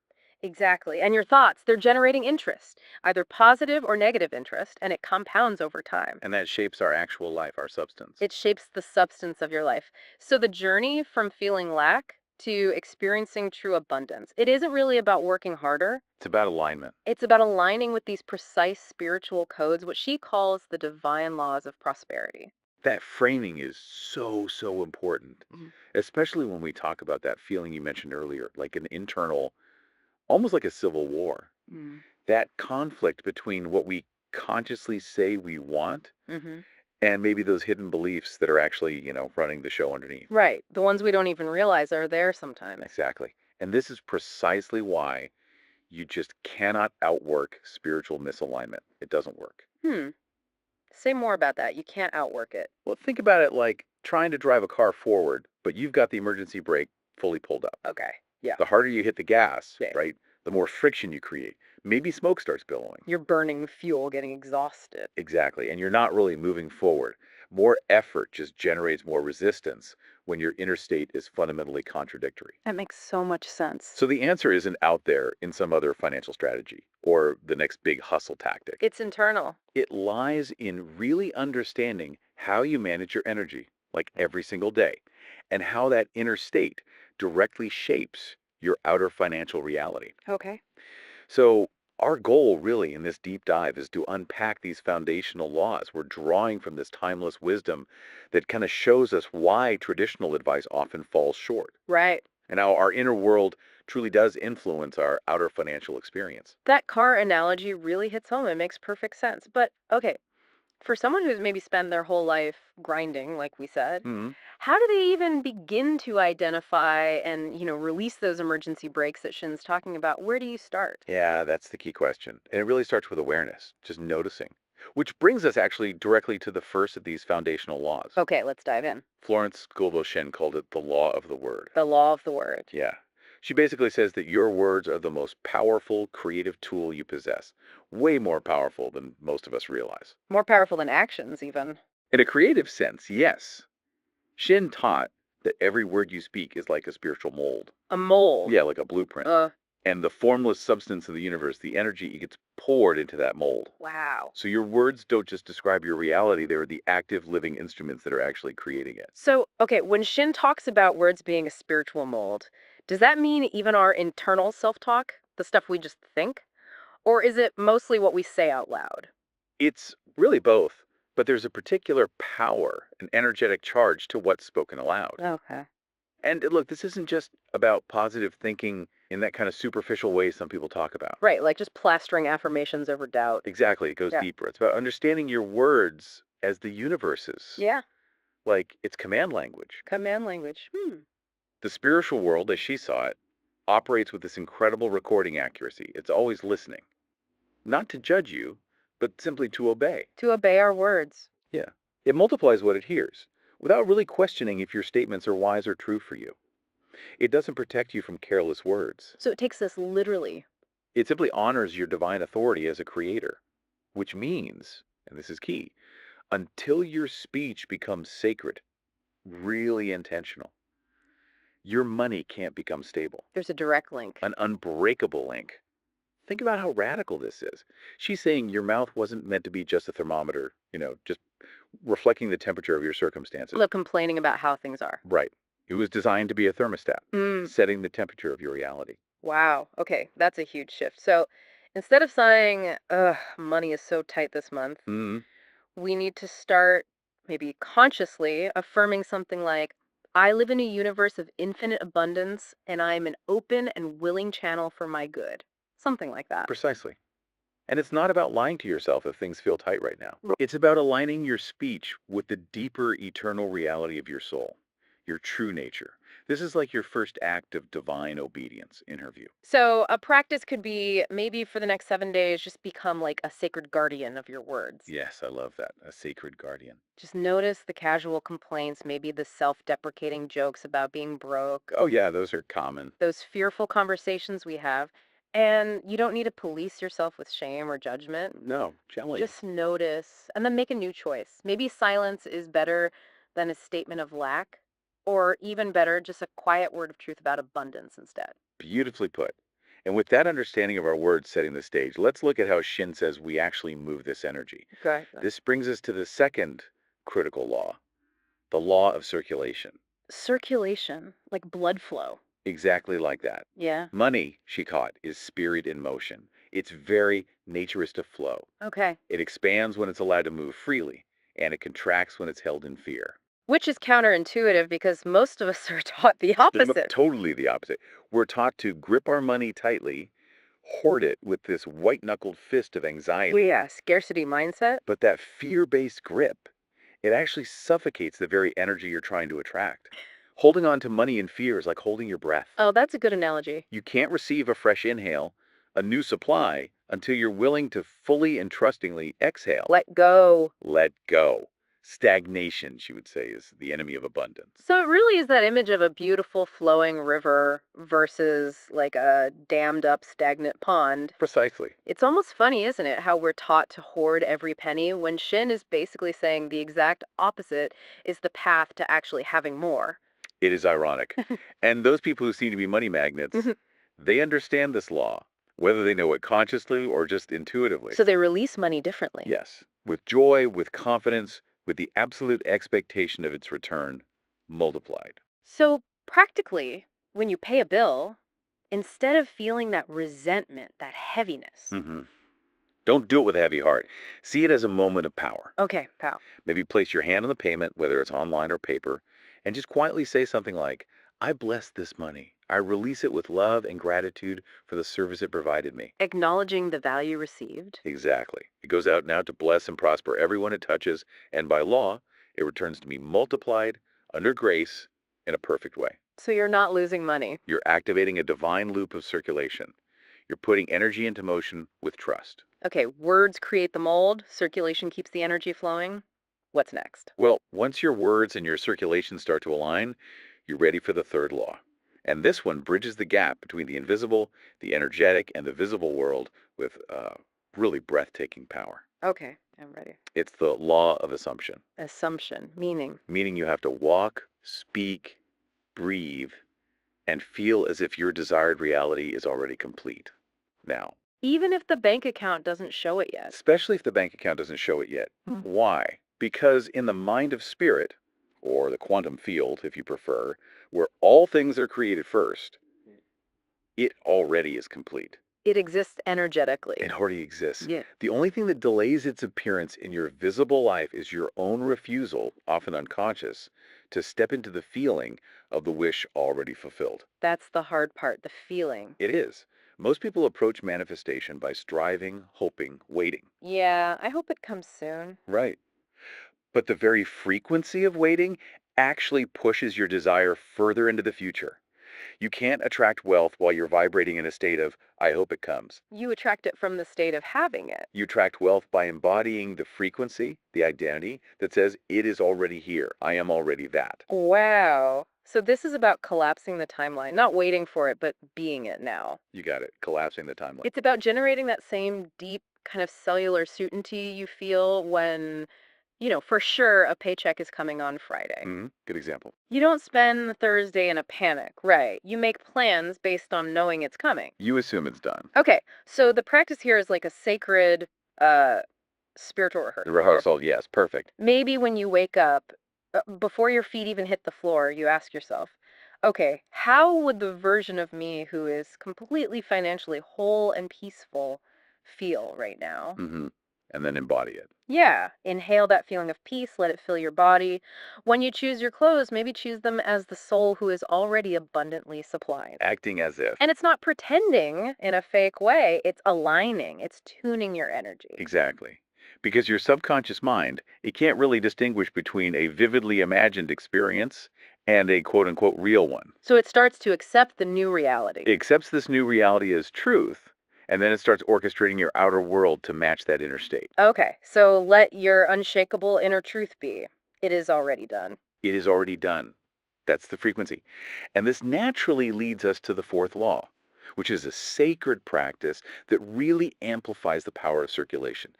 S3: Exactly. And your thoughts, they're generating interest, either positive or negative interest, and it compounds over time.
S4: And that shapes our actual life, our substance.
S3: It shapes the substance of your life. So the journey from feeling lack to experiencing true abundance, it isn't really about working harder.
S4: It's about alignment.
S3: It's about aligning with these precise spiritual codes, what she calls the divine laws of prosperity.
S4: That framing is so, so important,
S3: Mhm.
S4: especially when we talk about that feeling you mentioned earlier, like an internal, almost like a civil war.
S3: Mm.
S4: That conflict between what we consciously say we want
S3: Mm-hmm.
S4: and maybe those hidden beliefs that are actually, running the show underneath.
S3: Right. The ones we don't even realize are there sometimes.
S4: Exactly. And this is precisely why you just cannot outwork spiritual misalignment. It doesn't work.
S3: Hmm. Say more about that. You can't outwork it.
S4: Well, think about it like trying to drive a car forward, but you've got the emergency brake fully pulled up.
S3: Okay. Yeah.
S4: The harder you hit the gas,
S3: Yeah.
S4: right, the more friction you create. Maybe smoke starts billowing.
S3: You're burning fuel, getting exhausted.
S4: Exactly. And you're not really moving forward. More effort just generates more resistance when your interstate is fundamentally contradictory.
S3: That makes so much sense.
S4: So the answer isn't out there in some other financial strategy or the next big hustle tactic.
S3: It's internal.
S4: It lies in really understanding how you manage your energy, like every single day, and how that inner state directly shapes your outer financial reality.
S3: Okay.
S4: So, our goal really in this deep dive is to unpack these foundational laws. We're drawing from this timeless wisdom that kind of shows us why traditional advice often falls short
S3: Right.
S4: and how our inner world truly does influence our outer financial experience.
S3: That car analogy really hits home. It makes perfect sense. But okay, for someone who's maybe spent their whole life grinding, like we said,
S4: Hmm.
S3: how do they even begin to identify and, release those emergency brakes that Shin's talking about? Where do you start?
S4: Yeah, that's the key question. And it really starts with awareness, just noticing. Which brings us actually directly to the first of these foundational laws.
S3: Okay, let's dive in.
S4: Florence Scovel Shinn called it the law of the word.
S3: The law of the word.
S4: Yeah. She basically says that your words are the most powerful creative tool you possess. Way more powerful than most of us realize.
S3: More powerful than actions, even.
S4: In a creative sense, yes. Shin taught that every word you speak is like a spiritual mold.
S3: A mold.
S4: Yeah, like a blueprint. And the formless substance of the universe, the energy, it gets poured into that mold.
S3: Wow.
S4: So your words don't just describe your reality, they're the active living instruments that are actually creating it.
S3: So, okay, when Shin talks about words being a spiritual mold, does that mean even our internal self talk, the stuff we just think? Or is it mostly what we say out loud?
S4: It's really both, but there's a particular power, an energetic charge to what's spoken aloud.
S3: Okay.
S4: And look, this isn't just about positive thinking in that kind of superficial way some people talk about.
S3: Right, like just plastering affirmations over doubt.
S4: Exactly, it goes
S3: Yeah.
S4: deeper. It's about understanding your words as the universe's,
S3: Yeah.
S4: like it's command language.
S3: Command language.
S4: The spiritual world, as she saw it, operates with this incredible recording accuracy. It's always listening, not to judge you, but simply to obey.
S3: To obey our words.
S4: Yeah. It multiplies what it hears without really questioning if your statements are wise or true for you. It doesn't protect you from careless words.
S3: So it takes this literally.
S4: It simply honors your divine authority as a creator, which means, and this is key, until your speech becomes sacred, really intentional, your money can't become stable,
S3: There's a direct link.
S4: an unbreakable link. Think about how radical this is. She's saying your mouth wasn't meant to be just a thermometer, just reflecting the temperature of your circumstances.
S3: Love complaining about how things are.
S4: Right. It was designed to be a thermostat, setting the temperature of your reality.
S3: Wow. Okay, that's a huge shift. So instead of saying, ugh, money is so tight this month,
S4: Mm,
S3: we need to start maybe consciously affirming something like, I live in a universe of infinite abundance and I am an open and willing channel for my good. Something like that.
S4: precisely. And it's not about lying to yourself if things feel tight right now.
S3: Right.
S4: It's about aligning your speech with the deeper eternal reality of your soul, your true nature. This is like your first act of divine obedience, in her view.
S3: So a practice could be maybe for the next 7 days, just become like a sacred guardian of your words.
S4: Yes, I love that. A sacred guardian.
S3: Just notice the casual complaints, maybe the self deprecating jokes about being broke,
S4: Oh, yeah, those are common.
S3: those fearful conversations we have. And you don't need to police yourself with shame or judgment.
S4: No, gently.
S3: Just notice and then make a new choice. Maybe silence is better than a statement of lack, or even better, just a quiet word of truth about abundance instead.
S4: Beautifully put. And with that understanding of our words setting the stage, let's look at how Shin says we actually move this energy.
S3: Okay.
S4: This brings us to the second critical law, the law of circulation.
S3: Circulation, like blood flow.
S4: Exactly like that.
S3: Yeah.
S4: Money, she caught, is spirit in motion. Its very nature is to flow.
S3: Okay.
S4: It expands when it's allowed to move freely, and it contracts when it's held in fear.
S3: Which is counterintuitive because most of us are taught the opposite.
S4: Totally the opposite. We're taught to grip our money tightly, hoard it with this white-knuckled fist of anxiety.
S3: Yeah, scarcity mindset.
S4: But that fear-based grip, it actually suffocates the very energy you're trying to attract. Holding on to money in fear is like holding your breath.
S3: Oh, that's a good analogy.
S4: You can't receive a fresh inhale, a new supply, until you're willing to fully and trustingly exhale.
S3: Let go.
S4: Let go. Stagnation, she would say, is the enemy of abundance.
S3: So it really is that image of a beautiful flowing river versus like a dammed up stagnant pond.
S4: Precisely.
S3: It's almost funny, isn't it, how we're taught to hoard every penny when Shin is basically saying the exact opposite is the path to actually having more.
S4: It is ironic. And those people who seem to be money magnets, they understand this law, whether they know it consciously or just intuitively.
S3: So they release money differently.
S4: Yes, with joy, with confidence, with the absolute expectation of its return multiplied.
S3: So practically, when you pay a bill, instead of feeling that resentment, that heaviness.
S4: hmm Don't do it with a heavy heart. See it as a moment of power.
S3: Okay, pal.
S4: Maybe place your hand on the payment, whether it's online or paper, and just quietly say something like, I bless this money. I release it with love and gratitude for the service it provided me.
S3: Acknowledging the value received.
S4: Exactly. It goes out now to bless and prosper everyone it touches, and by law, it returns to me multiplied, under grace, in a perfect way.
S3: So you're not losing money.
S4: You're activating a divine loop of circulation. You're putting energy into motion with trust.
S3: Okay, words create the mold, circulation keeps the energy flowing. What's next?
S4: Well, once your words and your circulation start to align, you're ready for the third law. And this one bridges the gap between the invisible, the energetic, and the visible world with really breathtaking power.
S3: Okay, I'm ready.
S4: It's the law of assumption,
S3: Assumption, meaning.
S4: meaning you have to walk, speak, breathe, and feel as if your desired reality is already complete. Now,
S3: Even if the bank account doesn't show it yet.
S4: especially if the bank account doesn't show it yet. Why? Because in the mind of spirit, or the quantum field, if you prefer, where all things are created first, it already is complete.
S3: It exists energetically.
S4: It already exists.
S3: Yeah.
S4: The only thing that delays its appearance in your visible life is your own refusal, often unconscious, to step into the feeling of the wish already fulfilled.
S3: That's the hard part, the feeling.
S4: It is. Most people approach manifestation by striving, hoping, waiting.
S3: Yeah, I hope it comes soon.
S4: Right. But the very frequency of waiting actually pushes your desire further into the future. You can't attract wealth while you're vibrating in a state of, I hope it comes.
S3: You attract it from the state of having it.
S4: You attract wealth by embodying the frequency, the identity that says, it is already here. I am already that.
S3: Wow. So this is about collapsing the timeline, not waiting for it, but being it now.
S4: You got it. Collapsing the timeline.
S3: It's about generating that same deep kind of cellular certainty you feel when, for sure a paycheck is coming on Friday.
S4: Good example.
S3: You don't spend Thursday in a panic, right? You make plans based on knowing it's coming.
S4: You assume it's done.
S3: Okay, so the practice here is like a sacred spiritual rehearsal.
S4: The rehearsal, yes, perfect.
S3: Maybe when you wake up, before your feet even hit the floor, you ask yourself, okay, how would the version of me who is completely financially whole and peaceful feel right now?
S4: And then embody it.
S3: Yeah, inhale that feeling of peace, let it fill your body. When you choose your clothes, maybe choose them as the soul who is already abundantly supplied.
S4: Acting as if.
S3: And it's not pretending in a fake way, it's aligning, it's tuning your energy.
S4: Exactly. Because your subconscious mind, it can't really distinguish between a vividly imagined experience and a quote-unquote real one.
S3: So it starts to accept the new reality.
S4: It accepts this new reality as truth, and then it starts orchestrating your outer world to match that inner state.
S3: Okay, so let your unshakable inner truth be. It is already done.
S4: It is already done. That's the frequency. And this naturally leads us to the fourth law, which is a sacred practice that really amplifies the power of circulation.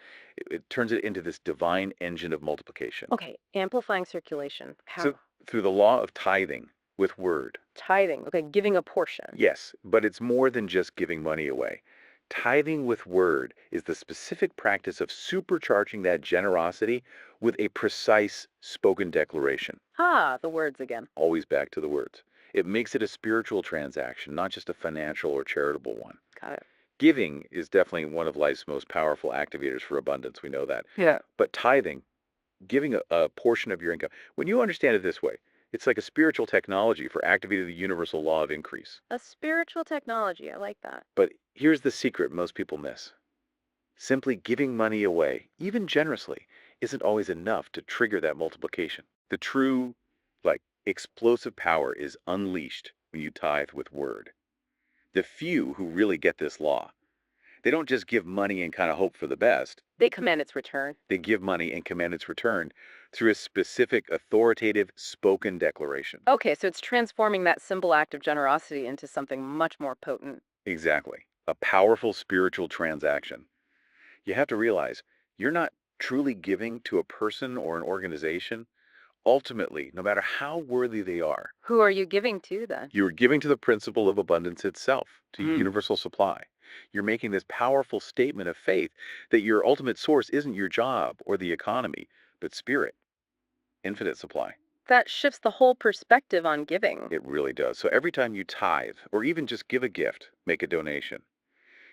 S4: It turns it into this divine engine of multiplication.
S3: Okay, amplifying circulation. How?
S4: So through the law of tithing with word.
S3: Tithing. Okay, giving a portion.
S4: Yes, but it's more than just giving money away. Tithing with word is the specific practice of supercharging that generosity with a precise spoken declaration.
S3: Ah, the words again.
S4: Always back to the words. It makes it a spiritual transaction, not just a financial or charitable one.
S3: Got it.
S4: Giving is definitely one of life's most powerful activators for abundance. We know that.
S3: Yeah.
S4: But tithing, giving a portion of your income. When you understand it this way, it's like a spiritual technology for activating the universal law of increase.
S3: A spiritual technology. I like that.
S4: But here's the secret most people miss. Simply giving money away, even generously, isn't always enough to trigger that multiplication. The true, explosive power is unleashed when you tithe with word. The few who really get this law, they don't just give money and kind of hope for the best.
S3: They command its return.
S4: They give money and command its return through a specific, authoritative, spoken declaration.
S3: Okay, so it's transforming that simple act of generosity into something much more potent.
S4: Exactly. A powerful spiritual transaction. You have to realize you're not truly giving to a person or an organization. Ultimately, no matter how worthy they are,
S3: Who are you giving to then?
S4: you're giving to the principle of abundance itself, to
S3: Hmm.
S4: universal supply. You're making this powerful statement of faith that your ultimate source isn't your job or the economy, but spirit, infinite supply.
S3: That shifts the whole perspective on giving.
S4: It really does. So every time you tithe, or even just give a gift, make a donation,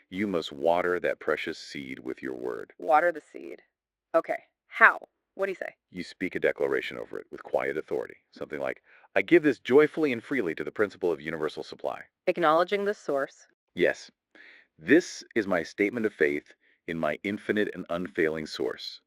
S4: you must water that precious seed with your word.
S3: Water the seed. Okay, how? What do you say?
S4: You speak a declaration over it with quiet authority. Something like, I give this joyfully and freely to the principle of universal supply.
S3: Acknowledging the source.
S4: Yes, this is my statement of faith in my infinite and unfailing source.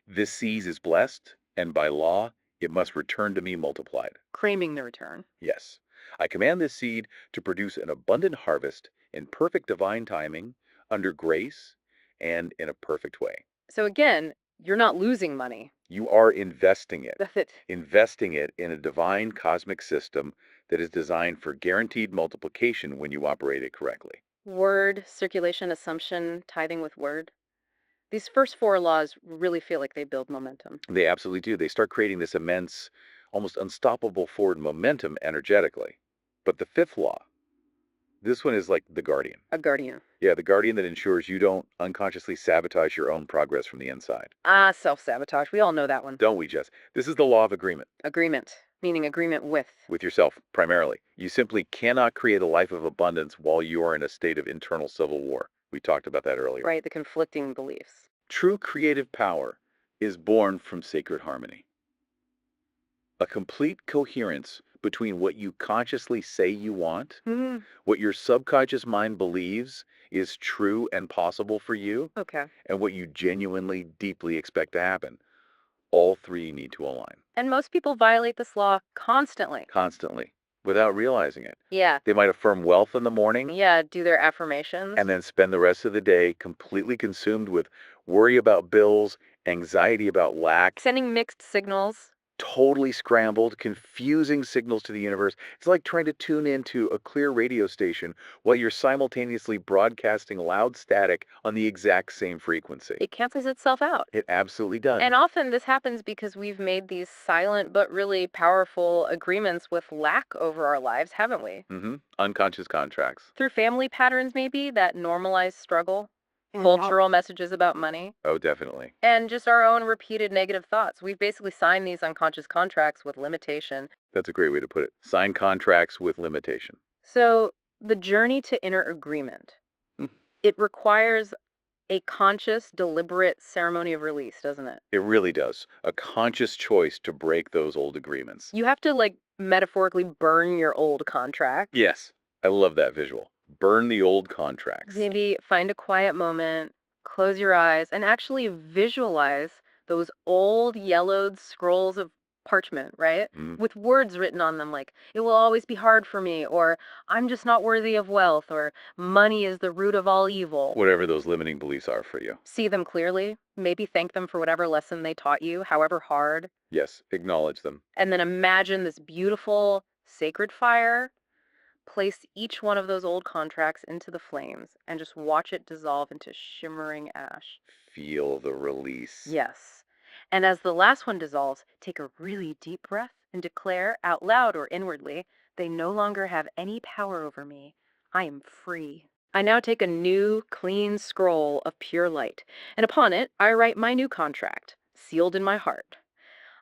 S4: This seed is blessed, and by law, it must return to me multiplied.
S3: Claiming the return.
S4: Yes, I command this seed to produce an abundant harvest in perfect divine timing, under grace, and in a perfect way.
S3: So again, you're not losing money.
S4: You are investing it.
S3: That's it.
S4: Investing it in a divine cosmic system that is designed for guaranteed multiplication when you operate it correctly.
S3: Word, circulation, assumption, tithing with word. These first four laws really feel like they build momentum.
S4: They absolutely do. They start creating this immense, almost unstoppable forward momentum energetically. But the fifth law, this one is like the guardian.
S3: A guardian.
S4: Yeah, the guardian that ensures you don't unconsciously sabotage your own progress from the inside.
S3: Ah, self-sabotage. We all know that one.
S4: Don't we, Jess? This is the law of agreement
S3: Agreement, meaning agreement with.
S4: yourself, primarily. You simply cannot create a life of abundance while you are in a state of internal civil war. We talked about that earlier.
S3: Right, the conflicting beliefs.
S4: True creative power is born from sacred harmony. A complete coherence between what you consciously say you want,
S3: Mm,
S4: what your subconscious mind believes is true and possible for you,
S3: okay.
S4: and what you genuinely, deeply expect to happen. All three need to align
S3: And most people violate this law constantly.
S4: constantly without realizing it.
S3: Yeah.
S4: They might affirm wealth in the morning
S3: Yeah, do their affirmations.
S4: and then spend the rest of the day completely consumed with worry about bills, anxiety about lack,
S3: Sending mixed signals.
S4: totally scrambled, confusing signals to the universe. It's like trying to tune into a clear radio station while you're simultaneously broadcasting loud static on the exact same frequency.
S3: It cancels itself out.
S4: It absolutely does.
S3: And often this happens because we've made these silent but really powerful agreements with lack over our lives, haven't we?
S4: Unconscious contracts.
S3: Through family patterns, maybe, that normalize struggle, cultural messages about money,
S4: Oh, definitely.
S3: and just our own repeated negative thoughts. We've basically signed these unconscious contracts with limitation.
S4: That's a great way to put it. Sign contracts with limitation.
S3: So the journey to inner agreement,
S4: Hmm.
S3: it requires a conscious, deliberate ceremony of release, doesn't it?
S4: It really does. A conscious choice to break those old agreements.
S3: You have to, like, metaphorically burn your old contract.
S4: Yes, I love that visual. Burn the old contracts.
S3: Maybe find a quiet moment, close your eyes, and actually visualize those old yellowed scrolls of parchment, right?
S4: Mm,
S3: With words written on them like, it will always be hard for me, or I'm just not worthy of wealth, or money is the root of all evil.
S4: whatever those limiting beliefs are for you.
S3: See them clearly, maybe thank them for whatever lesson they taught you, however hard,
S4: Yes, acknowledge them.
S3: and then imagine this beautiful sacred fire. Place each one of those old contracts into the flames and just watch it dissolve into shimmering ash.
S4: Feel the release.
S3: Yes. And as the last one dissolves, take a really deep breath and declare out loud or inwardly, they no longer have any power over me. I am free. I now take a new, clean scroll of pure light, and upon it I write my new contract, sealed in my heart.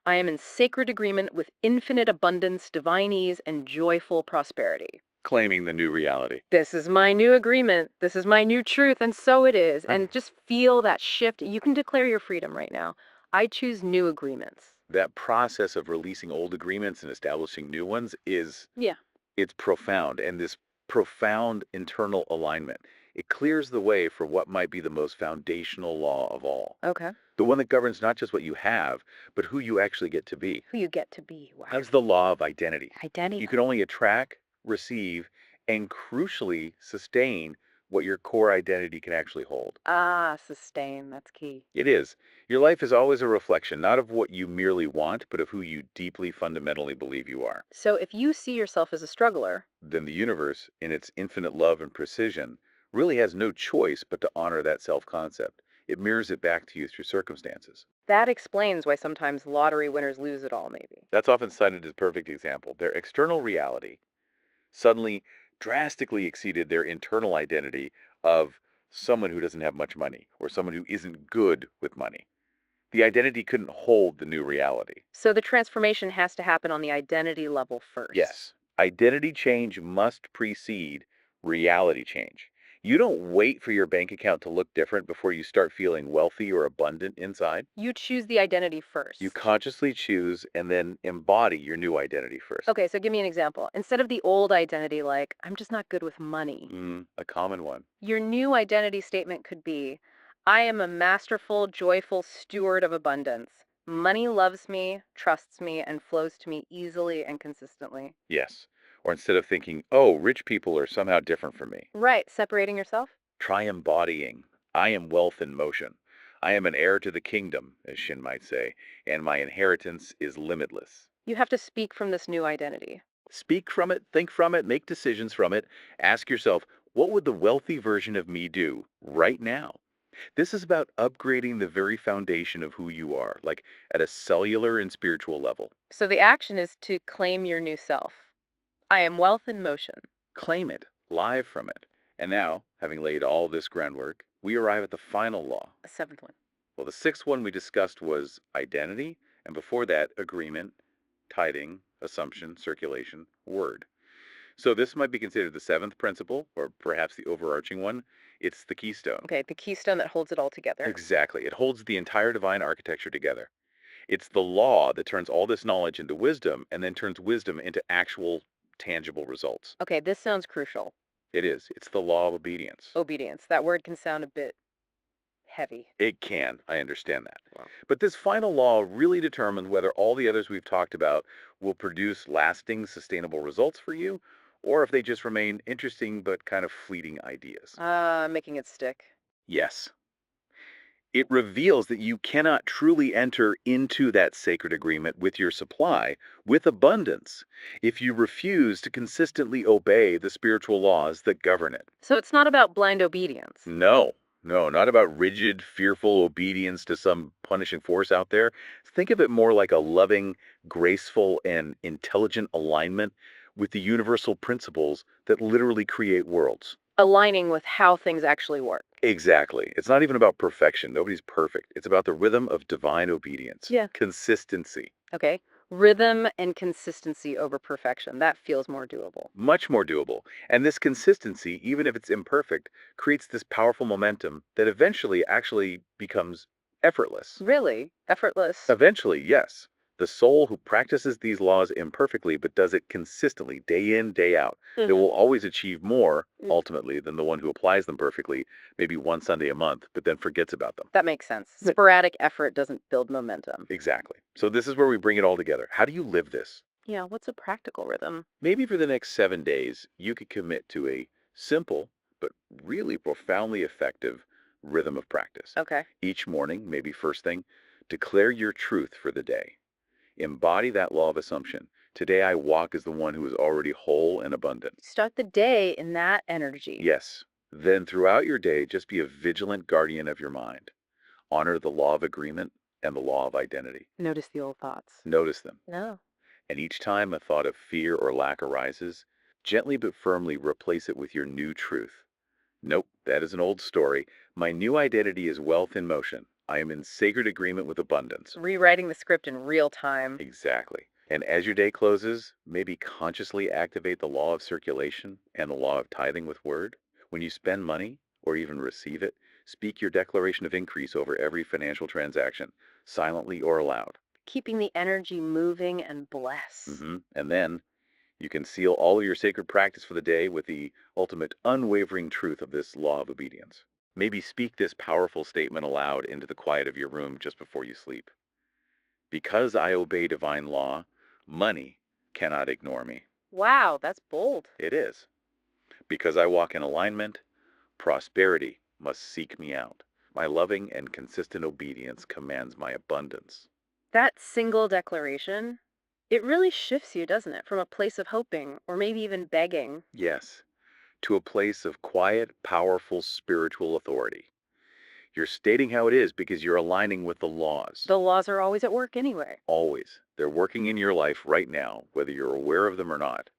S3: I am in sacred agreement with infinite abundance, divine ease, and joyful prosperity.
S4: Claiming the new reality.
S3: This is my new agreement. This is my new truth, and so it is. And just feel that shift. You can declare your freedom right now. I choose new agreements.
S4: That process of releasing old agreements and establishing new ones is
S3: Yeah.
S4: it's profound, and this profound internal alignment, it clears the way for what might be the most foundational law of all.
S3: Okay.
S4: The one that governs not just what you have, but who you actually get to be.
S3: Who you get to be. Wow.
S4: That's the law of identity.
S3: Identity.
S4: You can only attract, receive, and crucially sustain what your core identity can actually hold.
S3: Sustain. That's key.
S4: It is. Your life is always a reflection, not of what you merely want, but of who you deeply fundamentally believe you are.
S3: So if you see yourself as a struggler,
S4: Then the universe, in its infinite love and precision, really has no choice but to honor that self concept. It mirrors it back to you through circumstances.
S3: that explains why sometimes lottery winners lose it all, maybe.
S4: That's often cited as a perfect example. Their external reality suddenly drastically exceeded their internal identity of someone who doesn't have much money or someone who isn't good with money. The identity couldn't hold the new reality.
S3: So the transformation has to happen on the identity level first.
S4: Yes, identity change must precede reality change. You don't wait for your bank account to look different before you start feeling wealthy or abundant inside.
S3: You choose the identity first.
S4: You consciously choose and then embody your new identity first.
S3: Okay, so give me an example. Instead of the old identity, like, I'm just not good with money,
S4: A common one.
S3: your new identity statement could be, I am a masterful, joyful steward of abundance. Money loves me, trusts me, and flows to me easily and consistently.
S4: Yes. Or instead of thinking, oh, rich people are somehow different from me,
S3: Right, separating yourself?
S4: try embodying, I am wealth in motion. I am an heir to the kingdom, as Shin might say, and my inheritance is limitless.
S3: You have to speak from this new identity.
S4: Speak from it, think from it, make decisions from it. Ask yourself, what would the wealthy version of me do right now? This is about upgrading the very foundation of who you are, like at a cellular and spiritual level.
S3: So the action is to claim your new self. I am wealth in motion.
S4: Claim it, live from it. And now, having laid all this groundwork, we arrive at the final law.
S3: A seventh one.
S4: Well, the sixth one we discussed was identity, and before that, agreement, tithing, assumption, circulation, word. So this might be considered the seventh principle, or perhaps the overarching one. It's the keystone.
S3: Okay, the keystone that holds it all together.
S4: Exactly. It holds the entire divine architecture together. It's the law that turns all this knowledge into wisdom and then turns wisdom into actual tangible results.
S3: Okay, this sounds crucial.
S4: It is. It's the law of obedience.
S3: Obedience. That word can sound a bit heavy.
S4: It can. I understand that.
S3: Wow.
S4: But this final law really determines whether all the others we've talked about will produce lasting, sustainable results for you, or if they just remain interesting but kind of fleeting ideas.
S3: Making it stick.
S4: Yes. It reveals that you cannot truly enter into that sacred agreement with your supply with abundance if you refuse to consistently obey the spiritual laws that govern it.
S3: So it's not about blind obedience.
S4: No, no, not about rigid, fearful obedience to some punishing force out there. Think of it more like a loving, graceful, and intelligent alignment with the universal principles that literally create worlds.
S3: Aligning with how things actually work.
S4: Exactly. It's not even about perfection. Nobody's perfect. It's about the rhythm of divine obedience.
S3: Yeah.
S4: Consistency.
S3: Okay. Rhythm and consistency over perfection. That feels more doable.
S4: Much more doable. And this consistency, even if it's imperfect, creates this powerful momentum that eventually actually becomes effortless.
S3: Really? Effortless.
S4: Eventually, yes. The soul who practices these laws imperfectly but does it consistently, day in, day out, they will always achieve more, ultimately, than the one who applies them perfectly, maybe one Sunday a month, but then forgets about them.
S3: That makes sense. Sporadic effort doesn't build momentum.
S4: Exactly. So this is where we bring it all together. How do you live this?
S3: Yeah, what's a practical rhythm?
S4: Maybe for the next 7 days, you could commit to a simple but really profoundly effective rhythm of practice.
S3: Okay.
S4: Each morning, maybe first thing, declare your truth for the day. Embody that law of assumption. Today I walk as the one who is already whole and abundant.
S3: Start the day in that energy.
S4: Yes. Then throughout your day, just be a vigilant guardian of your mind. Honor the law of agreement and the law of identity.
S3: Notice the old thoughts.
S4: Notice them.
S3: No.
S4: And each time a thought of fear or lack arises, gently but firmly replace it with your new truth. Nope, that is an old story. My new identity is wealth in motion. I am in sacred agreement with abundance.
S3: Rewriting the script in real time.
S4: Exactly. And as your day closes, maybe consciously activate the law of circulation and the law of tithing with word. When you spend money or even receive it, Speak your declaration of increase over every financial transaction, silently or aloud.
S3: Keeping the energy moving and bless.
S4: And then you can seal all of your sacred practice for the day with the ultimate unwavering truth of this law of obedience. Maybe speak this powerful statement aloud into the quiet of your room just before you sleep. Because I obey divine law, money cannot ignore me.
S3: Wow, that's bold.
S4: It is. Because I walk in alignment, prosperity must seek me out. My loving and consistent obedience commands my abundance.
S3: That single declaration, it really shifts you, doesn't it? From a place of hoping or maybe even begging.
S4: Yes, to a place of quiet, powerful spiritual authority. You're stating how it is because you're aligning with the laws.
S3: The laws are always at work anyway.
S4: Always. They're working in your life right now, whether you're aware of them or not.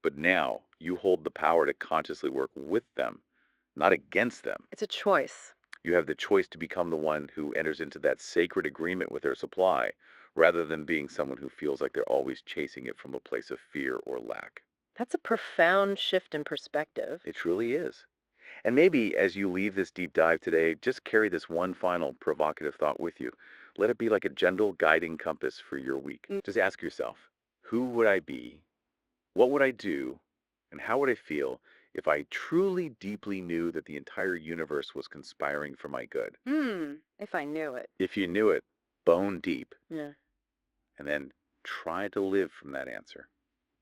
S4: But now you hold the power to consciously work with them, not against them.
S3: It's a choice.
S4: You have the choice to become the one who enters into that sacred agreement with their supply, rather than being someone who feels like they're always chasing it from a place of fear or lack.
S3: That's a profound shift in perspective.
S4: It truly is. And maybe as you leave this deep dive today, just carry this one final provocative thought with you. Let it be like a gentle guiding compass for your week. Just ask yourself, who would I be? What would I do? And how would I feel if I truly deeply knew that the entire universe was conspiring for my good?
S3: If I knew it.
S4: If you knew it, bone deep,
S3: Yeah.
S4: and then try to live from that answer.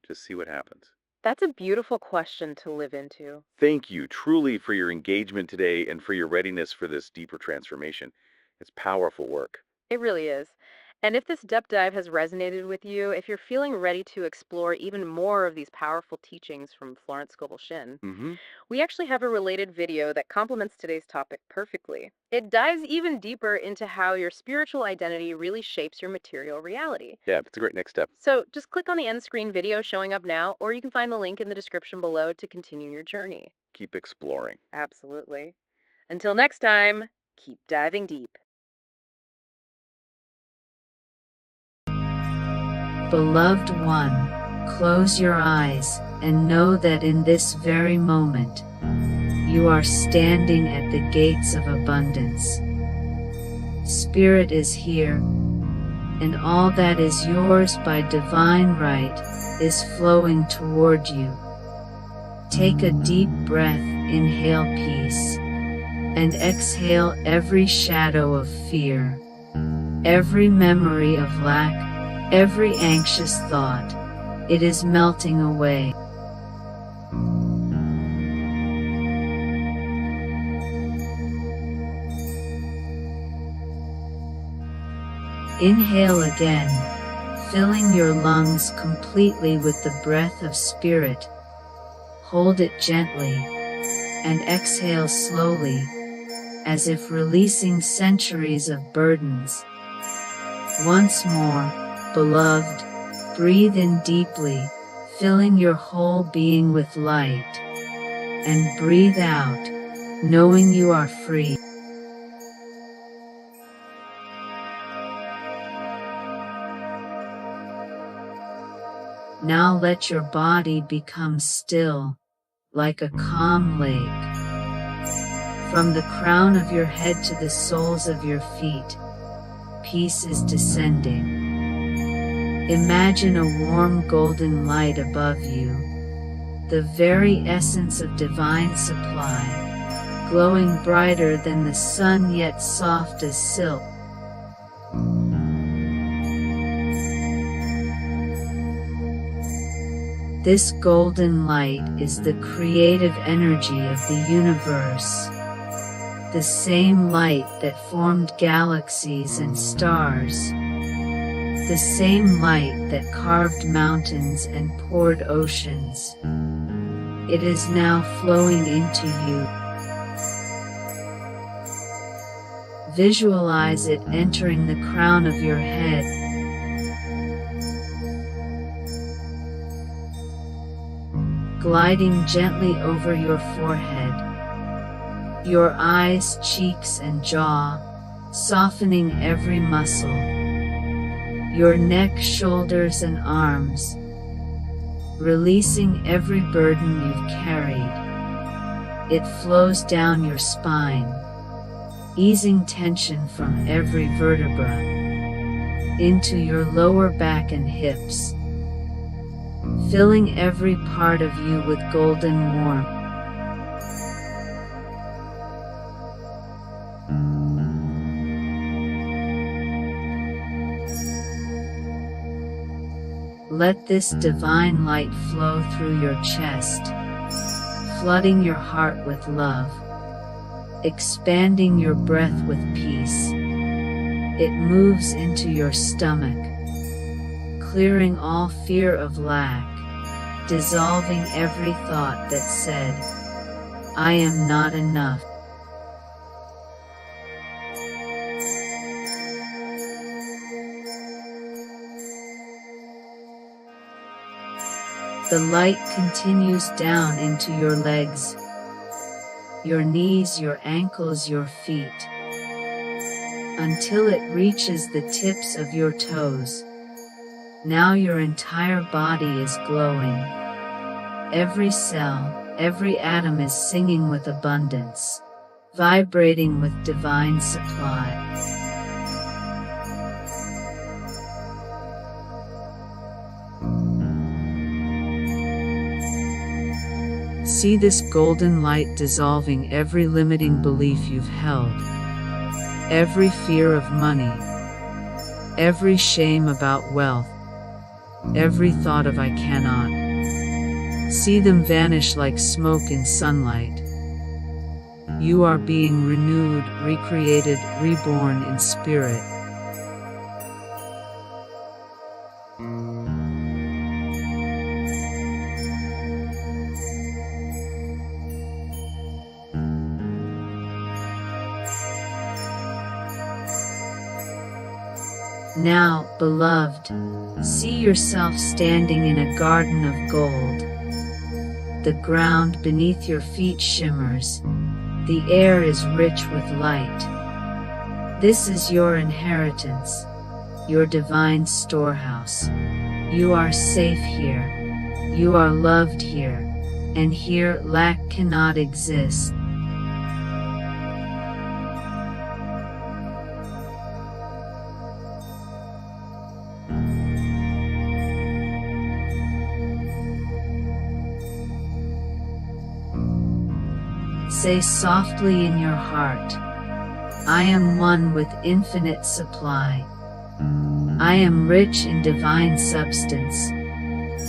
S4: Just see what happens.
S3: That's a beautiful question to live into.
S4: Thank you truly for your engagement today and for your readiness for this deeper transformation. It's powerful work.
S3: It really is. And if this depth dive has resonated with you, if you're feeling ready to explore even more of these powerful teachings from Florence Scovel Shinn, we actually have a related video that complements today's topic perfectly. It dives even deeper into how your spiritual identity really shapes your material reality.
S4: Yeah, it's a great next step.
S3: So just click on the end screen video showing up now, or you can find the link in the description below to continue your journey.
S4: Keep exploring.
S3: Absolutely. Until next time, keep diving deep.
S1: Beloved one, close your eyes and know that in this very moment, you are standing at the gates of abundance. Spirit is here, and all that is yours by divine right is flowing toward you. Take a deep breath, inhale peace, and exhale every shadow of fear, every memory of lack, every anxious thought. It is melting away. Inhale again, filling your lungs completely with the breath of spirit. Hold it gently, and exhale slowly, as if releasing centuries of burdens. Once more, beloved, breathe in deeply, filling your whole being with light, and breathe out, knowing you are free. Now let your body become still, like a calm lake. From the crown of your head to the soles of your feet, peace is descending. Imagine a warm golden light above you, the very essence of divine supply, glowing brighter than the sun yet soft as silk. This golden light is the creative energy of the universe, the same light that formed galaxies and stars, the same light that carved mountains and poured oceans. It is now flowing into you. Visualize it entering the crown of your head, gliding gently over your forehead, your eyes, cheeks, and jaw, softening every muscle, your neck, shoulders, and arms, releasing every burden you've carried. It flows down your spine, easing tension from every vertebra into your lower back and hips, filling every part of you with golden warmth. Let this divine light flow through your chest, flooding your heart with love, expanding your breath with peace. It moves into your stomach, clearing all fear of lack, dissolving every thought that said, "I am not enough." The light continues down into your legs, your knees, your ankles, your feet, until it reaches the tips of your toes. Now your entire body is glowing. Every cell, every atom is singing with abundance, vibrating with divine supply. See this golden light dissolving every limiting belief you've held, every fear of money, every shame about wealth, every thought of "I cannot." See them vanish like smoke in sunlight. You are being renewed, recreated, reborn in spirit. Now, beloved, see yourself standing in a garden of gold. The ground beneath your feet shimmers. The air is rich with light. This is your inheritance, your divine storehouse. You are safe here. You are loved here. And here lack cannot exist. Say softly in your heart, "I am one with infinite supply. I am rich in divine substance.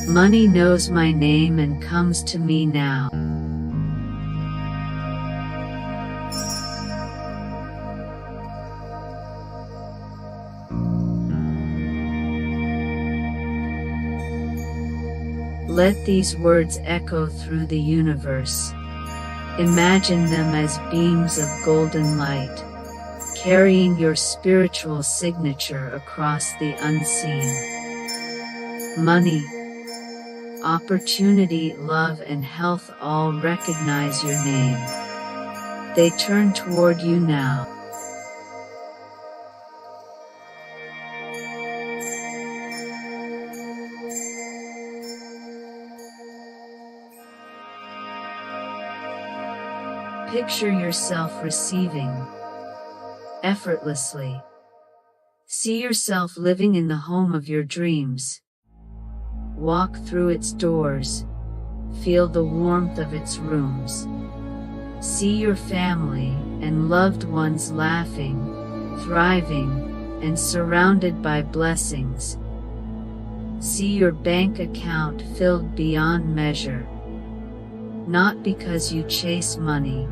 S1: Money knows my name and comes to me now." Let these words echo through the universe. Imagine them as beams of golden light, carrying your spiritual signature across the unseen. Money, opportunity, love, and health all recognize your name. They turn toward you now. Picture yourself receiving effortlessly. See yourself living in the home of your dreams. Walk through its doors. Feel the warmth of its rooms. See your family and loved ones laughing, thriving, and surrounded by blessings. See your bank account filled beyond measure. Not because you chase money,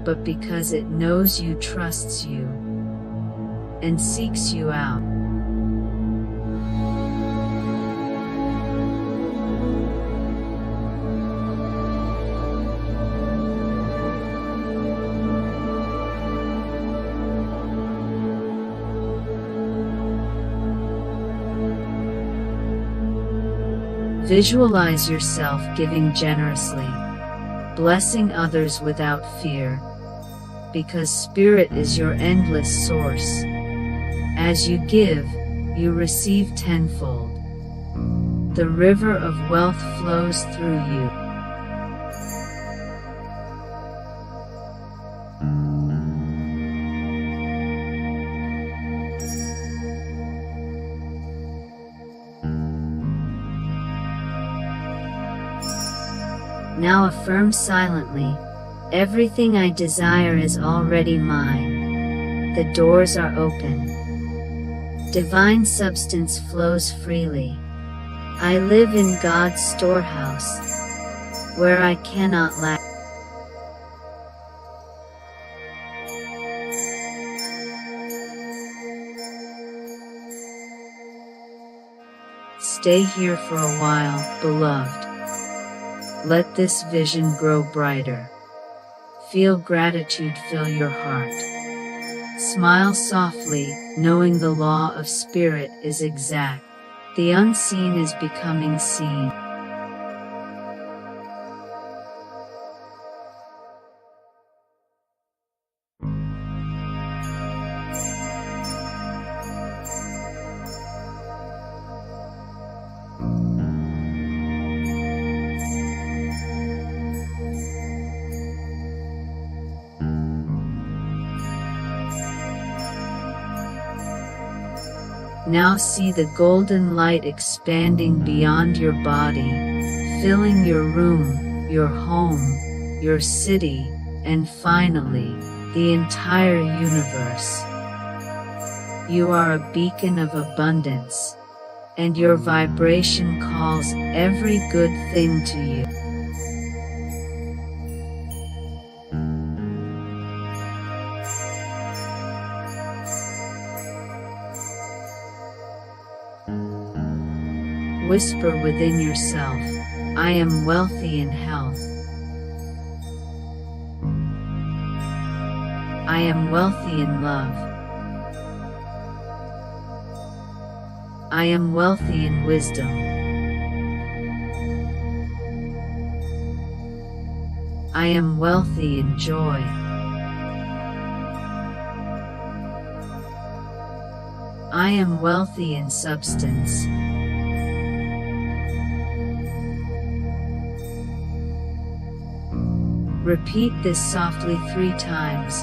S1: but because it knows you, trusts you, and seeks you out. Visualize yourself giving generously, blessing others without fear, because Spirit is your endless source. As you give, you receive tenfold. The river of wealth flows through you.
S5: Now affirm silently, everything I desire is already mine. The doors are open. Divine substance flows freely. I live in God's storehouse, where I cannot lack. Stay here for a while, beloved. Let this vision grow brighter. Feel gratitude fill your heart. Smile softly, knowing the law of spirit is exact. The unseen is becoming seen. Now see the golden light expanding beyond your body, filling your room, your home, your city, and finally, the entire universe. You are a beacon of abundance, and your vibration calls every good thing to you. Whisper within yourself, I am wealthy in health. I am wealthy in love. I am wealthy in wisdom. I am wealthy in joy. I am wealthy in substance. Repeat this softly 3 times.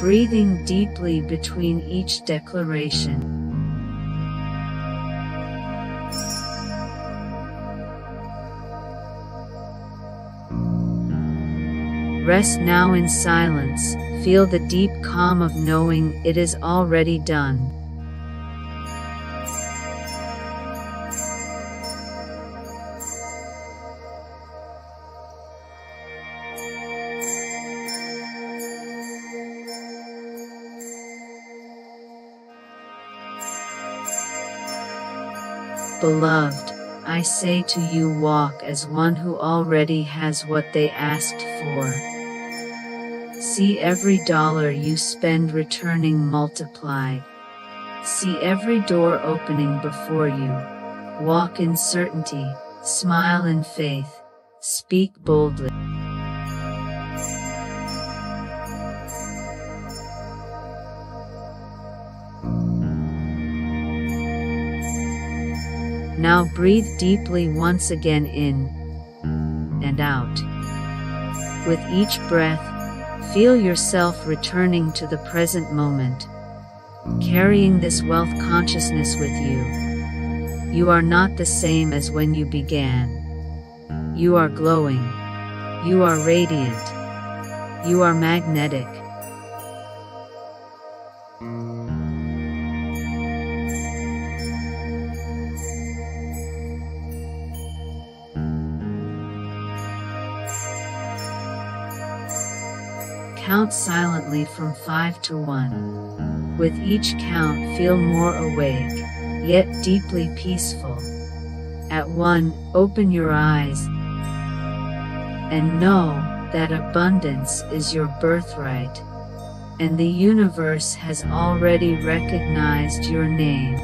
S5: Breathing deeply between each declaration. Rest now in silence, feel the deep calm of knowing it is already done. Beloved, I say to you, walk as one who already has what they asked for. See every dollar you spend returning multiplied. See every door opening before you. Walk in certainty, smile in faith, speak boldly. Now breathe deeply once again in and out. With each breath, feel yourself returning to the present moment, carrying this wealth consciousness with you. You are not the same as when you began. You are glowing. You are radiant. You are magnetic. Count silently from 5 to 1. With each count, feel more awake, yet deeply peaceful. At 1, open your eyes and know that abundance is your birthright, and the universe has already recognized your name.